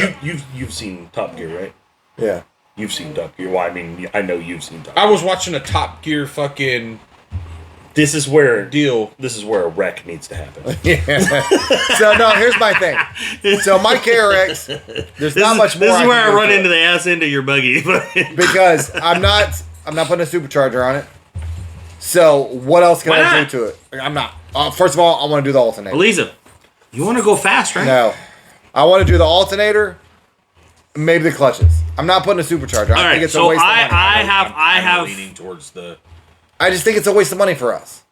[SPEAKER 2] You've seen Top Gear, right?
[SPEAKER 1] yeah.
[SPEAKER 2] You've seen Top Gear. Well, I mean, I know you've seen Top Gear.
[SPEAKER 3] I was watching a Top Gear fucking
[SPEAKER 2] This is where
[SPEAKER 3] deal.
[SPEAKER 2] This is where a wreck needs to happen.
[SPEAKER 1] So no, here's my thing. So my KRX, there's not much more.
[SPEAKER 2] This is where
[SPEAKER 1] can
[SPEAKER 2] I
[SPEAKER 1] do
[SPEAKER 2] run
[SPEAKER 1] to
[SPEAKER 2] into
[SPEAKER 1] it.
[SPEAKER 2] the ass end of your buggy.
[SPEAKER 1] Because I'm not putting a supercharger on it. So what else can
[SPEAKER 2] Why
[SPEAKER 1] I
[SPEAKER 2] not?
[SPEAKER 1] do to it? I'm not. First of all, I want to do the alternator.
[SPEAKER 2] Elisa, you want to go fast, right?
[SPEAKER 1] No, I want to do the alternator. Maybe the clutches. I'm not putting a supercharger. I
[SPEAKER 2] All right,
[SPEAKER 1] think it's
[SPEAKER 2] so
[SPEAKER 1] a waste of money.
[SPEAKER 2] I
[SPEAKER 3] I'm
[SPEAKER 2] have
[SPEAKER 3] leaning towards the.
[SPEAKER 1] I just think it's a waste of money for us.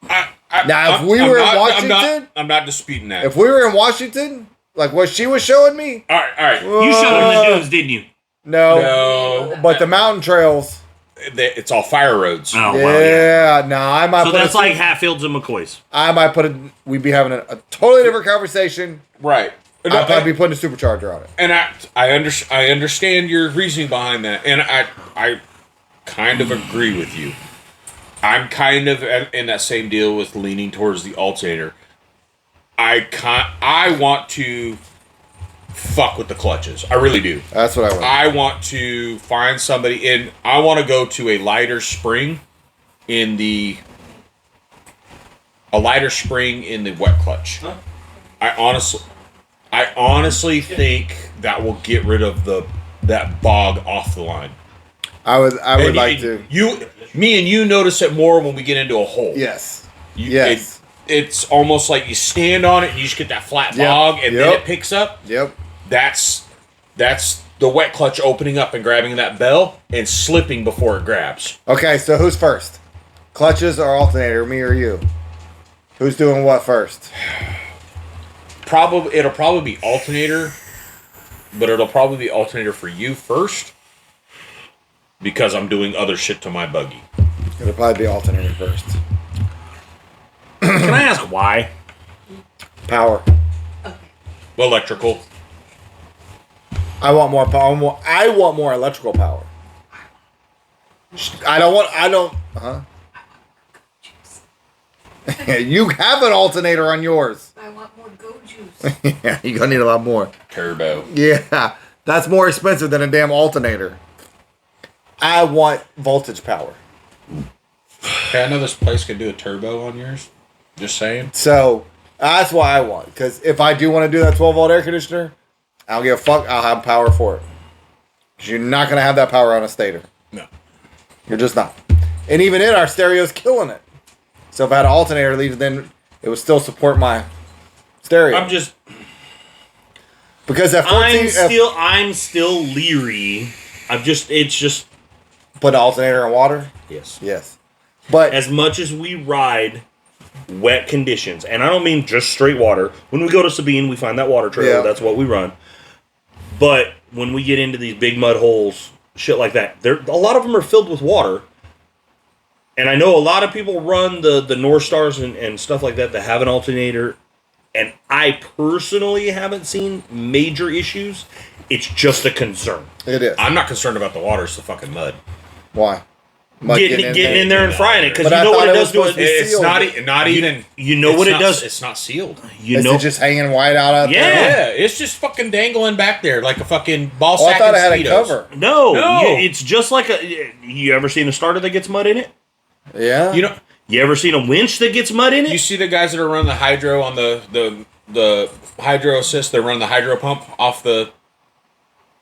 [SPEAKER 1] Now, if
[SPEAKER 3] I'm
[SPEAKER 1] we were in
[SPEAKER 3] not-
[SPEAKER 1] Washington,
[SPEAKER 3] I'm not disputing that.
[SPEAKER 1] if we were in Washington, like what she was showing me,
[SPEAKER 3] all right.
[SPEAKER 2] You showed him the dunes, didn't you?
[SPEAKER 1] no,
[SPEAKER 3] No,
[SPEAKER 1] but the mountain trails,
[SPEAKER 3] it's all fire roads.
[SPEAKER 2] Oh, well, yeah.
[SPEAKER 1] yeah, no, I might
[SPEAKER 2] So
[SPEAKER 1] put
[SPEAKER 2] that's
[SPEAKER 1] a,
[SPEAKER 2] like Hatfields and McCoys.
[SPEAKER 1] I might put a, we'd be having a totally different conversation.
[SPEAKER 3] Right.
[SPEAKER 1] I'd probably be putting a supercharger on it.
[SPEAKER 3] And I understand your reasoning behind that, and I kind of agree with you. I'm kind of in that same deal with leaning towards the alternator. I want to fuck with the clutches. I really do.
[SPEAKER 1] That's what I want.
[SPEAKER 3] I want to find somebody, and I want to go to a lighter spring in the wet clutch.
[SPEAKER 2] Huh?
[SPEAKER 3] I honestly think that will get rid of that bog off the line.
[SPEAKER 1] I would
[SPEAKER 3] And
[SPEAKER 1] like to.
[SPEAKER 3] Me and you notice it more when we get into a hole.
[SPEAKER 1] Yes.
[SPEAKER 3] You-
[SPEAKER 1] Yes.
[SPEAKER 3] it's almost like you stand on it and you just get that flat
[SPEAKER 1] Yep.
[SPEAKER 3] bog, and then
[SPEAKER 1] Yep.
[SPEAKER 3] it picks up.
[SPEAKER 1] Yep.
[SPEAKER 3] That's the wet clutch opening up and grabbing that bell and slipping before it grabs.
[SPEAKER 1] Okay, so who's first? Clutches or alternator, me or you? Who's doing what first?
[SPEAKER 3] It'll probably be alternator, but it'll probably be alternator for you first because I'm doing other shit to my buggy.
[SPEAKER 1] It'll probably be alternator first.
[SPEAKER 2] Can I ask why?
[SPEAKER 1] Power.
[SPEAKER 3] Electrical.
[SPEAKER 1] I want more power. I want more electrical power. I don't. Huh? You have an alternator on yours.
[SPEAKER 4] I want more go juice.
[SPEAKER 1] Yeah, you're gonna need a lot more.
[SPEAKER 3] Turbo.
[SPEAKER 1] Yeah, that's more expensive than a damn alternator. I want voltage power.
[SPEAKER 3] Hey, I know this place could do a turbo on yours. Just saying.
[SPEAKER 1] So that's what I want. Because if I do want to do that 12-volt air conditioner, I don't give a fuck. I'll have power for it. Because you're not going to have that power on a stator.
[SPEAKER 3] No.
[SPEAKER 1] You're just not. And even in our stereo's killing it. So if I had an alternator lead, then it would still support my stereo. Because at 14,
[SPEAKER 2] I'm still leery. It's just
[SPEAKER 1] put an alternator in water.
[SPEAKER 2] yes.
[SPEAKER 1] Yes, but
[SPEAKER 2] As much as we ride wet conditions, and I don't mean just straight water. When we go to Sabine, we find that water trailer.
[SPEAKER 1] Yeah.
[SPEAKER 2] That's what we run. But when we get into these big mud holes, shit like that, a lot of them are filled with water. And I know a lot of people run the North Stars and stuff like that have an alternator. And I personally haven't seen major issues. It's just a concern.
[SPEAKER 1] It is.
[SPEAKER 3] I'm not concerned about the water. It's the fucking mud.
[SPEAKER 1] Why? Mud
[SPEAKER 2] Getting in there and frying it. Because
[SPEAKER 1] But
[SPEAKER 2] you
[SPEAKER 1] I
[SPEAKER 2] know what
[SPEAKER 1] thought
[SPEAKER 2] it
[SPEAKER 1] it
[SPEAKER 2] does
[SPEAKER 1] was
[SPEAKER 2] to
[SPEAKER 1] supposed to be
[SPEAKER 2] it.
[SPEAKER 3] It's
[SPEAKER 1] sealed.
[SPEAKER 3] not even.
[SPEAKER 2] You know
[SPEAKER 3] it's
[SPEAKER 2] what it
[SPEAKER 3] not-
[SPEAKER 2] does?
[SPEAKER 3] It's not sealed.
[SPEAKER 2] You
[SPEAKER 1] Is
[SPEAKER 2] know.
[SPEAKER 1] it just hanging white out
[SPEAKER 2] Yeah.
[SPEAKER 1] there?
[SPEAKER 3] Yeah, it's just fucking dangling back there like a fucking ball
[SPEAKER 1] Oh, I
[SPEAKER 3] sack.
[SPEAKER 1] thought
[SPEAKER 3] and
[SPEAKER 1] it had a
[SPEAKER 3] Speedos.
[SPEAKER 1] cover.
[SPEAKER 2] No,
[SPEAKER 3] No.
[SPEAKER 2] it's just like a. You ever seen a starter that gets mud in it?
[SPEAKER 1] Yeah.
[SPEAKER 3] You know,
[SPEAKER 2] You ever seen a winch that gets mud in it?
[SPEAKER 3] you see the guys that are running the hydro on the hydro assist. They're running the hydro pump off the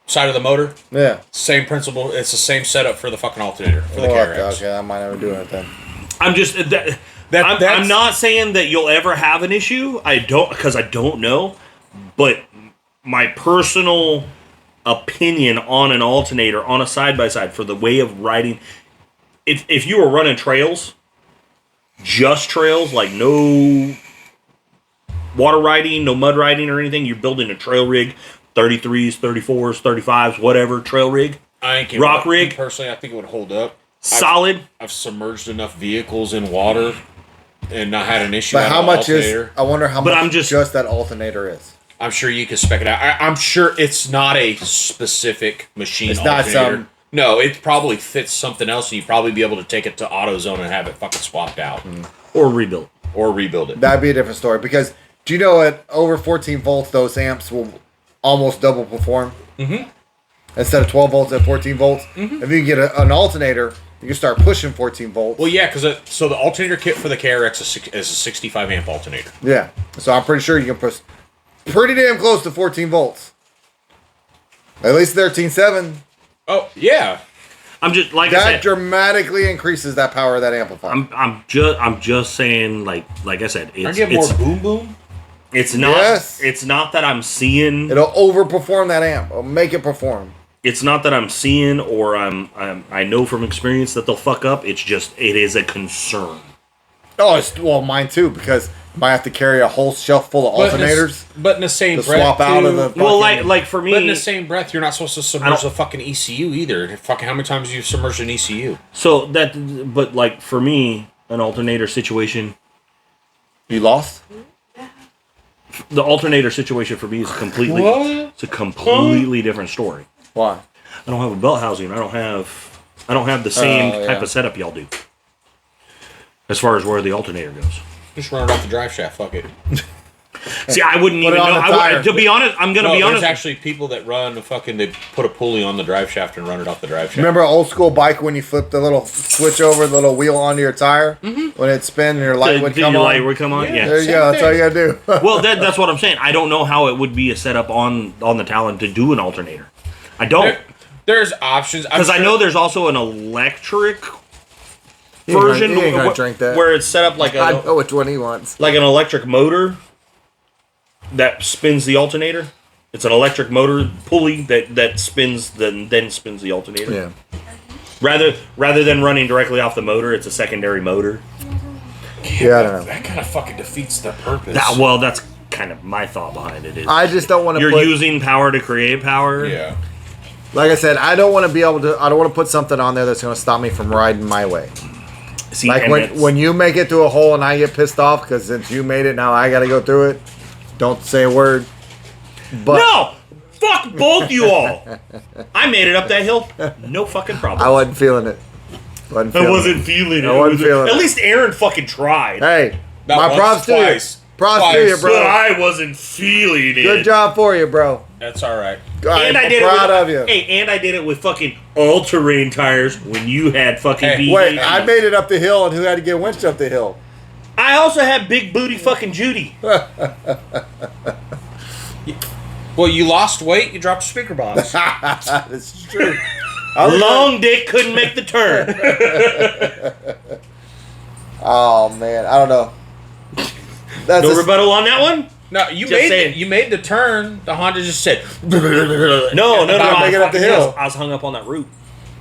[SPEAKER 3] side of the motor.
[SPEAKER 1] Yeah.
[SPEAKER 3] Same principle. It's the same setup for the fucking alternator for the
[SPEAKER 1] Oh,
[SPEAKER 3] Carex.
[SPEAKER 1] okay, I might never do it then.
[SPEAKER 2] I'm just I'm
[SPEAKER 3] that's-
[SPEAKER 2] not saying that you'll ever have an issue. I don't know, but my personal opinion on an alternator on a side by side for the way of riding, if you were running trails, just trails, like no water riding, no mud riding or anything, you're building a trail rig, 33s, 34s, 35s, whatever trail rig,
[SPEAKER 3] I ain't
[SPEAKER 2] rock rig.
[SPEAKER 3] Personally, I think it would hold up.
[SPEAKER 2] solid.
[SPEAKER 3] I've submerged enough vehicles in water and not had an issue.
[SPEAKER 1] But
[SPEAKER 3] out
[SPEAKER 1] how
[SPEAKER 3] of the
[SPEAKER 1] much is?
[SPEAKER 3] alternator.
[SPEAKER 1] I wonder how
[SPEAKER 2] But
[SPEAKER 1] much
[SPEAKER 2] I'm just-
[SPEAKER 1] that alternator is.
[SPEAKER 3] I'm sure you can spec it out. I'm sure it's not a specific machine.
[SPEAKER 1] It's not
[SPEAKER 3] alternator.
[SPEAKER 1] some-
[SPEAKER 3] No, it probably fits something else, and you'd probably be able to take it to AutoZone and have it fucking swapped out
[SPEAKER 2] Or rebuilt.
[SPEAKER 3] or rebuild it.
[SPEAKER 1] That'd be a different story because do you know at over 14 volts those amps will almost double perform? Mm-hmm. Instead of 12 volts at 14 volts, if you can get an alternator, you can start pushing 14 volts.
[SPEAKER 3] Well, yeah, because so the alternator kit for the KRX is a 65 amp alternator.
[SPEAKER 1] Yeah, so I'm pretty sure you can push pretty damn close to 14 volts. At least 13.7.
[SPEAKER 3] Oh yeah,
[SPEAKER 2] I'm just like I
[SPEAKER 1] That
[SPEAKER 2] said.
[SPEAKER 1] dramatically increases that power of that amplifier.
[SPEAKER 2] I'm just saying like I said,
[SPEAKER 3] I
[SPEAKER 2] it's
[SPEAKER 3] get more
[SPEAKER 2] it's,
[SPEAKER 3] boom boom.
[SPEAKER 2] it's not
[SPEAKER 1] Yes.
[SPEAKER 2] it's not that I'm seeing
[SPEAKER 1] It'll overperform that amp. It'll make it perform.
[SPEAKER 2] it's not that I'm seeing or I know from experience that they'll fuck up. It's just it is a concern.
[SPEAKER 1] Oh, it's well, mine too because I might have to carry a whole shelf full of alternators
[SPEAKER 3] But in the same
[SPEAKER 1] to
[SPEAKER 3] breath,
[SPEAKER 1] swap out of the.
[SPEAKER 2] Well,
[SPEAKER 1] fucking-
[SPEAKER 2] like for me,
[SPEAKER 3] But in the same breath, you're not supposed to
[SPEAKER 2] I
[SPEAKER 3] submerge
[SPEAKER 2] don't-
[SPEAKER 3] the fucking ECU either. Fucking how many times have you submerged an ECU?
[SPEAKER 2] so that but like for me, an alternator situation,
[SPEAKER 1] You lost?
[SPEAKER 2] the alternator situation for me is completely
[SPEAKER 3] What?
[SPEAKER 2] it's a completely different story.
[SPEAKER 1] Why?
[SPEAKER 2] I don't have a belt housing. I don't have the same
[SPEAKER 1] Oh,
[SPEAKER 2] type
[SPEAKER 1] yeah.
[SPEAKER 2] of setup y'all do. As far as where the alternator goes.
[SPEAKER 3] Just run it off the drive shaft. Fuck it.
[SPEAKER 2] See, I wouldn't
[SPEAKER 1] Put
[SPEAKER 2] even
[SPEAKER 1] it on
[SPEAKER 2] know.
[SPEAKER 1] the
[SPEAKER 2] I would,
[SPEAKER 1] tire.
[SPEAKER 2] to be honest, I'm gonna
[SPEAKER 3] No,
[SPEAKER 2] be
[SPEAKER 3] there's
[SPEAKER 2] honest.
[SPEAKER 3] actually people that run the fucking. They put a pulley on the drive shaft and run it off the drive shaft.
[SPEAKER 1] Remember an old school bike when you flip the little switch over the little wheel onto your tire when it spin and your light would come
[SPEAKER 2] your
[SPEAKER 1] on?
[SPEAKER 2] light would come on.
[SPEAKER 3] Yeah.
[SPEAKER 2] Yeah.
[SPEAKER 1] There you
[SPEAKER 3] Same
[SPEAKER 1] go. That's all
[SPEAKER 3] thing.
[SPEAKER 1] you gotta do.
[SPEAKER 2] Well, that's what I'm saying. I don't know how it would be a setup on the Talon to do an alternator. I don't,
[SPEAKER 3] There's options
[SPEAKER 2] because I know there's also an electric
[SPEAKER 1] You ain't
[SPEAKER 2] version
[SPEAKER 1] gonna- you ain't gonna drink that.
[SPEAKER 2] where it's set up like
[SPEAKER 1] I
[SPEAKER 2] a
[SPEAKER 1] know which one he wants.
[SPEAKER 2] like an electric motor that spins the alternator. It's an electric motor pulley that spins then spins the alternator.
[SPEAKER 1] Yeah.
[SPEAKER 2] Rather than running directly off the motor, it's a secondary motor.
[SPEAKER 1] Yeah, I don't know.
[SPEAKER 3] That kind of fucking defeats the purpose.
[SPEAKER 2] Well, that's kind of my thought behind it. Is
[SPEAKER 1] I just don't want to
[SPEAKER 2] you're
[SPEAKER 1] put.
[SPEAKER 2] using power to create power.
[SPEAKER 3] Yeah.
[SPEAKER 1] Like I said, I don't want to be able to. I don't want to put something on there that's going to stop me from riding my way.
[SPEAKER 2] See,
[SPEAKER 1] Like
[SPEAKER 2] and
[SPEAKER 1] when
[SPEAKER 2] that's-
[SPEAKER 1] when you make it through a hole and I get pissed off because since you made it, now I got to go through it. Don't say a word. But
[SPEAKER 2] no, fuck both you all. I made it up that hill. No fucking problem.
[SPEAKER 1] I wasn't feeling it. Wasn't feeling it.
[SPEAKER 2] feeling
[SPEAKER 1] I wasn't feeling
[SPEAKER 2] At
[SPEAKER 1] it.
[SPEAKER 2] least Aaron fucking tried.
[SPEAKER 1] Hey,
[SPEAKER 3] Not
[SPEAKER 1] my
[SPEAKER 3] once,
[SPEAKER 1] props to
[SPEAKER 3] twice.
[SPEAKER 1] you. Props to
[SPEAKER 3] Twice.
[SPEAKER 1] you,
[SPEAKER 2] But
[SPEAKER 1] bro.
[SPEAKER 2] I wasn't feeling it.
[SPEAKER 1] Good job for you, bro.
[SPEAKER 3] That's all right.
[SPEAKER 2] And
[SPEAKER 1] I'm
[SPEAKER 2] I did
[SPEAKER 1] proud
[SPEAKER 2] it with,
[SPEAKER 1] of you.
[SPEAKER 2] Hey, and I did it with fucking all-terrain tires when you had fucking
[SPEAKER 3] Hey,
[SPEAKER 2] BB.
[SPEAKER 1] Wait, I made it up the hill, and who had to get winched up the hill?
[SPEAKER 2] I also had big booty fucking Judy.
[SPEAKER 3] Well, you lost weight. You dropped a speaker box.
[SPEAKER 1] That's true.
[SPEAKER 2] Long dick couldn't make the turn.
[SPEAKER 1] Oh man, I don't know. That's
[SPEAKER 2] No
[SPEAKER 1] just-
[SPEAKER 2] rebuttal on that one?
[SPEAKER 3] No, you
[SPEAKER 2] Just
[SPEAKER 3] made
[SPEAKER 2] saying.
[SPEAKER 3] you made the turn. The Honda just said.
[SPEAKER 2] No.
[SPEAKER 1] About making up the hill.
[SPEAKER 2] I was hung up on that root.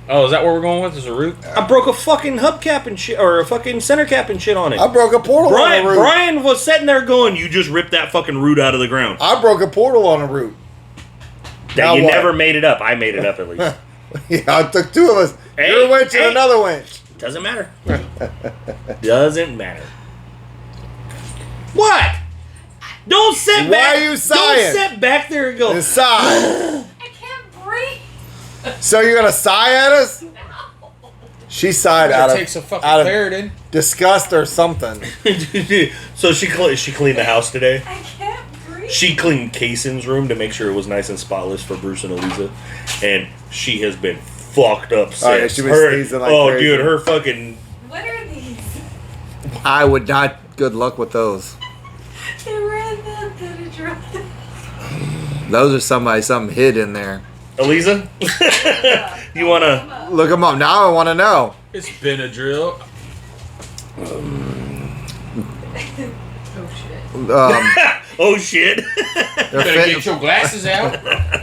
[SPEAKER 3] Oh, is that what we're going with? Is a root?
[SPEAKER 2] I broke a fucking hubcap and shit, or a fucking center cap and shit on it.
[SPEAKER 1] I broke a portal on a root.
[SPEAKER 2] Brian was sitting there going, "You just ripped that fucking root out of the ground."
[SPEAKER 1] I broke a portal on a root.
[SPEAKER 2] That
[SPEAKER 1] Now
[SPEAKER 2] you
[SPEAKER 1] what?
[SPEAKER 2] never made it up. I made it up at least.
[SPEAKER 1] Yeah, it took two of us.
[SPEAKER 2] Hey,
[SPEAKER 1] Your winch
[SPEAKER 2] hey.
[SPEAKER 1] and another winch.
[SPEAKER 2] Doesn't matter. Doesn't matter.
[SPEAKER 3] What?
[SPEAKER 2] Don't sit
[SPEAKER 1] Why
[SPEAKER 2] back.
[SPEAKER 1] are you sighing?
[SPEAKER 2] Don't sit back there and go.
[SPEAKER 1] And sigh.
[SPEAKER 4] I can't breathe.
[SPEAKER 1] So you're gonna sigh at us? She sighed out
[SPEAKER 3] That
[SPEAKER 1] of
[SPEAKER 3] takes a fucking
[SPEAKER 1] out of
[SPEAKER 3] Claritin.
[SPEAKER 1] disgust or something.
[SPEAKER 2] So she cleaned the house today.
[SPEAKER 4] I can't breathe.
[SPEAKER 2] She cleaned Kaysen's room to make sure it was nice and spotless for Bruce and Eliza, and she has been fucked up since.
[SPEAKER 1] Oh, yeah, she was sneezing like
[SPEAKER 2] oh,
[SPEAKER 1] crazy.
[SPEAKER 2] dude, her fucking.
[SPEAKER 4] What are these?
[SPEAKER 1] I would not. Good luck with those.
[SPEAKER 4] They were in the Benadryl.
[SPEAKER 1] Those are something hid in there.
[SPEAKER 2] Eliza, you wanna?
[SPEAKER 1] Look them up now. I want to know.
[SPEAKER 3] It's Benadryl.
[SPEAKER 5] Oh shit.
[SPEAKER 1] They're
[SPEAKER 3] Better get your glasses out.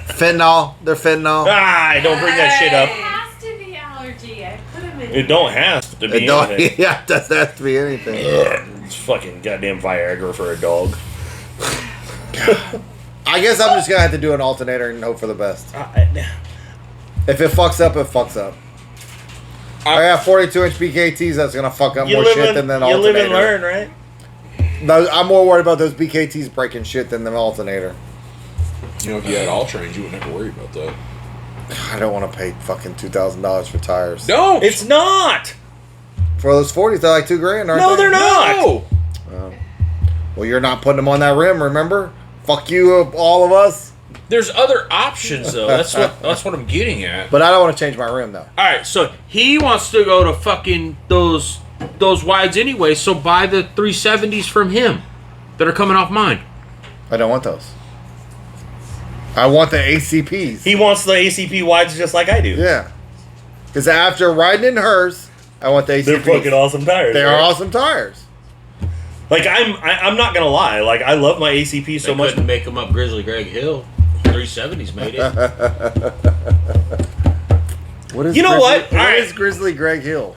[SPEAKER 1] fentanyl. They're fentanyl.
[SPEAKER 2] Ah, don't bring that shit
[SPEAKER 4] It
[SPEAKER 2] up.
[SPEAKER 4] has to be allergy. I put them in.
[SPEAKER 2] It don't have to
[SPEAKER 1] It
[SPEAKER 2] be
[SPEAKER 1] don't,
[SPEAKER 2] anything.
[SPEAKER 1] yeah, it doesn't have to be anything.
[SPEAKER 2] It's fucking goddamn Viagra for a dog.
[SPEAKER 1] I guess I'm just gonna have to do an alternator and hope for the best. If it fucks up, it fucks up. I got 42-inch BKTs that's gonna fuck up more shit than an
[SPEAKER 2] you
[SPEAKER 1] alternator.
[SPEAKER 2] live and learn, right?
[SPEAKER 1] No, I'm more worried about those BKTs breaking shit than the alternator.
[SPEAKER 3] You know, if you had all trains, you wouldn't have to worry about that.
[SPEAKER 1] I don't want to pay fucking $2,000 for tires.
[SPEAKER 3] Don't.
[SPEAKER 2] It's not.
[SPEAKER 1] For those 40s, they're like $2,000, aren't
[SPEAKER 2] No,
[SPEAKER 1] they?
[SPEAKER 2] they're not.
[SPEAKER 3] No.
[SPEAKER 1] Well, you're not putting them on that rim, remember? Fuck you, all of us.
[SPEAKER 3] There's other options though. That's what I'm getting at.
[SPEAKER 1] But I don't want to change my rim though.
[SPEAKER 6] All right, so he wants to go to fucking those wides anyway. So buy the 370s from him that are coming off mine.
[SPEAKER 1] I don't want those. I want the ACPs.
[SPEAKER 2] He wants the ACP wides just like I do.
[SPEAKER 1] Yeah. Because after riding in hers, I want the ACPs.
[SPEAKER 2] They're fucking awesome tires.
[SPEAKER 1] They
[SPEAKER 2] right?
[SPEAKER 1] are awesome tires.
[SPEAKER 2] Like I'm not gonna lie. Like I love my ACP so
[SPEAKER 6] They
[SPEAKER 2] much.
[SPEAKER 6] couldn't make him up Grizzly Greg Hill. 370s made it.
[SPEAKER 1] What is
[SPEAKER 2] You know what?
[SPEAKER 1] What
[SPEAKER 2] Alright.
[SPEAKER 1] is Grizzly Greg Hill?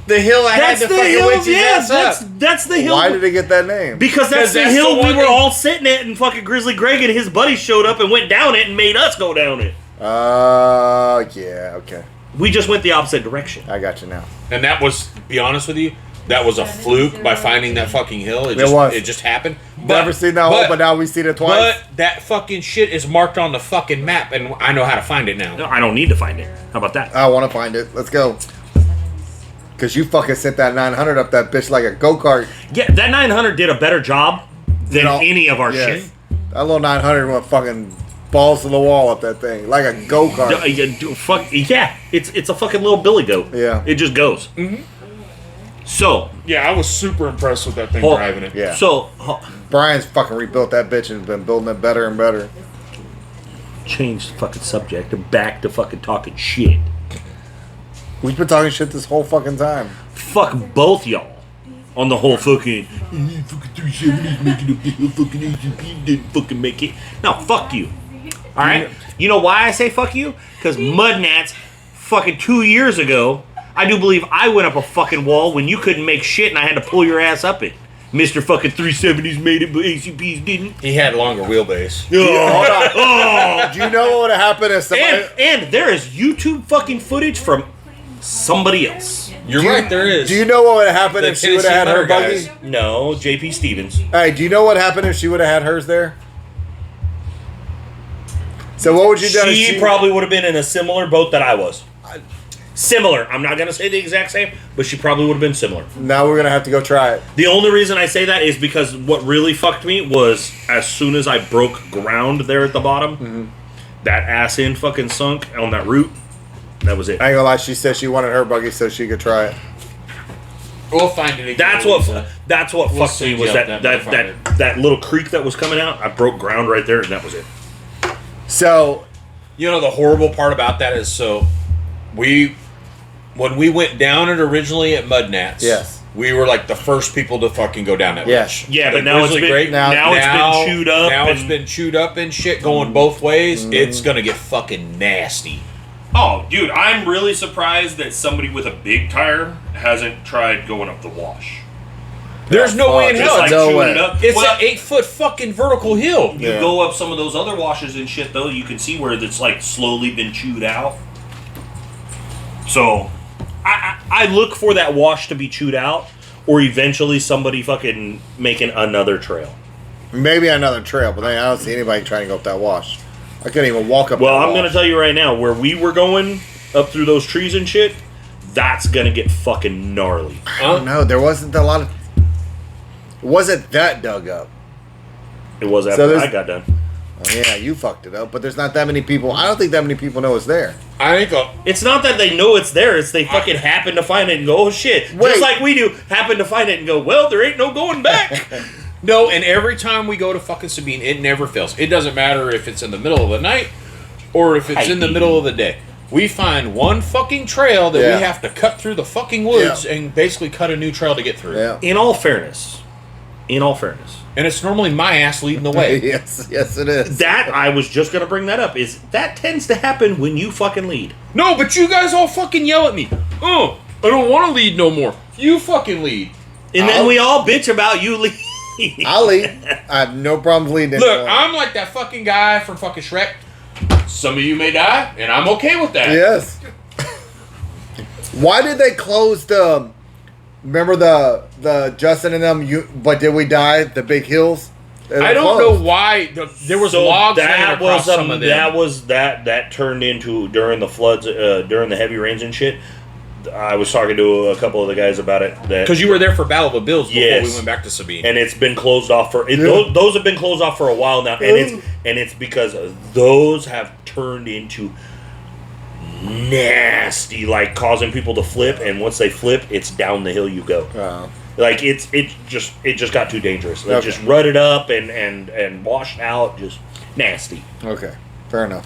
[SPEAKER 3] The hill I had
[SPEAKER 2] That's
[SPEAKER 3] to
[SPEAKER 2] the
[SPEAKER 3] fucking
[SPEAKER 2] hill.
[SPEAKER 3] witch his
[SPEAKER 2] Yes,
[SPEAKER 3] ass up.
[SPEAKER 2] that's the hill.
[SPEAKER 1] Why did he get that name?
[SPEAKER 2] Because that's the
[SPEAKER 3] that's
[SPEAKER 2] hill
[SPEAKER 3] the
[SPEAKER 2] we
[SPEAKER 3] one
[SPEAKER 2] were
[SPEAKER 3] that-
[SPEAKER 2] all sitting at, and fucking Grizzly Greg and his buddies showed up and went down it and made us go down it.
[SPEAKER 1] Yeah, okay.
[SPEAKER 2] We just went the opposite direction.
[SPEAKER 1] I got you now.
[SPEAKER 3] And that was, to be honest with you, that was a fluke by finding that fucking hill.
[SPEAKER 1] It was.
[SPEAKER 3] It just happened.
[SPEAKER 1] Never seen that hole, but now we seen it twice.
[SPEAKER 3] But that fucking shit is marked on the fucking map, and I know how to find it now.
[SPEAKER 2] No, I don't need to find it. How about that?
[SPEAKER 1] I want to find it. Let's go. Because you fucking sent that 900 up that bitch like a go-kart.
[SPEAKER 2] Yeah, that 900 did a better job than
[SPEAKER 1] You know,
[SPEAKER 2] any of our
[SPEAKER 1] yes.
[SPEAKER 2] shit.
[SPEAKER 1] That little 900 went fucking balls to the wall up that thing. Like a go-kart.
[SPEAKER 2] Fuck yeah! It's a fucking little billy goat.
[SPEAKER 1] Yeah.
[SPEAKER 2] it just goes. Mm-hmm. So
[SPEAKER 3] Yeah, I was super impressed with that thing
[SPEAKER 2] Hold-
[SPEAKER 3] driving it.
[SPEAKER 1] Yeah.
[SPEAKER 2] so
[SPEAKER 1] Brian's fucking rebuilt that bitch and been building it better and better.
[SPEAKER 2] change the fucking subject and back to fucking talking shit.
[SPEAKER 1] We've been talking shit this whole fucking time.
[SPEAKER 2] Fuck both y'all on the whole fucking 370s making up the hill fucking ACP didn't fucking make it. No, fuck you. All right. You know why I say fuck you? Because Mudnats fucking 2 years ago, I do believe I went up a fucking wall when you couldn't make shit and I had to pull your ass up it. Mr. fucking 370s made it, but ACPs didn't.
[SPEAKER 3] He had longer wheelbase.
[SPEAKER 2] Oh,
[SPEAKER 1] Do you know what would have happened if somebody...
[SPEAKER 2] and there is YouTube fucking footage from somebody else.
[SPEAKER 3] You're
[SPEAKER 1] Do you-
[SPEAKER 3] right, there is.
[SPEAKER 1] Do you know what would have happened
[SPEAKER 3] The
[SPEAKER 1] if she would have had her
[SPEAKER 3] Tennessee
[SPEAKER 1] buggy?
[SPEAKER 3] Motor
[SPEAKER 2] No, JP Stevens.
[SPEAKER 1] Hey, do you know what happened if she would have had hers there? So what would you do? if
[SPEAKER 2] She probably would have been in a similar boat that I was. Similar. I'm not going to say the exact same, but she probably would have been similar.
[SPEAKER 1] Now we're gonna have to go try it.
[SPEAKER 2] The only reason I say that is because what really fucked me was as soon as I broke ground there at the bottom, that ass end fucking sunk on that route. That was it.
[SPEAKER 1] I ain't gonna lie. She said she wanted her buggy so she could try it.
[SPEAKER 3] We'll find it again.
[SPEAKER 2] That's what
[SPEAKER 3] We'll
[SPEAKER 2] fucked me
[SPEAKER 3] send
[SPEAKER 2] was
[SPEAKER 3] you up
[SPEAKER 2] that
[SPEAKER 3] that
[SPEAKER 2] that little creek that was coming out. I broke ground right there, and that was it.
[SPEAKER 1] So
[SPEAKER 3] You know the horrible part about that is when we went down it originally at Mudnats.
[SPEAKER 1] Yes.
[SPEAKER 3] We were like the first people to fucking go down that
[SPEAKER 1] Yes.
[SPEAKER 3] bitch.
[SPEAKER 2] Yeah,
[SPEAKER 3] The
[SPEAKER 2] but now it's
[SPEAKER 3] Grizzly
[SPEAKER 2] been
[SPEAKER 3] Grape-
[SPEAKER 2] now it's been chewed up.
[SPEAKER 3] Now it's
[SPEAKER 2] and-
[SPEAKER 3] been chewed up and shit going both ways. It's gonna get fucking nasty.
[SPEAKER 2] Oh, dude, I'm really surprised that somebody with a big tire hasn't tried going up the wash.
[SPEAKER 3] There's no way in
[SPEAKER 1] Just
[SPEAKER 3] hell.
[SPEAKER 1] like-
[SPEAKER 3] It's,
[SPEAKER 1] no
[SPEAKER 2] chewing
[SPEAKER 1] way.
[SPEAKER 2] it up.
[SPEAKER 3] it's
[SPEAKER 2] Well,
[SPEAKER 3] an 8-foot fucking vertical hill.
[SPEAKER 2] You
[SPEAKER 1] Yeah.
[SPEAKER 2] go up some of those other washes and shit, though, you can see where it's like slowly been chewed out. So, I look for that wash to be chewed out, or eventually somebody fucking making another trail.
[SPEAKER 1] Maybe another trail, but then I don't see anybody trying to go up that wash. I couldn't even walk up.
[SPEAKER 2] Well,
[SPEAKER 1] that
[SPEAKER 2] I'm
[SPEAKER 1] wash.
[SPEAKER 2] gonna tell you right now, where we were going up through those trees and shit, that's gonna get fucking gnarly.
[SPEAKER 1] I don't know. There wasn't a lot of. It wasn't that dug up.
[SPEAKER 2] It was
[SPEAKER 1] So
[SPEAKER 2] after
[SPEAKER 1] there's-
[SPEAKER 2] I got done.
[SPEAKER 1] Oh, yeah, you fucked it up. But there's not that many people. I don't think that many people know it's there.
[SPEAKER 3] I think
[SPEAKER 2] It's not that they know it's there; it's they fucking happen to find it and go, "Oh shit!"
[SPEAKER 1] Wait.
[SPEAKER 2] Just like we do, happen to find it and go, "Well, there ain't no going back."
[SPEAKER 3] no, and every time we go to fucking Sabine, it never fails. It doesn't matter if it's in the middle of the night or if it's in the middle of the day. We find one fucking trail that
[SPEAKER 1] Yeah.
[SPEAKER 3] we have to cut through the fucking woods and basically cut a new trail to get through.
[SPEAKER 1] Yeah.
[SPEAKER 2] In all fairness,
[SPEAKER 3] And it's normally my ass leading the way.
[SPEAKER 1] yes, it is.
[SPEAKER 2] that I was just gonna bring that up. Is that tends to happen when you fucking lead?
[SPEAKER 3] No, but you guys all fucking yell at me. Oh, I don't want to lead no more. You fucking lead.
[SPEAKER 2] And then we all bitch about you lead.
[SPEAKER 1] I'll lead. I have no problem leading.
[SPEAKER 3] Look,
[SPEAKER 1] anyone.
[SPEAKER 3] I'm like that fucking guy from fucking Shrek. Some of you may die, and I'm okay with that.
[SPEAKER 1] Yes. Why did they close the? Remember the Justin and them? But did we die? The big hills. They
[SPEAKER 3] I don't
[SPEAKER 1] closed.
[SPEAKER 3] know why. There was
[SPEAKER 2] So
[SPEAKER 3] logs
[SPEAKER 2] that
[SPEAKER 3] hanging across
[SPEAKER 2] was
[SPEAKER 3] some of them.
[SPEAKER 2] that turned into during the floods, during the heavy rains and shit. I was talking to a couple of the guys about it
[SPEAKER 3] Because you were there for Battle of the Bills before
[SPEAKER 2] Yes.
[SPEAKER 3] we went back to Sabine.
[SPEAKER 2] and it's been closed off for
[SPEAKER 1] Yeah.
[SPEAKER 2] those have been closed off for a while now, and it's because those have turned into nasty, like causing people to flip, and once they flip, it's down the hill you go. Like it just got too dangerous. It
[SPEAKER 1] Okay.
[SPEAKER 2] just rutted up and washed out, just nasty.
[SPEAKER 1] Okay, fair enough.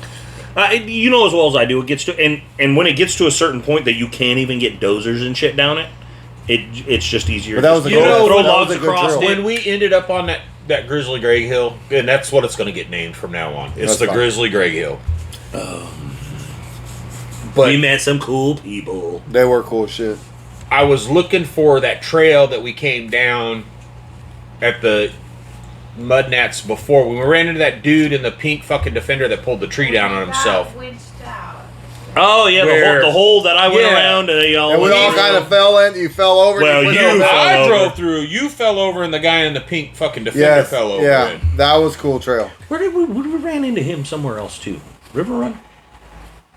[SPEAKER 2] You know as well as I do, it gets to and when it gets to a certain point that you can't even get dozers and shit down it, it's just easier.
[SPEAKER 1] But that was
[SPEAKER 2] just
[SPEAKER 1] a
[SPEAKER 2] to
[SPEAKER 1] good-
[SPEAKER 2] throw
[SPEAKER 1] that was
[SPEAKER 2] logs
[SPEAKER 1] a good
[SPEAKER 2] across
[SPEAKER 1] drill.
[SPEAKER 2] it.
[SPEAKER 3] when we ended up on that Grizzly Greg Hill, and that's what it's going to get named from now on. It's
[SPEAKER 1] That's
[SPEAKER 3] the
[SPEAKER 1] fine.
[SPEAKER 3] Grizzly Greg Hill.
[SPEAKER 1] But
[SPEAKER 2] We met some cool people.
[SPEAKER 1] they were cool as shit.
[SPEAKER 3] I was looking for that trail that we came down at the Mud Nats before. When we ran into that dude in the pink fucking Defender that pulled the tree down on himself.
[SPEAKER 4] Got witched out.
[SPEAKER 2] Oh yeah,
[SPEAKER 3] Where-
[SPEAKER 2] the hole that I went
[SPEAKER 3] Yeah.
[SPEAKER 2] around and y'all.
[SPEAKER 1] And we all kind of fell in. You fell over.
[SPEAKER 2] Well,
[SPEAKER 1] went
[SPEAKER 2] you
[SPEAKER 1] over.
[SPEAKER 2] fell
[SPEAKER 3] I
[SPEAKER 2] over.
[SPEAKER 3] drove through. You fell over, and the guy in the pink fucking Defender
[SPEAKER 1] Yes,
[SPEAKER 3] fell over.
[SPEAKER 1] yeah,
[SPEAKER 3] in.
[SPEAKER 1] that was cool trail.
[SPEAKER 2] Where did we ran into him somewhere else too? River Run.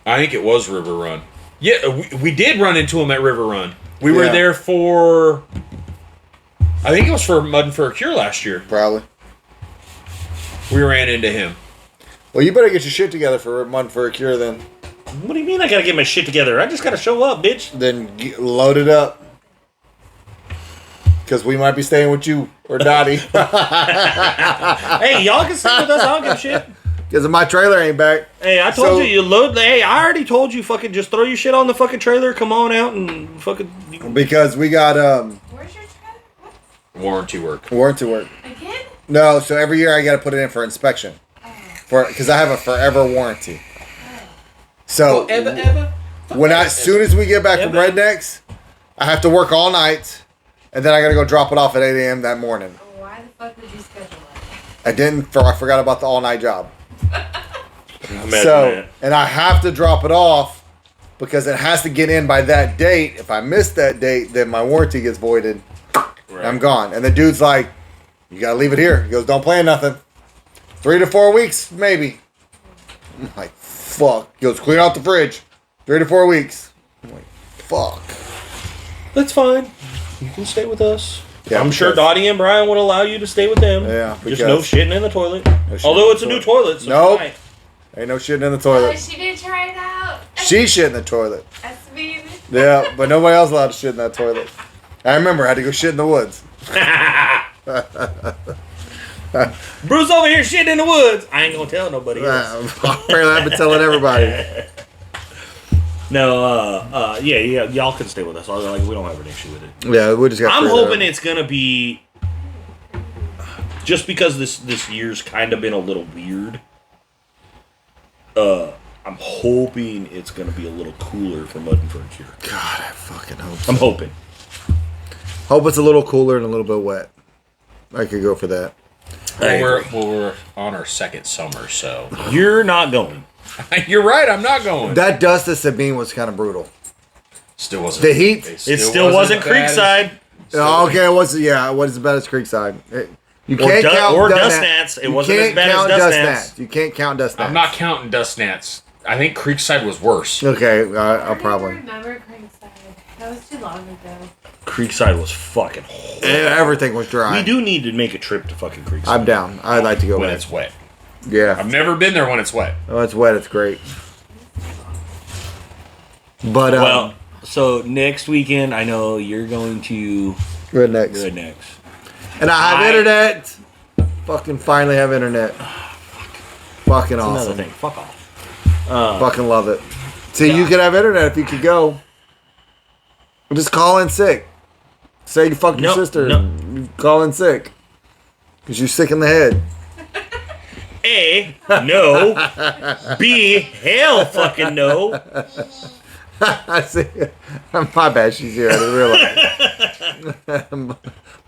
[SPEAKER 3] I think it was River Run. Yeah, we did run into him at River Run. We were
[SPEAKER 1] Yeah.
[SPEAKER 3] there for. I think it was for Mud and for a Cure last year.
[SPEAKER 1] Probably.
[SPEAKER 3] We ran into him.
[SPEAKER 1] Well, you better get your shit together for a month for a cure. Then
[SPEAKER 2] What do you mean I gotta get my shit together? I just gotta show up, bitch.
[SPEAKER 1] load it up. Because we might be staying with you or Dottie.
[SPEAKER 2] Hey, y'all can stay with us. I don't give a shit.
[SPEAKER 1] Because my trailer ain't back.
[SPEAKER 2] Hey, I told
[SPEAKER 1] So-
[SPEAKER 2] you load. Hey, I already told you. Fucking just throw your shit on the fucking trailer. Come on out and fucking.
[SPEAKER 1] Because we got
[SPEAKER 4] Where's your trailer? What?
[SPEAKER 3] Warranty work.
[SPEAKER 1] warranty work.
[SPEAKER 4] Again?
[SPEAKER 1] No, so every year I got to put it in for inspection. Because I have a forever warranty. So
[SPEAKER 3] Ever?
[SPEAKER 1] as soon as we get back from
[SPEAKER 2] Ever.
[SPEAKER 1] Rednecks, I have to work all night, and then I got to go drop it off at 8 a.m. that morning.
[SPEAKER 4] Oh, why the fuck did you schedule it?
[SPEAKER 1] I didn't. I forgot about the all night job.
[SPEAKER 2] Imagine
[SPEAKER 1] So,
[SPEAKER 2] that.
[SPEAKER 1] and I have to drop it off because it has to get in by that date. If I miss that date, then my warranty gets voided.
[SPEAKER 2] Right.
[SPEAKER 1] I'm gone. And the dude's like, "You gotta leave it here." He goes, "Don't plan nothing. 3 to 4 weeks, maybe." I'm like, "Fuck." He goes, "Clean out the fridge. 3 to 4 weeks." I'm like, "Fuck."
[SPEAKER 2] That's fine. You can stay with us.
[SPEAKER 1] Yeah,
[SPEAKER 2] I'm sure
[SPEAKER 1] because-
[SPEAKER 2] Dottie and Brian would allow you to stay with them.
[SPEAKER 1] Yeah,
[SPEAKER 2] Just
[SPEAKER 1] because-
[SPEAKER 2] no shitting in the toilet.
[SPEAKER 1] shitting
[SPEAKER 2] Although
[SPEAKER 1] in
[SPEAKER 2] it's
[SPEAKER 1] the
[SPEAKER 2] a new
[SPEAKER 1] toilet.
[SPEAKER 2] toilet. So
[SPEAKER 1] Nope.
[SPEAKER 2] it's fine.
[SPEAKER 1] Ain't no shitting in the
[SPEAKER 4] Oh,
[SPEAKER 1] toilet.
[SPEAKER 4] she did try it out.
[SPEAKER 1] She shit in the toilet.
[SPEAKER 4] That's me.
[SPEAKER 1] Yeah, but nobody else allowed to shit in that toilet. I remember I had to go shit in the woods.
[SPEAKER 2] Bruce over here shitting in the woods. I ain't gonna tell nobody else.
[SPEAKER 1] Apparently, I've been telling everybody.
[SPEAKER 2] No, yeah, y'all can stay with us. Like, we don't have an issue with it.
[SPEAKER 1] Yeah, we just got.
[SPEAKER 2] I'm
[SPEAKER 1] figured it
[SPEAKER 2] hoping
[SPEAKER 1] out.
[SPEAKER 2] it's gonna be just because this year's kind of been a little weird. I'm hoping it's gonna be a little cooler for Mud and Fur Cure.
[SPEAKER 1] God, I fucking hope.
[SPEAKER 2] I'm hoping.
[SPEAKER 1] Hope it's a little cooler and a little bit wet. I could go for that.
[SPEAKER 2] I
[SPEAKER 3] We're on our second summer, so.
[SPEAKER 2] You're not going.
[SPEAKER 3] You're right, I'm not going.
[SPEAKER 1] That dust at Sabine was kind of brutal.
[SPEAKER 3] Still wasn't.
[SPEAKER 1] The heat?
[SPEAKER 3] They
[SPEAKER 2] It still wasn't
[SPEAKER 3] bad as-
[SPEAKER 2] Creekside
[SPEAKER 1] Oh, okay, it was what is as bad as Creekside? You can't count
[SPEAKER 2] or
[SPEAKER 1] Dust
[SPEAKER 2] Dust
[SPEAKER 1] Nats.
[SPEAKER 2] Nats. It wasn't as bad as Dust Nats.
[SPEAKER 1] You can't count Dust Nats.
[SPEAKER 3] I'm not counting Dust Nats. I think Creekside was worse.
[SPEAKER 1] Okay, I'll
[SPEAKER 4] I don't
[SPEAKER 1] probably.
[SPEAKER 4] remember Creekside. That was too long ago.
[SPEAKER 2] Creekside was fucking horrible.
[SPEAKER 1] Everything was dry.
[SPEAKER 2] We do need to make a trip to fucking Creekside.
[SPEAKER 1] I'm down. I'd like to go
[SPEAKER 3] When
[SPEAKER 1] back.
[SPEAKER 3] it's wet.
[SPEAKER 1] Yeah.
[SPEAKER 3] I've never been there when it's wet.
[SPEAKER 1] Oh, it's wet. It's great. But
[SPEAKER 2] Well, so next weekend, I know you're going to
[SPEAKER 1] rednecks.
[SPEAKER 2] Rednecks.
[SPEAKER 1] And I have
[SPEAKER 2] I-
[SPEAKER 1] internet. Fucking finally have internet. Fucking
[SPEAKER 2] That's
[SPEAKER 1] awesome.
[SPEAKER 2] another thing. Fuck off.
[SPEAKER 1] Fucking love it. See, you could have internet if you could go. Just call in sick. Say you fucked your
[SPEAKER 2] No,
[SPEAKER 1] sister.
[SPEAKER 2] no.
[SPEAKER 1] You call in sick. Because you're sick in the head.
[SPEAKER 2] A, no. B, hell fucking no.
[SPEAKER 1] I see. My bad, she's here. I didn't realize.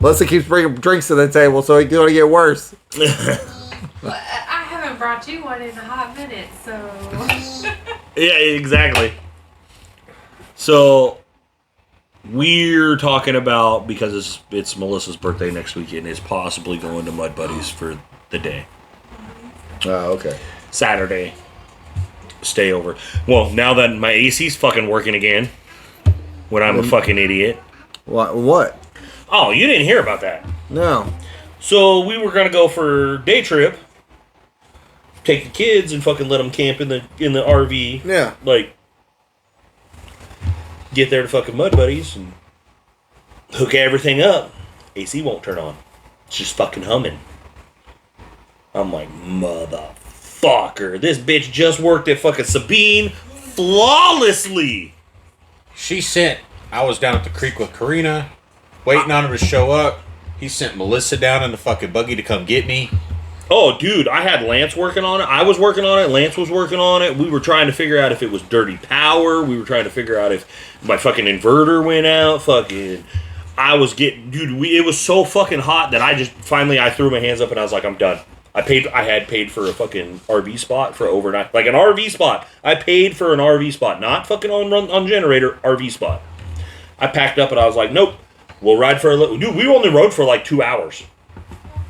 [SPEAKER 1] Melissa keeps bringing drinks to the table, so it's going to get worse.
[SPEAKER 4] Well, I haven't brought you one in a hot minute, so.
[SPEAKER 2] Yeah, exactly. So we're talking about, because it's Melissa's birthday next weekend, is possibly going to Mud Buddies for the day.
[SPEAKER 1] Oh, okay.
[SPEAKER 2] Saturday. Stay over. Well, now that my AC's fucking working again, when I'm a fucking idiot.
[SPEAKER 1] What?
[SPEAKER 2] Oh, you didn't hear about that.
[SPEAKER 1] No.
[SPEAKER 2] So we were gonna go for day trip, take the kids and fucking let them camp in the RV.
[SPEAKER 1] Yeah.
[SPEAKER 2] Like, get there to fucking Mud Buddies and hook everything up. AC won't turn on. It's just fucking humming. I'm like, motherfucker. This bitch just worked at fucking Sabine flawlessly.
[SPEAKER 3] I was down at the creek with Karina, waiting on her to show up. He sent Melissa down in the fucking buggy to come get me.
[SPEAKER 2] Oh, dude, I had Lance working on it. I was working on it. Lance was working on it. We were trying to figure out if it was dirty power. We were trying to figure out if my fucking inverter went out. Fucking, I was getting, dude, it was so fucking hot that I threw my hands up and I was like, I'm done. I had paid for a fucking RV spot for overnight. Like an RV spot. I paid for an RV spot. Not fucking on generator, RV spot. I packed up and I was like, nope. We'll ride for a little. Dude, we only rode for like 2 hours.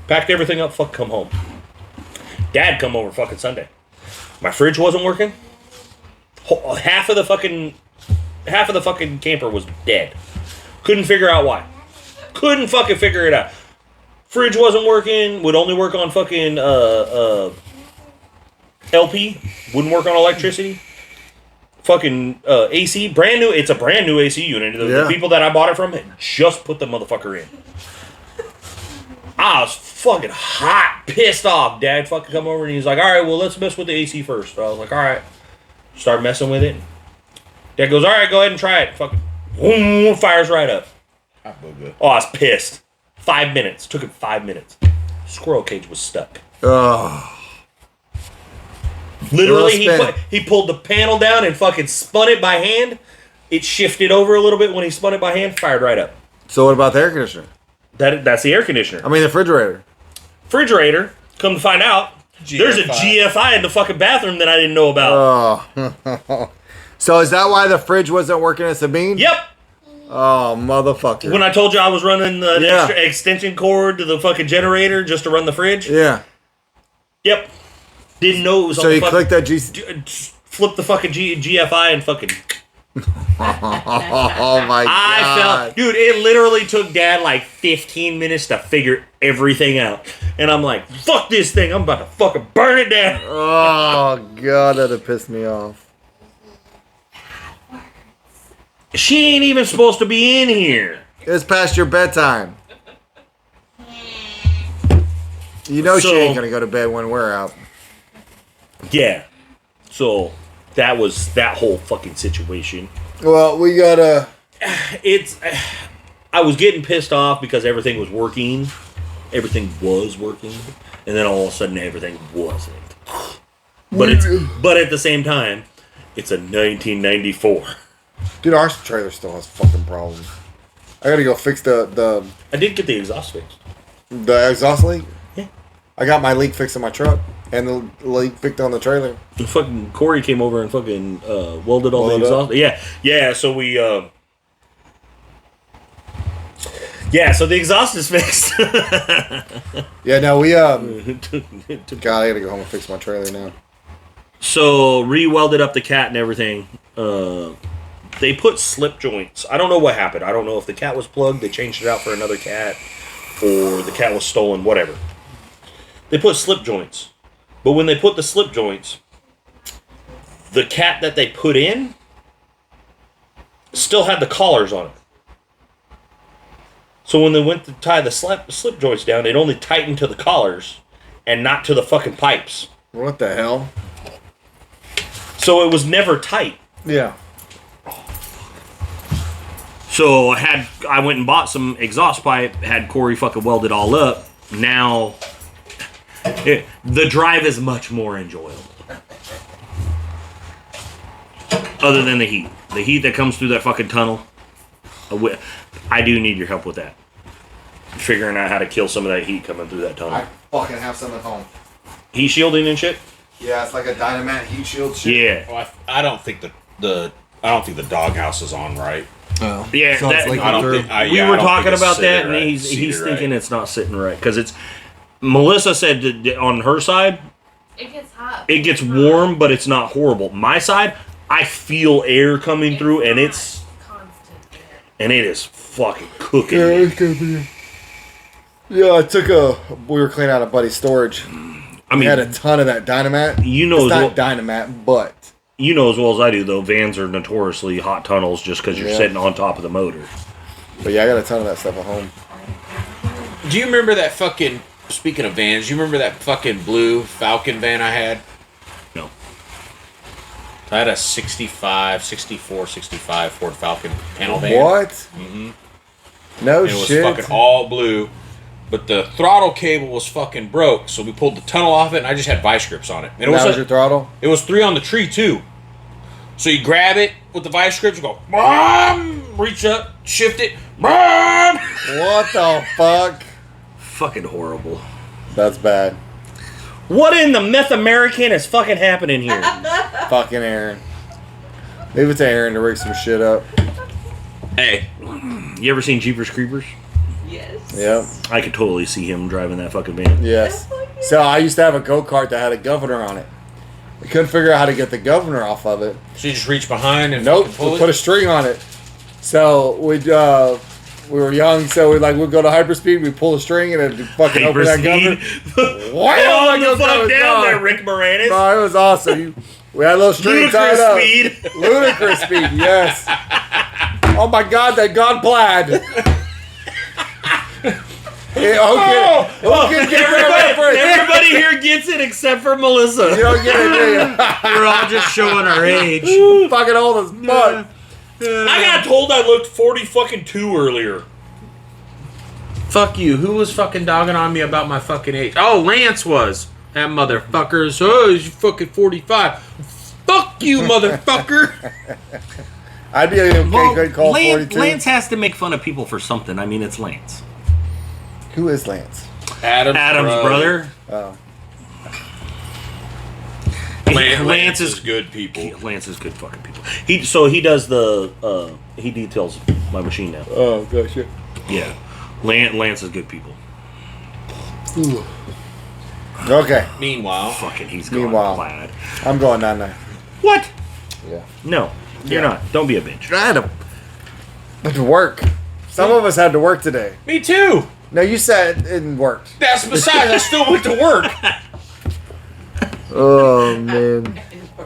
[SPEAKER 2] Packed everything up, come home. Dad come over fucking Sunday. My fridge wasn't working. Half of the fucking camper was dead. Couldn't figure out why. Couldn't fucking figure it out. Fridge wasn't working. Would only work on fucking LP. Wouldn't work on electricity. Fucking AC, brand new. It's a brand new AC unit. The people that I bought it from had just put the motherfucker in. I was fucking hot, pissed off. Dad fucking come over and he's like, all right, well, let's mess with the AC first. So I was like, all right. Start messing with it. Dad goes, all right, go ahead and try it. Fucking boom, fires right up. Oh, I was pissed. 5 minutes. Took him 5 minutes. Squirrel cage was stuck.
[SPEAKER 1] Oh.
[SPEAKER 2] Literally, he pulled the panel down and fucking spun it by hand. It shifted over a little bit when he spun it by hand, fired right up.
[SPEAKER 1] So what about the air conditioner?
[SPEAKER 2] That's the air conditioner.
[SPEAKER 1] I mean the refrigerator.
[SPEAKER 2] Refrigerator, come to find out, there's a GFI in the fucking bathroom that I didn't know about.
[SPEAKER 1] Oh. So is that why the fridge wasn't working at Sabine?
[SPEAKER 2] Yep.
[SPEAKER 1] Oh, motherfucker.
[SPEAKER 2] When I told you I was running the extra extension cord to the fucking generator just to run the fridge?
[SPEAKER 1] Yeah.
[SPEAKER 2] Yep. Didn't know it was
[SPEAKER 1] So
[SPEAKER 2] on the
[SPEAKER 1] you
[SPEAKER 2] fucking...
[SPEAKER 1] clicked that
[SPEAKER 2] Flip the fucking GFI and fucking...
[SPEAKER 1] Oh my god.
[SPEAKER 2] Dude, it literally took Dad like 15 minutes to figure everything out. And I'm like, fuck this thing. I'm about to fucking burn it down.
[SPEAKER 1] Oh god, that'd piss me off.
[SPEAKER 2] She ain't even supposed to be in here.
[SPEAKER 1] It's past your bedtime. You know she
[SPEAKER 2] So-
[SPEAKER 1] ain't gonna go to bed when we're out.
[SPEAKER 2] Yeah. So that was that whole fucking situation.
[SPEAKER 1] Well, we gotta.
[SPEAKER 2] I was getting pissed off because everything was working. Everything was working. And then all of a sudden everything wasn't. But at the same time, it's a 1994.
[SPEAKER 1] Dude, our trailer still has fucking problems. I gotta go fix the
[SPEAKER 2] I did get the exhaust fixed.
[SPEAKER 1] exhaust leak.
[SPEAKER 2] Yeah.
[SPEAKER 1] I got my leak fixed in my truck and the leak fixed on the trailer.
[SPEAKER 2] And fucking Corey came over and fucking welded all the
[SPEAKER 1] Welded up?
[SPEAKER 2] exhaust. Yeah. So we Yeah, so the exhaust is fixed.
[SPEAKER 1] Yeah, no, we God, I gotta go home and fix my trailer now.
[SPEAKER 2] So re-welded up the cat and everything. They put slip joints. I don't know what happened. I don't know if the cat was plugged, they changed it out for another cat, or the cat was stolen, whatever. They put slip joints. But when they put the slip joints, the cat that they put in still had the collars on it. So when they went to tie the slip joints down, it only tightened to the collars and not to the fucking pipes.
[SPEAKER 1] What the hell?
[SPEAKER 2] So it was never tight.
[SPEAKER 1] Yeah.
[SPEAKER 2] So I went and bought some exhaust pipe, had Corey fucking weld it all up. Now, the drive is much more enjoyable. Other than the heat. The heat that comes through that fucking tunnel. I do need your help with that. Figuring out how to kill some of that heat coming through that tunnel.
[SPEAKER 1] I fucking have some at home.
[SPEAKER 2] Heat shielding and shit?
[SPEAKER 1] Yeah, it's like a Dynamat heat shield shit.
[SPEAKER 2] Yeah.
[SPEAKER 3] Well, I don't think the doghouse is on right.
[SPEAKER 1] Oh.
[SPEAKER 2] Yeah,
[SPEAKER 1] So it's like
[SPEAKER 3] I don't
[SPEAKER 1] through-
[SPEAKER 3] think
[SPEAKER 2] we
[SPEAKER 3] I
[SPEAKER 2] were
[SPEAKER 3] don't
[SPEAKER 2] talking
[SPEAKER 3] think it's
[SPEAKER 2] about that,
[SPEAKER 3] seated
[SPEAKER 2] and
[SPEAKER 3] right.
[SPEAKER 2] he's
[SPEAKER 3] Seated
[SPEAKER 2] thinking
[SPEAKER 3] right.
[SPEAKER 2] it's not sitting right because it's. Melissa said that on her side
[SPEAKER 4] It gets hot.
[SPEAKER 2] it gets warm, but it's not horrible. My side, I feel air coming through, and it's
[SPEAKER 4] constant there.
[SPEAKER 2] and it is fucking cooking.
[SPEAKER 1] Yeah,
[SPEAKER 2] me.
[SPEAKER 1] it's gonna be. Yeah, we were cleaning out a buddy's storage.
[SPEAKER 2] I
[SPEAKER 1] We had a
[SPEAKER 2] mean,
[SPEAKER 1] ton of that Dynamat.
[SPEAKER 2] you know,
[SPEAKER 1] It's
[SPEAKER 2] as
[SPEAKER 1] not
[SPEAKER 2] well,
[SPEAKER 1] Dynamat, but
[SPEAKER 2] you know as well as I do, though. Vans are notoriously hot tunnels just because you're
[SPEAKER 1] Yeah.
[SPEAKER 2] sitting on top of the motor.
[SPEAKER 1] yeah, I got a ton of that stuff at home.
[SPEAKER 3] Do you remember that fucking? Speaking of vans, you remember that fucking blue Falcon van I had?
[SPEAKER 2] No,
[SPEAKER 3] I had a 65 Ford Falcon panel van.
[SPEAKER 1] What? Mm-hmm. No
[SPEAKER 3] And it was
[SPEAKER 1] shit.
[SPEAKER 3] fucking all blue, but the throttle cable was fucking broke. So we pulled the tunnel off it, and I just had vice grips on it. And
[SPEAKER 1] That was your throttle?
[SPEAKER 3] it was 3 on the tree too. So you grab it with the vice grips, go, BOOM! Reach up, shift it, BOOM!
[SPEAKER 1] What the fuck?
[SPEAKER 2] fucking horrible.
[SPEAKER 1] That's bad.
[SPEAKER 2] What in the meth American is fucking happening here?
[SPEAKER 1] Fucking Aaron. Leave it to Aaron to rig some shit up.
[SPEAKER 3] Hey,
[SPEAKER 2] You ever seen Jeepers Creepers?
[SPEAKER 5] Yes.
[SPEAKER 1] Yep.
[SPEAKER 2] I could totally see him driving that fucking van.
[SPEAKER 1] Yes. So I used to have a go-kart that had a governor on it. We couldn't figure out how to get the governor off of it.
[SPEAKER 3] so you just reach behind and
[SPEAKER 1] Nope.
[SPEAKER 3] fucking pull
[SPEAKER 1] We
[SPEAKER 3] it?
[SPEAKER 1] put a string on it. So we were young, so we'd go to hyperspeed, we'd pull a string and it'd fucking open that governor. Wow,
[SPEAKER 2] Calm the
[SPEAKER 1] that
[SPEAKER 2] fuck
[SPEAKER 1] was
[SPEAKER 2] down
[SPEAKER 1] gone.
[SPEAKER 2] there, Rick Moranis.
[SPEAKER 1] No, it was awesome. We had a little string tied
[SPEAKER 2] Ludicrous
[SPEAKER 1] up.
[SPEAKER 2] speed.
[SPEAKER 1] Ludicrous speed, yes. Oh my God, that God plaid. Yeah, who can get that reference?
[SPEAKER 2] Everybody here gets it except for Melissa.
[SPEAKER 1] You don't get it, do you?
[SPEAKER 6] We're all just showing our age.
[SPEAKER 1] Fucking old as fuck.
[SPEAKER 2] I got told I looked 40 fucking 2 earlier.
[SPEAKER 6] Fuck you. Who was fucking dogging on me about my fucking age? Oh, Lance was. That motherfucker. Oh, he's fucking 45. Fuck you, motherfucker.
[SPEAKER 1] I'd be okay, good call
[SPEAKER 2] Lance,
[SPEAKER 1] 42.
[SPEAKER 2] Lance has to make fun of people for something. I mean, it's Lance.
[SPEAKER 1] Who is Lance?
[SPEAKER 3] Adam's
[SPEAKER 2] brother.
[SPEAKER 1] Oh.
[SPEAKER 3] Lance is good people.
[SPEAKER 2] Lance is good fucking people. He does the he details my machine now.
[SPEAKER 1] Oh, gosh, yeah.
[SPEAKER 2] Yeah, Lance is good people.
[SPEAKER 1] Okay,
[SPEAKER 3] Meanwhile,
[SPEAKER 2] Fucking he's gone
[SPEAKER 1] Meanwhile.
[SPEAKER 2] plaid.
[SPEAKER 1] I'm going 9-9.
[SPEAKER 2] What?
[SPEAKER 1] Yeah.
[SPEAKER 2] No, you're not. Don't be a bitch.
[SPEAKER 1] I had to work. Some of us had to work today.
[SPEAKER 3] me too.
[SPEAKER 1] No, you said it didn't work.
[SPEAKER 3] That's besides. I still went to work.
[SPEAKER 1] Oh, man.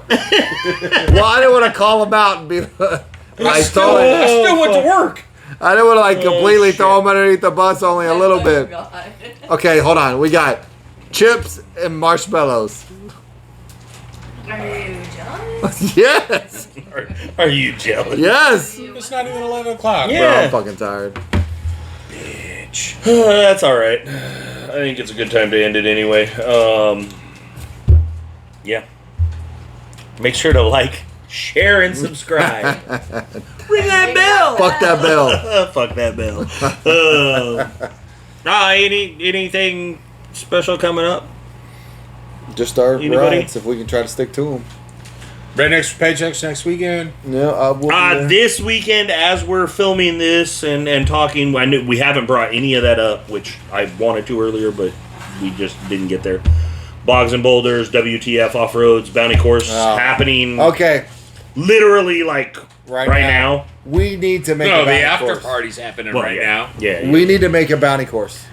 [SPEAKER 1] Well, I didn't want to call him out and be like,
[SPEAKER 3] I still went to work.
[SPEAKER 1] I didn't want to completely throw him underneath the bus, only a little bit.
[SPEAKER 5] God.
[SPEAKER 1] Okay, hold on. We got chips and marshmallows.
[SPEAKER 5] Are you jealous?
[SPEAKER 1] Yes.
[SPEAKER 2] Are you jealous?
[SPEAKER 1] Yes.
[SPEAKER 3] It's not even 11 o'clock.
[SPEAKER 1] Bro,
[SPEAKER 2] Yeah.
[SPEAKER 1] I'm fucking tired.
[SPEAKER 2] That's all right. I think it's a good time to end it anyway. Yeah. Make sure to like, share, and subscribe. Ring that bell.
[SPEAKER 1] Fuck that bell.
[SPEAKER 2] Fuck that bell. Anything special coming up?
[SPEAKER 1] Just our
[SPEAKER 2] Anybody?
[SPEAKER 1] rides, if we can try to stick to them.
[SPEAKER 3] Rednecks for Paychecks next weekend.
[SPEAKER 1] Yeah, I will be there.
[SPEAKER 2] This weekend, as we're filming this and talking, I knew we haven't brought any of that up, which I wanted to earlier, but we just didn't get there. Bogs and Boulders, WTF Off-Roads, Bounty Course happening
[SPEAKER 1] Okay,
[SPEAKER 2] literally like right now.
[SPEAKER 1] we need to make
[SPEAKER 3] No,
[SPEAKER 1] a
[SPEAKER 3] the
[SPEAKER 1] bounty
[SPEAKER 3] after
[SPEAKER 1] course.
[SPEAKER 3] party's happening
[SPEAKER 2] Well,
[SPEAKER 3] right
[SPEAKER 2] yeah.
[SPEAKER 3] now.
[SPEAKER 2] Yeah.
[SPEAKER 1] We need to make a bounty course.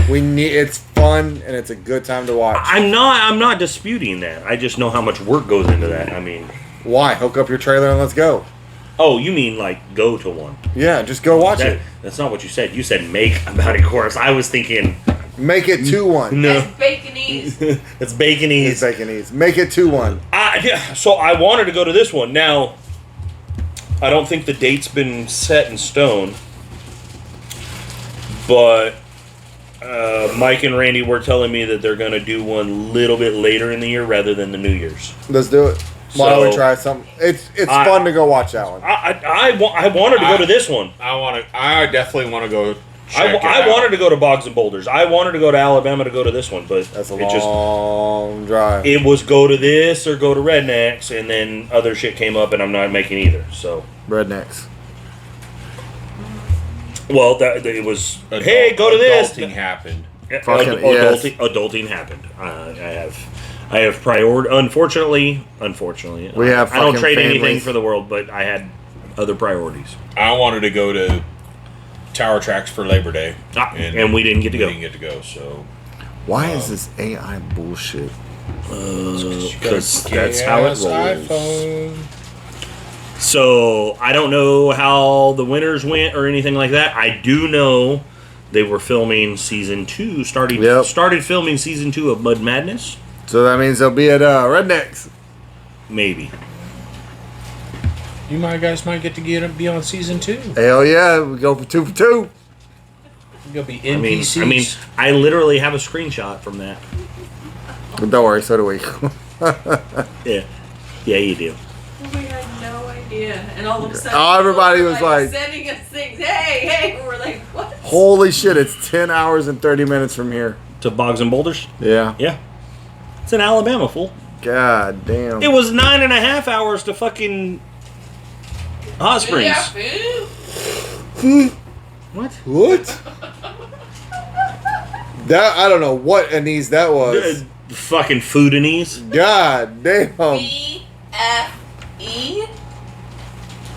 [SPEAKER 1] It's fun and it's a good time to watch.
[SPEAKER 2] I'm not disputing that. I just know how much work goes into that. I mean,
[SPEAKER 1] Why? Hook up your trailer and let's go.
[SPEAKER 2] oh, you mean like go to one?
[SPEAKER 1] Yeah, just go watch it.
[SPEAKER 2] That's not what you said. You said make a bounty course. I was thinking
[SPEAKER 1] Make it 2-1.
[SPEAKER 2] no.
[SPEAKER 5] It's baconese.
[SPEAKER 2] It's baconese.
[SPEAKER 1] It's Baconese. Make it 2-1.
[SPEAKER 2] So I wanted to go to this one. Now, I don't think the date's been set in stone, but Mike and Randy were telling me that they're going to do one a little bit later in the year rather than the New Year's.
[SPEAKER 1] Let's do it. Why don't we
[SPEAKER 2] So-
[SPEAKER 1] try something? It's fun to go watch that one.
[SPEAKER 2] I wanted to go to this one.
[SPEAKER 3] I definitely want to go.
[SPEAKER 2] I wanted to go to Bogs and Boulders. I wanted to go to Alabama to go to this one, but
[SPEAKER 1] That's a
[SPEAKER 2] it just
[SPEAKER 1] long drive.
[SPEAKER 2] it was go to this or go to Rednecks, and then other shit came up, and I'm not making either. So,
[SPEAKER 1] Rednecks.
[SPEAKER 2] well, it was hey, go to this.
[SPEAKER 3] Adulting happened.
[SPEAKER 1] Fucking yes.
[SPEAKER 2] Adulting happened. I have priority. Unfortunately,
[SPEAKER 1] We have
[SPEAKER 2] I don't
[SPEAKER 1] fucking
[SPEAKER 2] trade anything
[SPEAKER 1] families.
[SPEAKER 2] for the world, but I had other priorities,
[SPEAKER 3] I wanted to go to Tower Tracks for Labor Day,
[SPEAKER 2] and we didn't get to
[SPEAKER 3] we
[SPEAKER 2] go.
[SPEAKER 3] didn't get to go. So
[SPEAKER 1] Why is this AI bullshit?
[SPEAKER 2] Because that's how it rolls.
[SPEAKER 3] iPhone.
[SPEAKER 2] So I don't know how the winners went or anything like that. I do know they were filming season 2, started filming season 2 of Mud Madness.
[SPEAKER 1] So that means they'll be at Rednecks.
[SPEAKER 2] Maybe.
[SPEAKER 3] You guys might get to be on season 2.
[SPEAKER 1] Hell yeah, we go for 2 for 2.
[SPEAKER 3] You'll be
[SPEAKER 2] I mean,
[SPEAKER 3] NPCs.
[SPEAKER 2] I literally have a screenshot from that.
[SPEAKER 1] Don't worry, so do we.
[SPEAKER 2] Yeah, you do.
[SPEAKER 5] We had no idea, and all of a sudden,
[SPEAKER 1] Oh, everybody
[SPEAKER 5] people
[SPEAKER 1] was
[SPEAKER 5] were,
[SPEAKER 1] like-
[SPEAKER 5] sending us things. Hey, we're like, what?
[SPEAKER 1] Holy shit, it's 10 hours and 30 minutes from here.
[SPEAKER 2] To Bogs and Boulders.
[SPEAKER 1] Yeah.
[SPEAKER 2] Yeah, it's in Alabama, fool.
[SPEAKER 1] God damn.
[SPEAKER 2] It was 9.5 hours to fucking Hot Springs.
[SPEAKER 5] Yeah, food.
[SPEAKER 1] What? That I don't know what anise that was.
[SPEAKER 2] Fucking foodinese.
[SPEAKER 1] God damn.
[SPEAKER 5] BFE.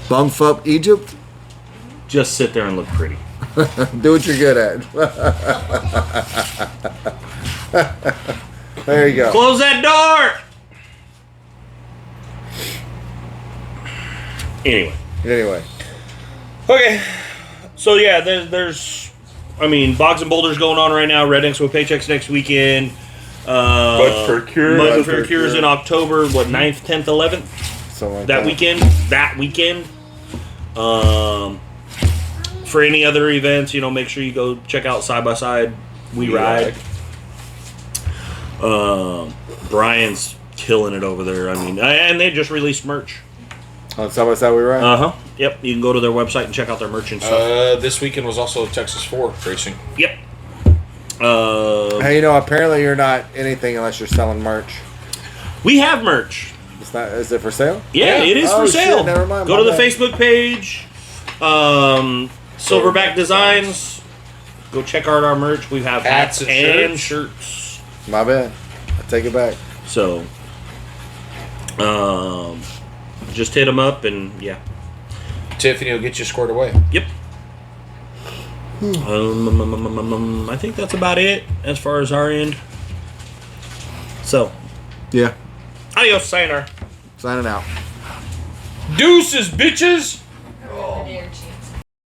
[SPEAKER 1] Bump up Egypt.
[SPEAKER 2] Just sit there and look pretty.
[SPEAKER 1] Do what you're good at. There you go.
[SPEAKER 2] Close that door. Anyway.
[SPEAKER 1] Okay.
[SPEAKER 2] So yeah, there's I mean, Bogs and Boulders going on right now. Rednecks with Paychecks next weekend.
[SPEAKER 3] Mud for Cure.
[SPEAKER 2] Mud for Cures in October. What, 9th, 10th, 11th?
[SPEAKER 1] Something like
[SPEAKER 2] That weekend. For any other events, make sure you go check out Side by Side We Ride. Brian's killing it over there. I mean, and they just released merch.
[SPEAKER 1] On Side by Side We Ride.
[SPEAKER 2] Yep. You can go to their website and check out their merch and stuff.
[SPEAKER 3] This weekend was also Texas 4 racing.
[SPEAKER 2] Yep.
[SPEAKER 1] Hey, apparently you're not anything unless you're selling merch.
[SPEAKER 2] We have merch.
[SPEAKER 1] It's not. Is it for sale?
[SPEAKER 2] Yeah, it is
[SPEAKER 1] Oh,
[SPEAKER 2] for sale.
[SPEAKER 1] shit, never mind,
[SPEAKER 2] Go
[SPEAKER 1] my
[SPEAKER 2] to the
[SPEAKER 1] bad.
[SPEAKER 2] Facebook page, Silverback Designs. Go check out our merch. We have hats
[SPEAKER 3] Hats and
[SPEAKER 2] and shirts.
[SPEAKER 1] My bad. I take it back.
[SPEAKER 2] So, just hit them up and yeah.
[SPEAKER 3] Tiffany will get you squared away.
[SPEAKER 2] Yep. I think that's about it as far as our end. So,
[SPEAKER 1] Yeah.
[SPEAKER 2] adios, sayonara.
[SPEAKER 1] Signing out.
[SPEAKER 3] Deuces, bitches!